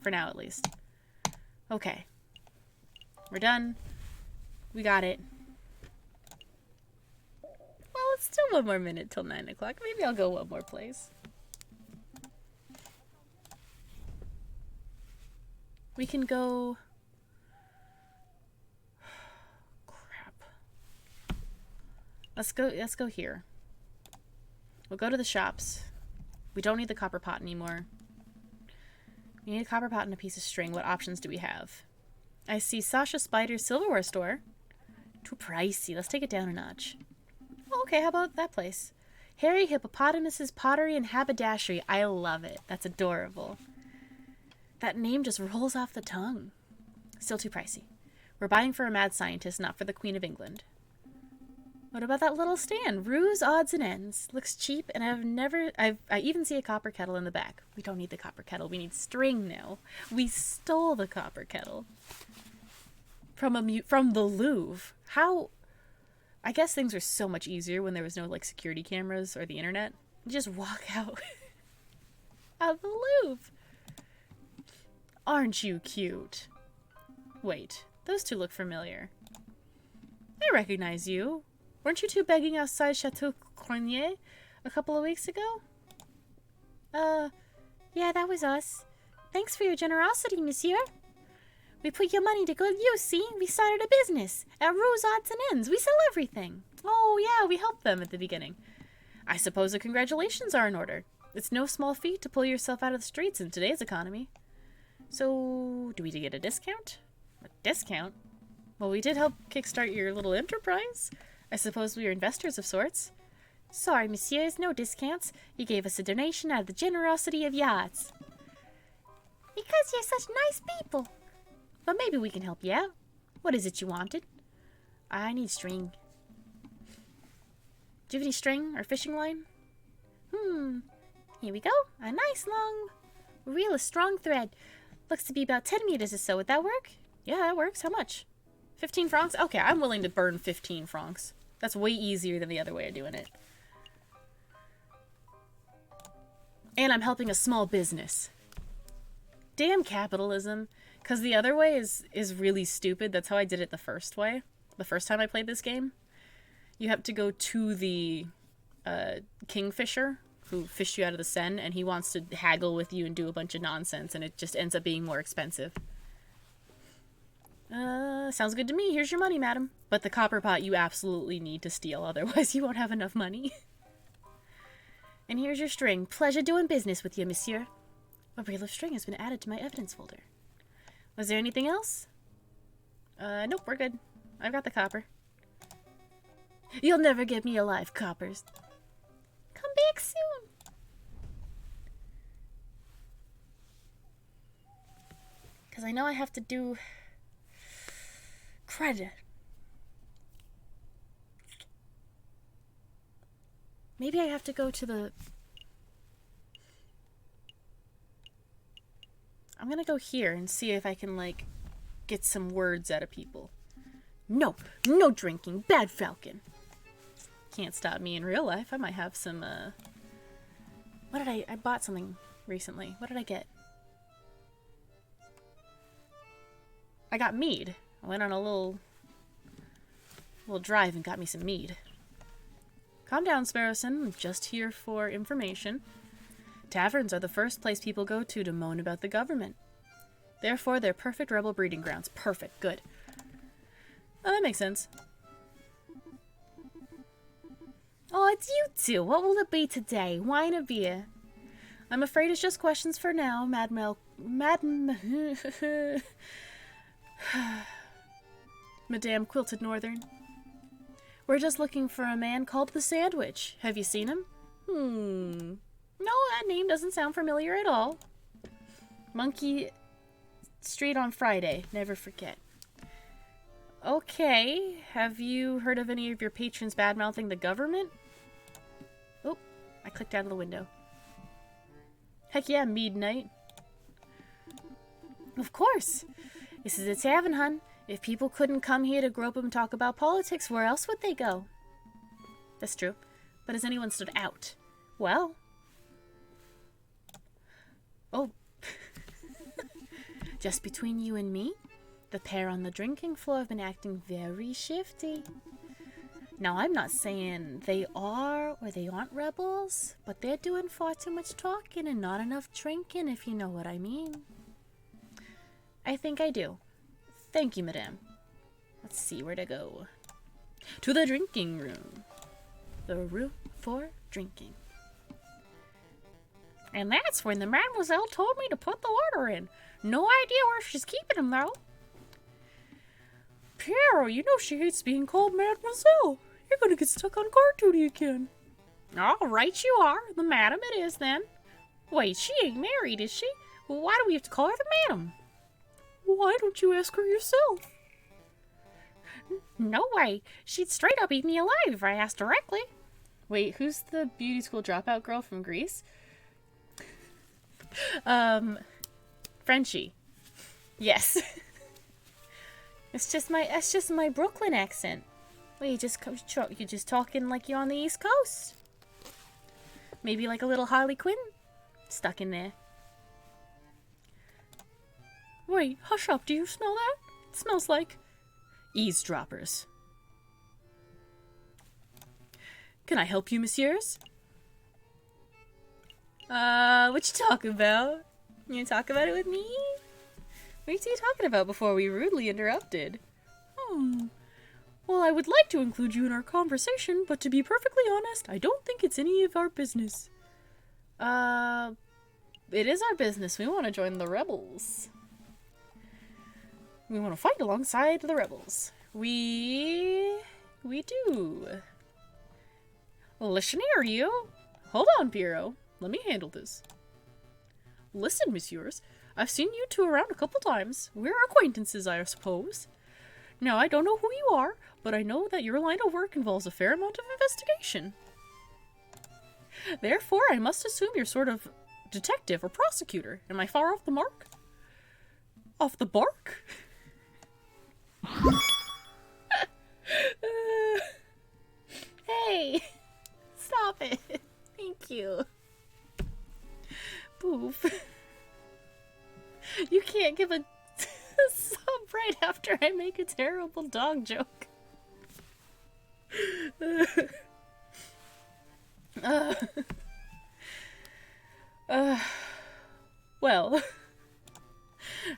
For now, at least. Okay. We're done. We got it. Well, it's still one more minute till 9 o'clock. Maybe I'll go one more place. We can go... Crap. Let's go here. We'll go to the shops. We don't need the copper pot anymore. We need a copper pot and a piece of string. What options do we have? I see Sasha Spider's silverware store. Too pricey. Let's take it down a notch. Oh, okay, how about that place? Harry Hippopotamus's Pottery and Haberdashery. I love it. That's adorable. That name just rolls off the tongue. Still too pricey. We're buying for a mad scientist, not for the Queen of England. What about that little stand? Ruse Odds and Ends. Looks cheap, and I even see a copper kettle in the back. We don't need the copper kettle. We need string now. We stole the copper kettle. From the Louvre. How... I guess things were so much easier when there was no, like, security cameras or the internet. You just walk out of the Louvre. Aren't you cute? Wait, those two look familiar. I recognize you. Weren't you two begging outside Chateau Cornier a couple of weeks ago? Yeah, that was us. Thanks for your generosity, monsieur. We put your money to good use, see? We started a business at Ruse Odds and Ends. We sell everything. Oh, yeah, we helped them at the beginning. I suppose the congratulations are in order. It's no small feat to pull yourself out of the streets in today's economy. So, do we get a discount? A discount? Well, we did help kickstart your little enterprise. I suppose we are investors of sorts. Sorry, messieurs, no discounts. You gave us a donation out of the generosity of yachts. Because you're such nice people. But maybe we can help you out. What is it you wanted? I need string. Do you have any string or fishing line? Here we go. A nice long, real strong thread. Looks to be about 10 meters or so. Would that work? Yeah, that works. How much? 15 francs? Okay, I'm willing to burn 15 francs. That's way easier than the other way of doing it. And I'm helping a small business. Damn capitalism. Because the other way is really stupid. That's how I did it the first way. The first time I played this game. You have to go to the kingfisher who fished you out of the Seine, and he wants to haggle with you and do a bunch of nonsense, and it just ends up being more expensive. Sounds good to me. Here's your money, madam. But the copper pot you absolutely need to steal, otherwise you won't have enough money. And here's your string. Pleasure doing business with you, monsieur. A reel of string has been added to my evidence folder. Was there anything else? Nope, we're good. I've got the copper. You'll never get me alive, coppers. Come back soon. Because I know I have to do credit. Maybe I have to go to the... I'm gonna go here and see if I can, like, get some words out of people. No, no drinking. Bad falcon. Can't stop me in real life. I might have some, What did I bought something recently. What did I get? I got mead. I went on a little drive and got me some mead. Calm down, Sparrowson. I'm just here for information. Taverns are the first place people go to moan about the government. Therefore, they're perfect rebel breeding grounds. Perfect. Good. Oh, that makes sense. Oh, it's you two. What will it be today? Wine or beer? I'm afraid it's just questions for now, Madame Quilted Northern. We're just looking for a man called the Sandwich. Have you seen him? No, that name doesn't sound familiar at all. Monkey Street on Friday. Never forget. Okay. Have you heard of any of your patrons bad-mouthing the government? Oh, I clicked out of the window. Heck yeah, mead night. Of course. This is a tavern, hun. If people couldn't come here to grope and talk about politics, where else would they go? That's true. But has anyone stood out? Well. Oh. Just between you and me, the pair on the drinking floor have been acting very shifty. Now, I'm not saying they are or they aren't rebels, but they're doing far too much talking and not enough drinking, if you know what I mean. I think I do. Thank you, madame. Let's see where to go. To the drinking room. The room for drinking. And that's when the mademoiselle told me to put the order in. No idea where she's keeping him, though. Piero, you know she hates being called mademoiselle. You're gonna get stuck on guard duty again. All right, you are. The madam it is, then. Wait, she ain't married, is she? Well, why do we have to call her the madam? Why don't you ask her yourself? No way. She'd straight up eat me alive if I asked directly. Wait, who's the beauty school dropout girl from Greece? Frenchie. Yes. It's just my Brooklyn accent. Well, you're just talking like you're on the East Coast. Maybe like a little Harley Quinn stuck in there. Wait, hush up, do you smell that? It smells like eavesdroppers. Can I help you, messieurs? What you talking about? You gonna talk about it with me? What are you talking about before we rudely interrupted? Well, I would like to include you in our conversation, but to be perfectly honest, I don't think it's any of our business. It is our business. We want to join the rebels. We want to fight alongside the rebels. We do. Listen here, you. Hold on, Piero. Let me handle this. Listen, messieurs. I've seen you two around a couple times. We're acquaintances, I suppose. Now, I don't know who you are, but I know that your line of work involves a fair amount of investigation. Therefore, I must assume you're sort of detective or prosecutor. Am I far off the mark? Off the bark? Hey! Stop it. Thank you. Poof. You can't give a sub right after I make a terrible dog joke. Well,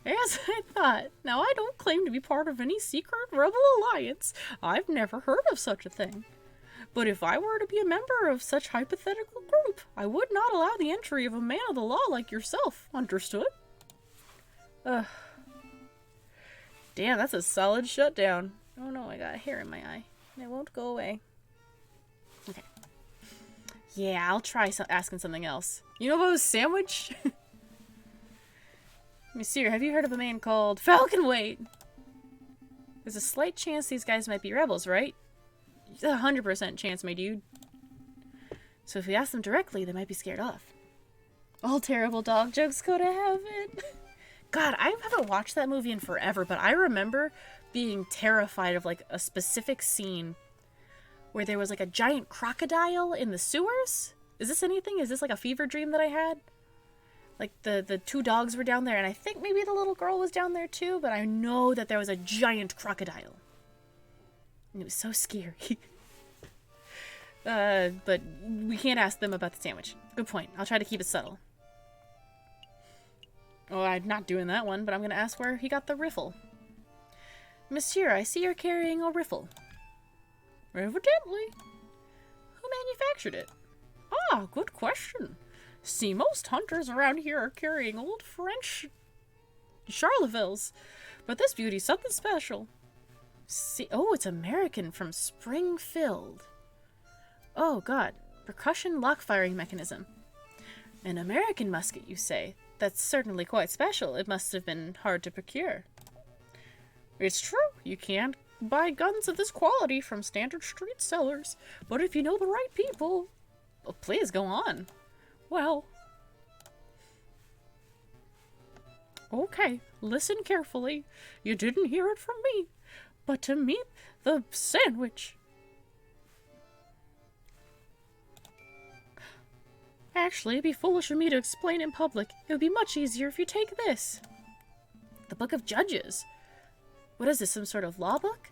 as I thought, now I don't claim to be part of any secret rebel alliance. I've never heard of such a thing. But if I were to be a member of such hypothetical group, I would not allow the entry of a man of the law like yourself. Understood? Damn, that's a solid shutdown. Oh no, I got a hair in my eye. And it won't go away. Okay. Yeah, I'll try asking something else. You know about a sandwich? Monsieur, have you heard of a man called Falconweight? There's a slight chance these guys might be rebels, right? 100% chance, my dude. So if we ask them directly, they might be scared off. All terrible dog jokes go to heaven. God, I haven't watched that movie in forever, but I remember being terrified of like a specific scene where there was like a giant crocodile in the sewers. Is this anything? Is this like a fever dream that I had? Like the two dogs were down there, and I think maybe the little girl was down there too, but I know that there was a giant crocodile. And it was so scary. But we can't ask them about the sandwich. Good point. I'll try to keep it subtle. Oh, I'm not doing that one, but I'm going to ask where he got the riffle. Monsieur, I see you're carrying a riffle. Evidently. Who manufactured it? Ah, good question. See, most hunters around here are carrying old French Charlevilles, but this beauty's something special. See, oh, it's American from Springfield. Oh, God. Percussion lock firing mechanism. An American musket, you say? That's certainly quite special. It must have been hard to procure. It's true. You can't buy guns of this quality from standard street sellers. But if you know the right people... Oh, please, go on. Well... Okay, listen carefully. You didn't hear it from me. But to meet the sandwich... Actually, it'd be foolish of me to explain in public. It would be much easier if you take this. The Book of Judges. What is this, some sort of law book?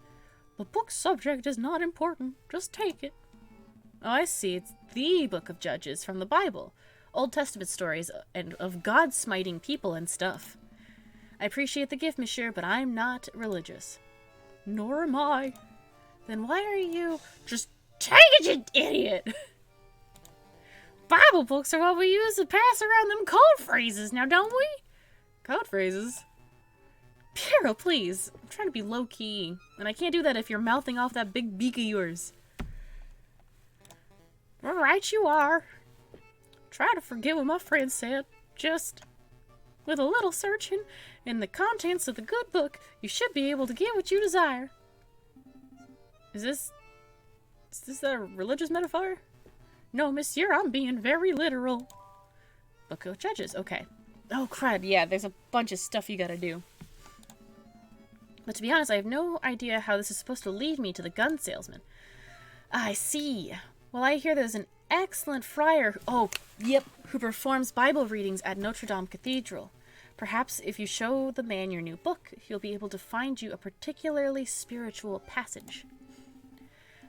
The book's subject is not important. Just take it. Oh, I see. It's the Book of Judges from the Bible. Old Testament stories and of God smiting people and stuff. I appreciate the gift, monsieur, but I'm not religious. Nor am I. Then why are you... Just take it, you idiot! Bible books are what we use to pass around them code phrases, now don't we? Code phrases? Piero, please. I'm trying to be low-key, and I can't do that if you're mouthing off that big beak of yours. Alright, you are. Try to forget what my friend said. Just, with a little searching in the contents of the good book, you should be able to get what you desire. Is this a religious metaphor? No, monsieur, I'm being very literal. Book of Judges, okay. Oh, crud, yeah, there's a bunch of stuff you gotta do. But to be honest, I have no idea how this is supposed to lead me to the gun salesman. I see. Well, I hear there's an excellent friar, who performs Bible readings at Notre Dame Cathedral. Perhaps if you show the man your new book, he'll be able to find you a particularly spiritual passage.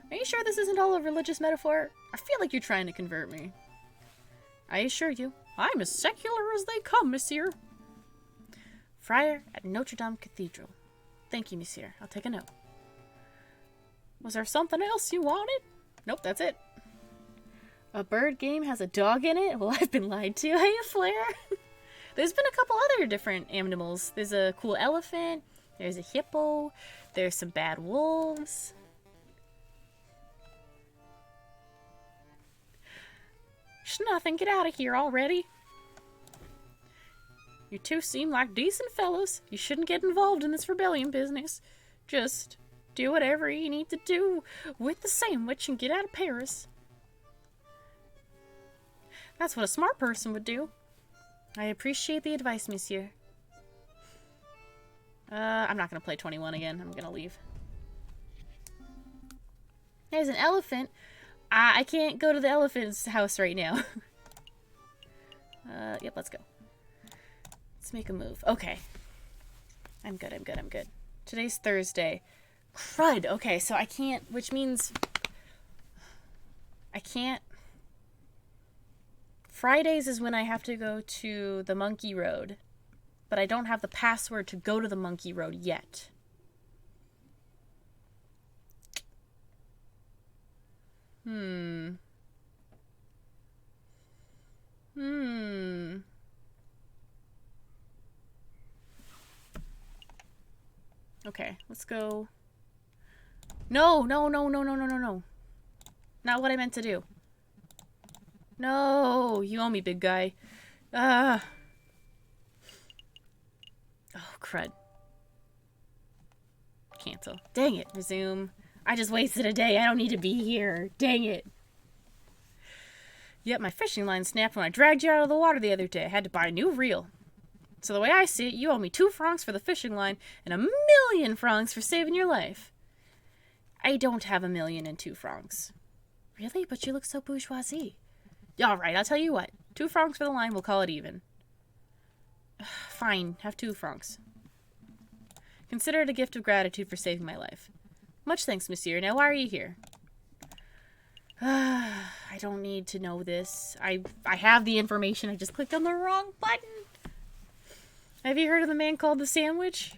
Are you sure this isn't all a religious metaphor? I feel like you're trying to convert me. I assure you, I'm as secular as they come, monsieur. Friar at Notre Dame Cathedral. Thank you, monsieur. I'll take a note. Was there something else you wanted? Nope, that's it. A bird game has a dog in it? Well, I've been lied to. Hey, Flair. There's been a couple other different animals. There's a cool elephant. There's a hippo. There's some bad wolves. Nothing, get out of here already. You two seem like decent fellows. You shouldn't get involved in this rebellion business. Just do whatever you need to do with the sandwich and get out of Paris. That's what a smart person would do. I appreciate the advice, monsieur. I'm not gonna play 21 again. I'm gonna leave. There's an elephant. I can't go to the elephant's house right now. Yep, let's go. Let's make a move. Okay. I'm good. Today's Thursday. Crud. Okay, so I can't, which means I can't. Fridays is when I have to go to the Monkey Road, but I don't have the password to go to the Monkey Road yet. Okay, let's go. No. Not what I meant to do. No, you owe me, big guy. Oh, crud. Cancel. Dang it, resume. I just wasted a day. I don't need to be here. Dang it. Yep, my fishing line snapped when I dragged you out of the water the other day. I had to buy a new reel. So the way I see it, you owe me 2 francs for the fishing line and 1,000,000 francs for saving your life. I don't have 1,000,000 and 2 francs. Really? But you look so bourgeoisie. Alright, I'll tell you what. 2 francs for the line, we'll call it even. Fine, have 2 francs. Consider it a gift of gratitude for saving my life. Much thanks, monsieur. Now, why are you here? I don't need to know this. I have the information. I just clicked on the wrong button. Have you heard of the man called the Sandwich?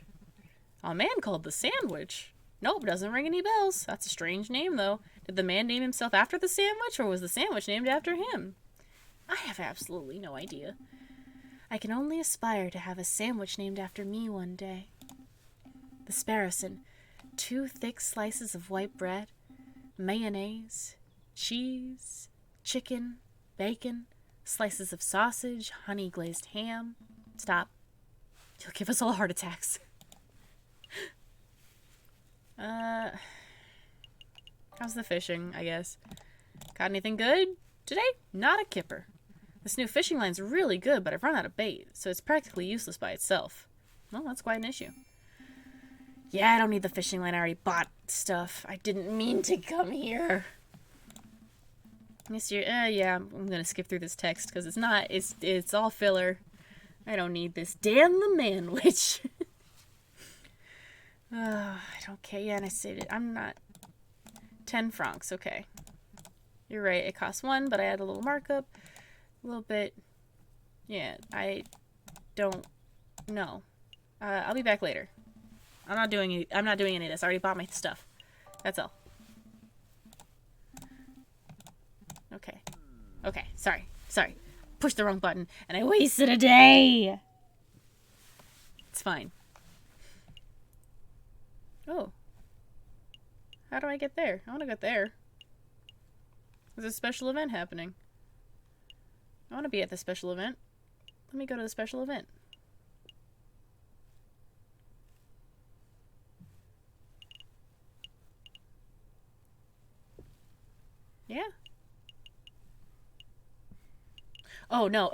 A man called the Sandwich? Nope, doesn't ring any bells. That's a strange name, though. Did the man name himself after the sandwich, or was the sandwich named after him? I have absolutely no idea. I can only aspire to have a sandwich named after me one day. The Sparrowson. 2 thick slices of white bread, mayonnaise, cheese, chicken, bacon, slices of sausage, honey glazed ham. Stop. You'll give us all heart attacks. How's the fishing, I guess? Got anything good today? Not a kipper. This new fishing line's really good, but I've run out of bait, so it's practically useless by itself. Well, that's quite an issue. Yeah, I don't need the fishing line. I already bought stuff. I didn't mean to come here. Monsieur, yeah, I'm gonna skip through this text because it's all filler. I don't need this. Damn the man witch. I don't care. Yeah, and I said it. I'm not. 10 francs. Okay. You're right. It costs 1, but I had a little markup. A little bit. Yeah, I don't know. I'll be back later. I'm not doing any of this. I already bought my stuff. That's all. Okay. Okay. Sorry. Pushed the wrong button, and I wasted a day. It's fine. Oh. How do I get there? I want to get there. There's a special event happening. I want to be at the special event. Let me go to the special event. Yeah. Oh, no.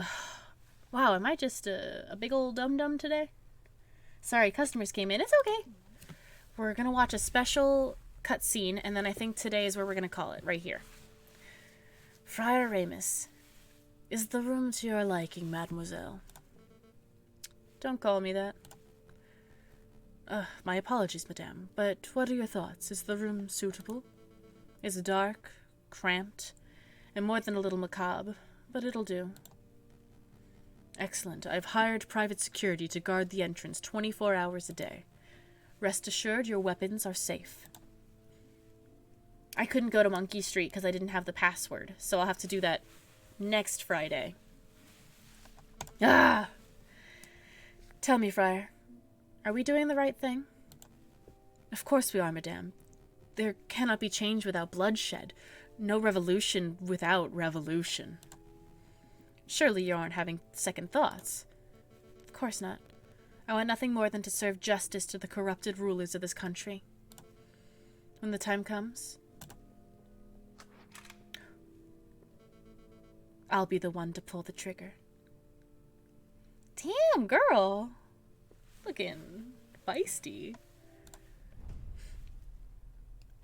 Wow, am I just a big old dum-dum today? Sorry, customers came in. It's okay. We're going to watch a special cutscene, and then I think today is where we're going to call it, right here. Friar Ramus. Is the room to your liking, mademoiselle? Don't call me that. My apologies, madame, but what are your thoughts? Is the room suitable? It's dark, cramped, and more than a little macabre, but it'll do. Excellent. I've hired private security to guard the entrance 24 hours a day. Rest assured your weapons are safe. I couldn't go to Monkey Street because I didn't have the password, so I'll have to do that next Friday. Ah! Tell me, Friar, are we doing the right thing? Of course we are, madame. There cannot be change without bloodshed. No revolution without revolution. Surely you aren't having second thoughts. Of course not. I want nothing more than to serve justice to the corrupted rulers of this country. When the time comes... I'll be the one to pull the trigger. Damn, girl. Looking feisty.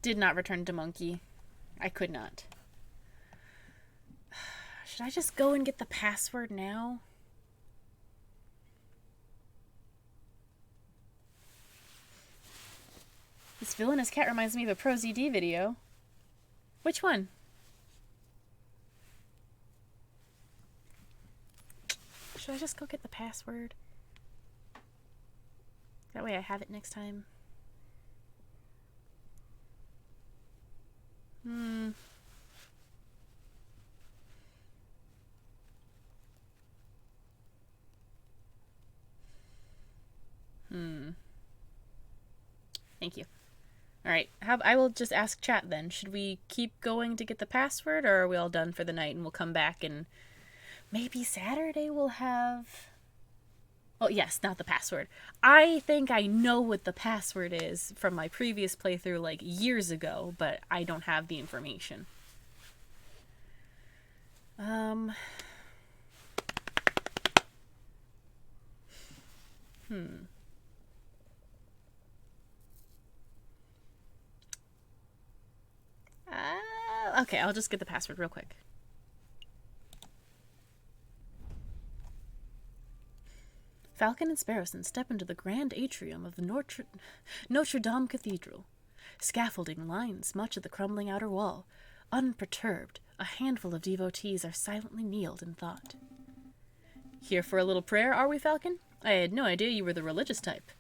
Did not return to monkey. I could not. Should I just go and get the password now? This villainous cat reminds me of a Pro ZD video. Which one? Should I just go get the password? That way I have it next time. Thank you. Alright, I will just ask chat then. Should we keep going to get the password, or are we all done for the night and we'll come back and maybe Saturday we'll have... Oh, yes, not the password. I think I know what the password is from my previous playthrough, like, years ago, but I don't have the information. Okay, I'll just get the password real quick. Falcon and Sparrowson step into the grand atrium of the Notre Dame Cathedral. Scaffolding lines much of the crumbling outer wall. Unperturbed, a handful of devotees are silently kneeled in thought. Here for a little prayer, are we, Falcon? I had no idea you were the religious type.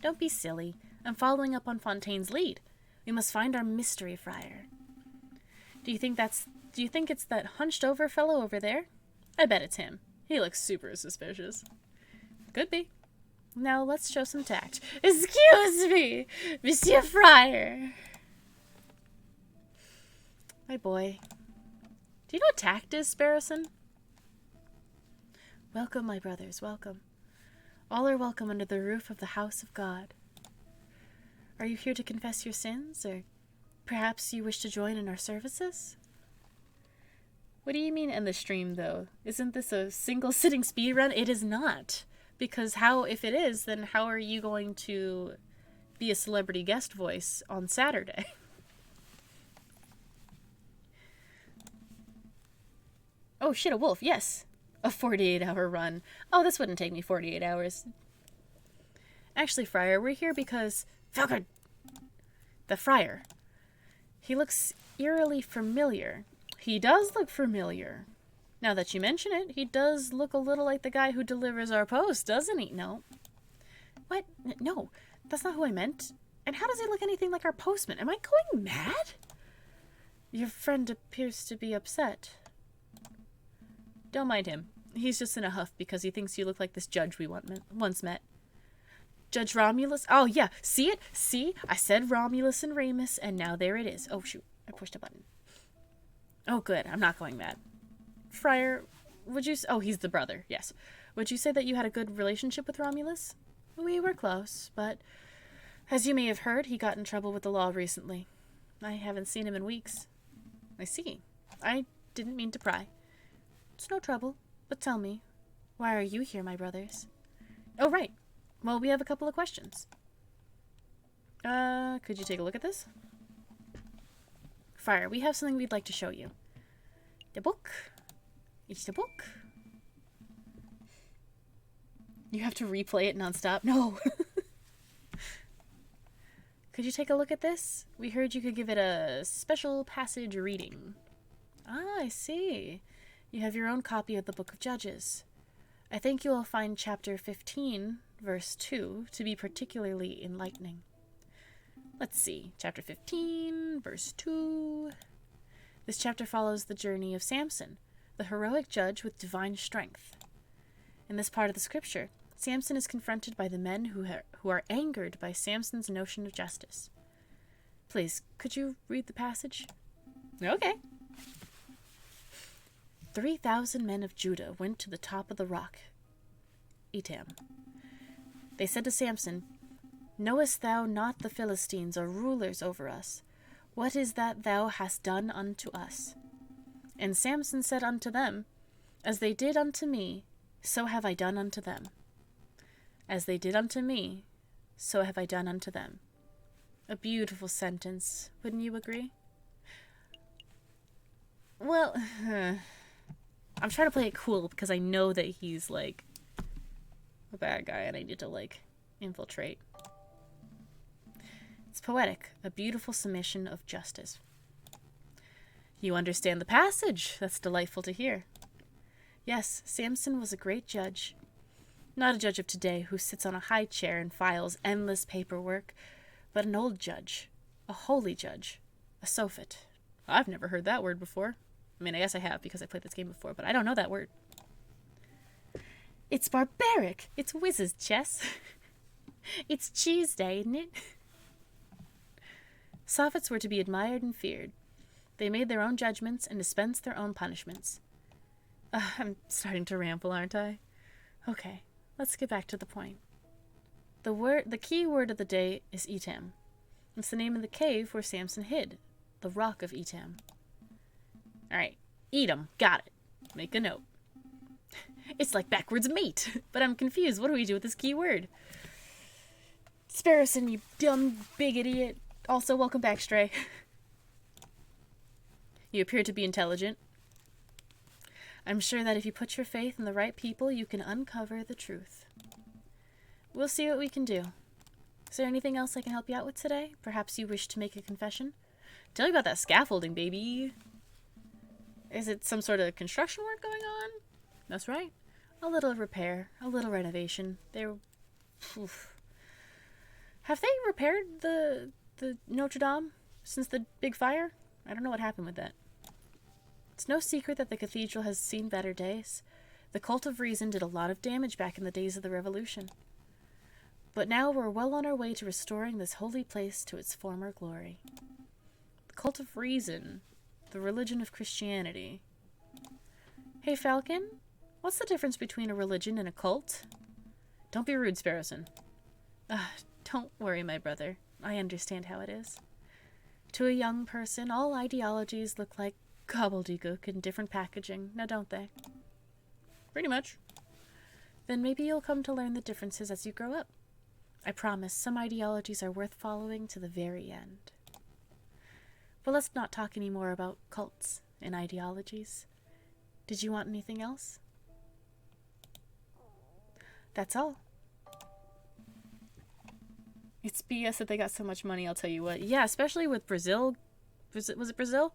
Don't be silly. I'm following up on Fontaine's lead. We must find our mystery friar. Do you think it's that hunched over fellow over there? I bet it's him. He looks super suspicious. Could be. Now let's show some tact. Excuse me, Monsieur Friar. My boy. Do you know what tact is, Sparrowson? Welcome, my brothers, welcome. All are welcome under the roof of the house of God. Are you here to confess your sins, or perhaps you wish to join in our services? What do you mean end the stream, though? Isn't this a single sitting speedrun? It is not. Because if it is, then how are you going to be a celebrity guest voice on Saturday? Oh shit, a wolf, yes. A 48-hour run. Oh, this wouldn't take me 48 hours. Actually, Friar, we're here because... Falcon! The Friar. He looks eerily familiar. He does look familiar. Now that you mention it, he does look a little like the guy who delivers our post, doesn't he? No. What? No, that's not who I meant. And how does he look anything like our postman? Am I going mad? Your friend appears to be upset. Don't mind him. He's just in a huff because he thinks you look like this judge we once met. Judge Romulus? Oh, yeah. See it? See? I said Romulus and Remus, and now there it is. Oh, shoot. I pushed a button. Oh, good. I'm not going mad. Friar, would you... Oh, he's the brother. Yes. Would you say that you had a good relationship with Romulus? We were close, but as you may have heard, he got in trouble with the law recently. I haven't seen him in weeks. I see. I didn't mean to pry. It's no trouble, but tell me, why are you here, my brothers? Oh, right. Well, we have a couple of questions. Could you take a look at this? Friar, we have something we'd like to show you. The book. It's the book. You have to replay it nonstop? No. Could you take a look at this? We heard you could give it a special passage reading. Ah, I see. You have your own copy of the Book of Judges. I think you will find chapter 15, verse 2, to be particularly enlightening. Let's see. Chapter 15, verse 2. This chapter follows the journey of Samson, the heroic judge with divine strength. In this part of the scripture, Samson is confronted by the men who are angered by Samson's notion of justice. Please, could you read the passage? Okay. 3,000 men of Judah went to the top of the rock, Etam. They said to Samson, Knowest thou not the Philistines are rulers over us? What is that thou hast done unto us? And Samson said unto them, As they did unto me, so have I done unto them. As they did unto me, so have I done unto them. A beautiful sentence, wouldn't you agree? Well, I'm trying to play it cool because I know that he's, like, a bad guy and I need to, like, infiltrate. It's poetic, a beautiful summation of justice. You understand the passage. That's delightful to hear. Yes, Samson was a great judge. Not a judge of today who sits on a high chair and files endless paperwork, but an old judge, a holy judge, a Sophit. I've never heard that word before. I mean, I guess I have because I played this game before, but I don't know that word. It's barbaric. It's whizzes chess. It's cheese day, isn't it? Sophits were to be admired and feared. They made their own judgments and dispensed their own punishments. I'm starting to ramble, aren't I? Okay, let's get back to the point. The key word of the day is Etam. It's the name of the cave where Samson hid, the rock of Etam. Alright, Edom, got it. Make a note. It's like backwards mate, but I'm confused. What do we do with this key word? Sparrowson, you dumb big idiot. Also, welcome back, Stray. You appear to be intelligent. I'm sure that if you put your faith in the right people, you can uncover the truth. We'll see what we can do. Is there anything else I can help you out with today? Perhaps you wish to make a confession? Tell me about that scaffolding, baby. Is it some sort of construction work going on? That's right. A little repair, a little renovation. Have they repaired the Notre Dame since the big fire? I don't know what happened with that. It's no secret that the cathedral has seen better days. The cult of reason did a lot of damage back in the days of the Revolution. But now we're well on our way to restoring this holy place to its former glory. The cult of reason, the religion of Christianity. Hey, Falcon, what's the difference between a religion and a cult? Don't be rude, Sparrowson. Don't worry, my brother. I understand how it is. To a young person, all ideologies look like gobbledygook in different packaging, now don't they? Pretty much. Then maybe you'll come to learn the differences as you grow up. I promise, some ideologies are worth following to the very end. But let's not talk any more about cults and ideologies. Did you want anything else? That's all. It's BS that they got so much money, I'll tell you what. Yeah, especially with Brazil. Was it Brazil?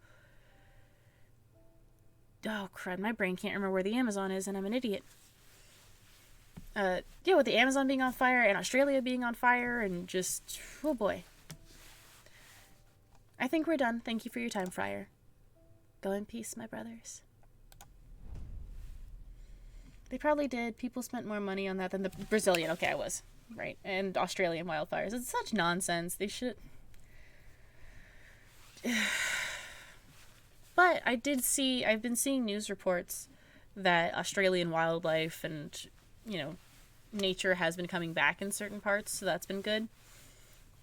Oh, crud. My brain can't remember where the Amazon is, and I'm an idiot. Yeah, with the Amazon being on fire, and Australia being on fire, and just... oh, boy. I think we're done. Thank you for your time, Friar. Go in peace, my brothers. They probably did. People spent more money on that than the Brazilian. Okay, I was. Right. And Australian wildfires. It's such nonsense. They should... But I've been seeing news reports that Australian wildlife and, nature has been coming back in certain parts, so that's been good.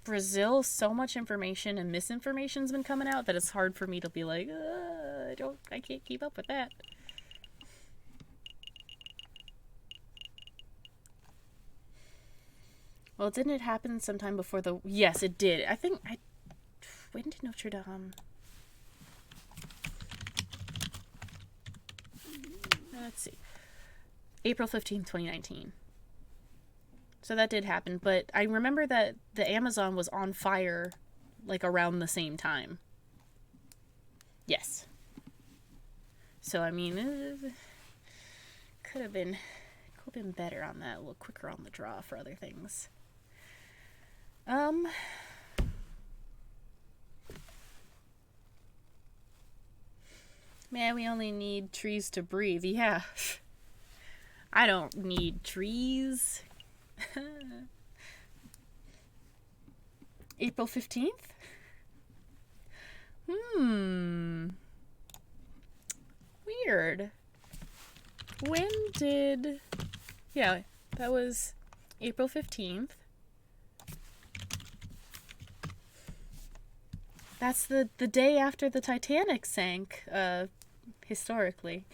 Brazil, so much information and misinformation's been coming out that it's hard for me to be like, I can't keep up with that. Well, didn't it happen sometime before the... Yes, it did. When did Notre Dame... Let's see. April 15th, 2019. So that did happen, but I remember that the Amazon was on fire, like, around the same time. Yes. So, I mean, could have been better on that, a little quicker on the draw for other things. Man, we only need trees to breathe. Yeah. I don't need trees. April 15th? Weird. When did... Yeah, that was April 15th. That's the day after the Titanic sank, historically.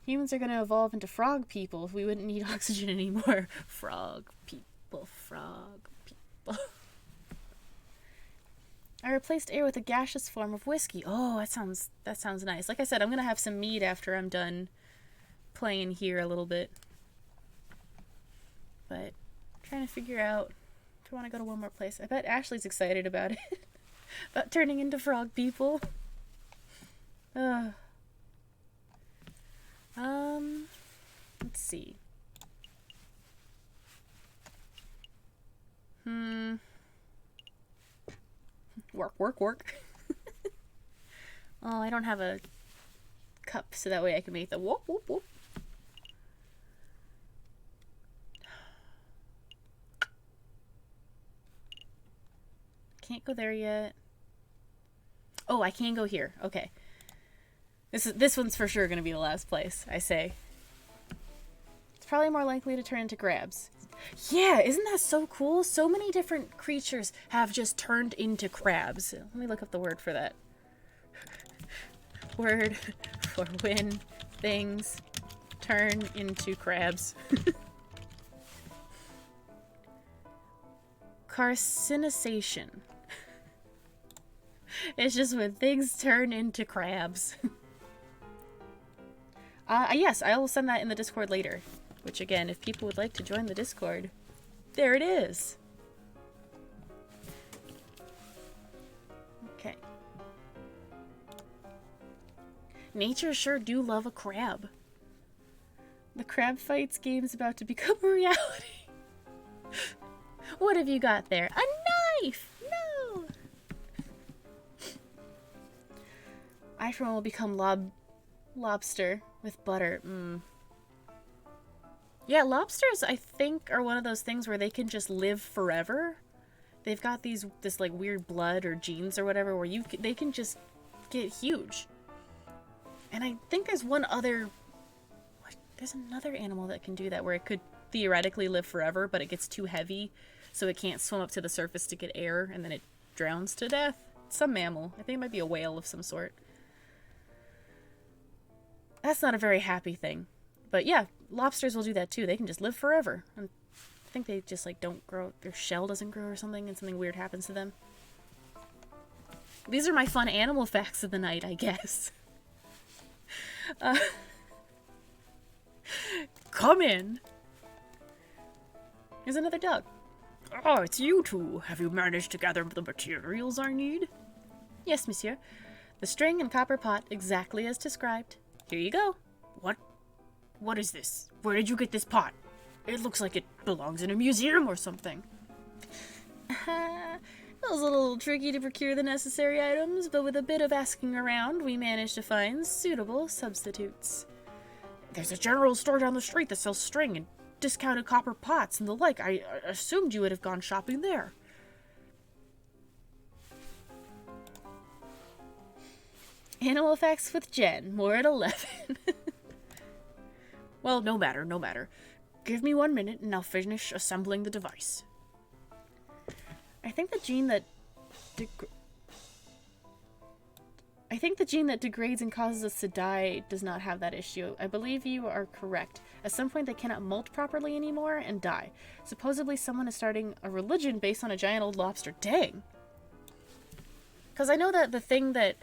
Humans are gonna evolve into frog people if we wouldn't need oxygen anymore. Frog people, frog people. I replaced air with a gaseous form of whiskey. Oh, that sounds nice. Like I said, I'm gonna have some mead after I'm done playing here a little bit. But trying to figure out if I want to go to one more place. I bet Ashley's excited about it. About turning into frog people. Let's see. Work. Oh, I don't have a cup, so that way I can make the whoop, whoop, whoop. Can't go there yet. Oh, I can go here. Okay. This one's for sure going to be the last place, I say. It's probably more likely to turn into crabs. Yeah, isn't that so cool? So many different creatures have just turned into crabs. Let me look up the word for that. Word for when things turn into crabs. Carcinization. It's just when things turn into crabs. Yes, I will send that in the Discord later. Which, again, if people would like to join the Discord, there it is. Okay. Nature sure do love a crab. The crab fights game's about to become a reality. What have you got there? A knife! No! iPhone will become lobster with butter. Yeah, lobsters, I think, are one of those things where they can just live forever. They've got this like weird blood or genes or whatever where they can just get huge. And I think there's there's another animal that can do that where it could theoretically live forever, but it gets too heavy, so it can't swim up to the surface to get air, and then it drowns to death. It's some mammal. I think it might be a whale of some sort. That's not a very happy thing. But yeah, lobsters will do that too. They can just live forever. And I think they just like don't grow, their shell doesn't grow or something, and something weird happens to them. These are my fun animal facts of the night, I guess. Come in. Here's another dog. Oh, it's you two. Have you managed to gather the materials I need? Yes, monsieur. The string and copper pot, exactly as described. Here you go. What is this? Where did you get this pot? It looks like it belongs in a museum or something. It was a little tricky to procure the necessary items, but with a bit of asking around, we managed to find suitable substitutes. There's a general store down the street that sells string and discounted copper pots and the like. I assumed you would have gone shopping there. Animal facts with Jen, more at 11. Well, no matter. Give me 1 minute and I'll finish assembling the device. I think the gene that degrades and causes us to die does not have that issue. I believe you are correct. At some point they cannot molt properly anymore and die. Supposedly someone is starting a religion based on a giant old lobster. Dang. Because I know that the thing that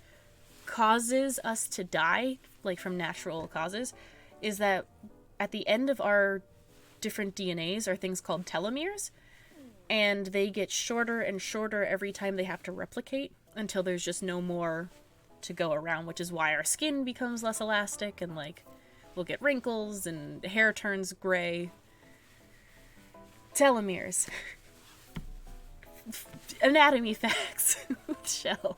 causes us to die, like from natural causes, is that at the end of our different DNAs are things called telomeres, and they get shorter and shorter every time they have to replicate until there's just no more to go around, which is why our skin becomes less elastic and like we'll get wrinkles and hair turns gray. Telomeres. Anatomy facts with Shell.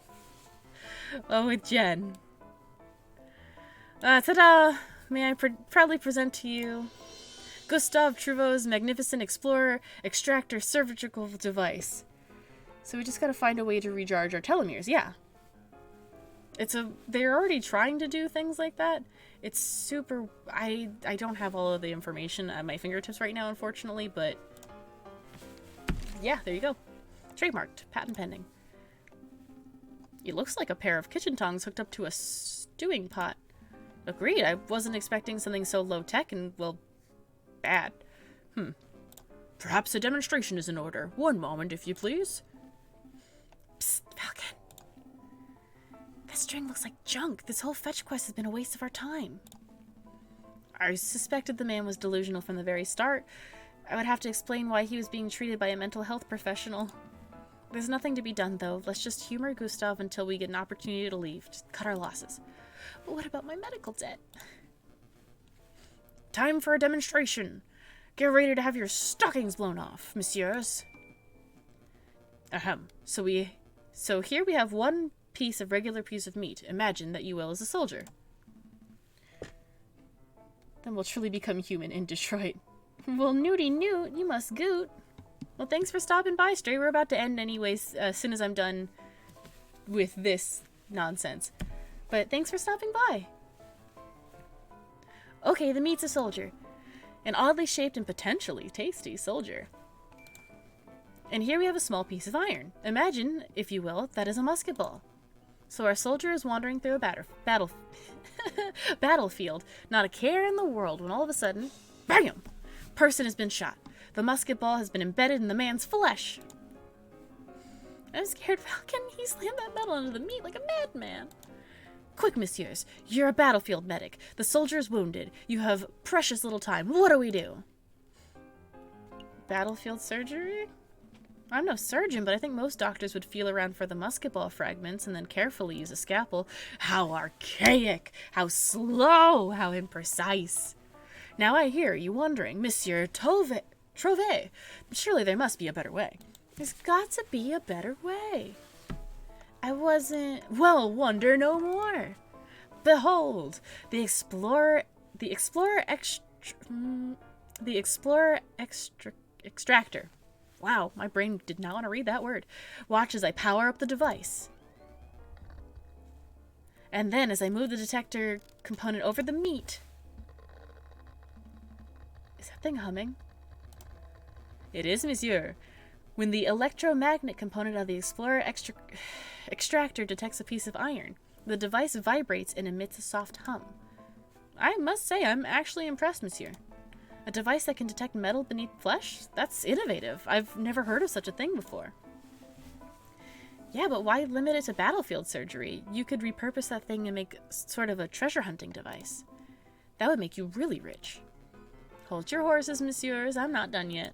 Oh, with Jen. Ta-da! May I proudly present to you Gustave Trouveau's magnificent explorer extractor surgical device. So we just gotta find a way to recharge our telomeres, yeah. They're already trying to do things like that. It's super, I don't have all of the information at my fingertips right now, unfortunately, but yeah, there you go. Trademarked, patent pending. It looks like a pair of kitchen tongs hooked up to a stewing pot. Agreed. I wasn't expecting something so low-tech and, well, bad. Perhaps a demonstration is in order. One moment, if you please. Psst, Falcon. This string looks like junk. This whole fetch quest has been a waste of our time. I suspected the man was delusional from the very start. I would have to explain why he was being treated by a mental health professional. There's nothing to be done, though. Let's just humor Gustav until we get an opportunity to leave. Just cut our losses. But what about my medical debt? Time for a demonstration. Get ready to have your stockings blown off, messieurs. Ahem. So here we have one regular piece of meat. Imagine that you will as a soldier. Then we'll truly become human in Detroit. Well, newty newt, you must goot. Well, thanks for stopping by, Stray. We're about to end anyways, as soon as I'm done with this nonsense. But thanks for stopping by. Okay, the meat's a soldier. An oddly shaped and potentially tasty soldier. And here we have a small piece of iron. Imagine, if you will, that is a musket ball. So our soldier is wandering through a battlefield, not a care in the world, when all of a sudden, bam! Person has been shot. The musket ball has been embedded in the man's flesh. I'm scared, Falcon. He slammed that metal into the meat like a madman. Quick, messieurs. You're a battlefield medic. The soldier is wounded. You have precious little time. What do we do? Battlefield surgery? I'm no surgeon, but I think most doctors would feel around for the musket ball fragments and then carefully use a scalpel. How archaic! How slow! How imprecise! Now I hear you wondering, Monsieur Trove, surely there must be a better way. There's got to be a better way. I wasn't... Well, wonder no more. Behold, the explorer extractor. Wow, my brain did not want to read that word. Watch as I power up the device. And then as I move the detector component over the meat... Is that thing humming? It is, monsieur. When the electromagnet component of the Explorer extractor detects a piece of iron, the device vibrates and emits a soft hum. I must say, I'm actually impressed, monsieur. A device that can detect metal beneath flesh? That's innovative. I've never heard of such a thing before. Yeah, but why limit it to battlefield surgery? You could repurpose that thing and make sort of a treasure hunting device. That would make you really rich. Hold your horses, messieurs. I'm not done yet.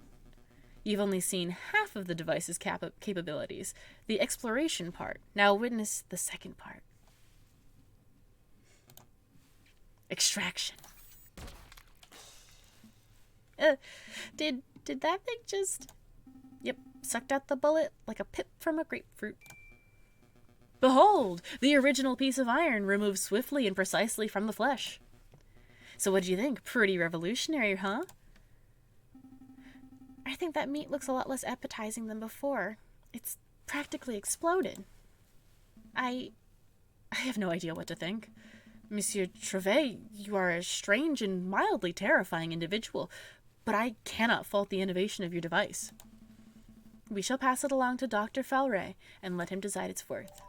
You've only seen half of the device's capabilities, the exploration part. Now witness the second part. Extraction. Did that thing just... Yep, sucked out the bullet like a pip from a grapefruit. Behold, the original piece of iron removed swiftly and precisely from the flesh. So what do you think? Pretty revolutionary, huh? I think that meat looks a lot less appetizing than before. It's practically exploded. I have no idea what to think. Monsieur Trove, you are a strange and mildly terrifying individual, but I cannot fault the innovation of your device. We shall pass it along to Dr. Falray and let him decide its worth.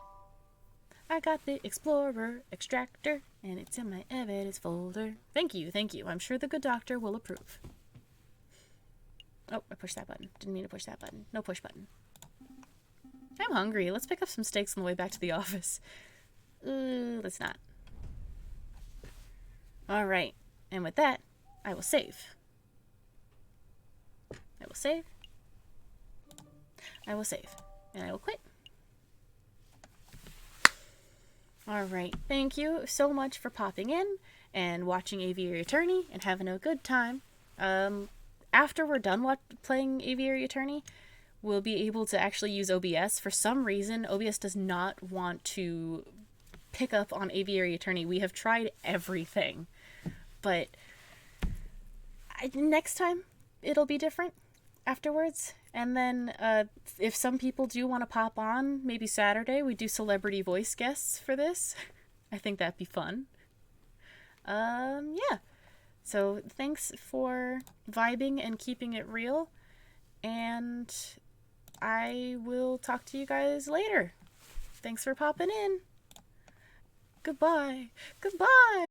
I got the Explorer extractor, and it's in my evidence folder. Thank you, thank you. I'm sure the good doctor will approve. Oh, I pushed that button. Didn't mean to push that button. No push button. I'm hungry. Let's pick up some steaks on the way back to the office. Let's not. Alright. And with that, I will save. I will save. I will save. And I will quit. Alright. Thank you so much for popping in and watching Aviary Attorney and having a good time. After we're done playing Aviary Attorney, we'll be able to actually use OBS. For some reason, OBS does not want to pick up on Aviary Attorney. We have tried everything, but next time it'll be different afterwards. And then if some people do want to pop on, maybe Saturday, we do celebrity voice guests for this. I think that'd be fun. Yeah. So thanks for vibing and keeping it real, and I will talk to you guys later. Thanks for popping in. Goodbye. Goodbye.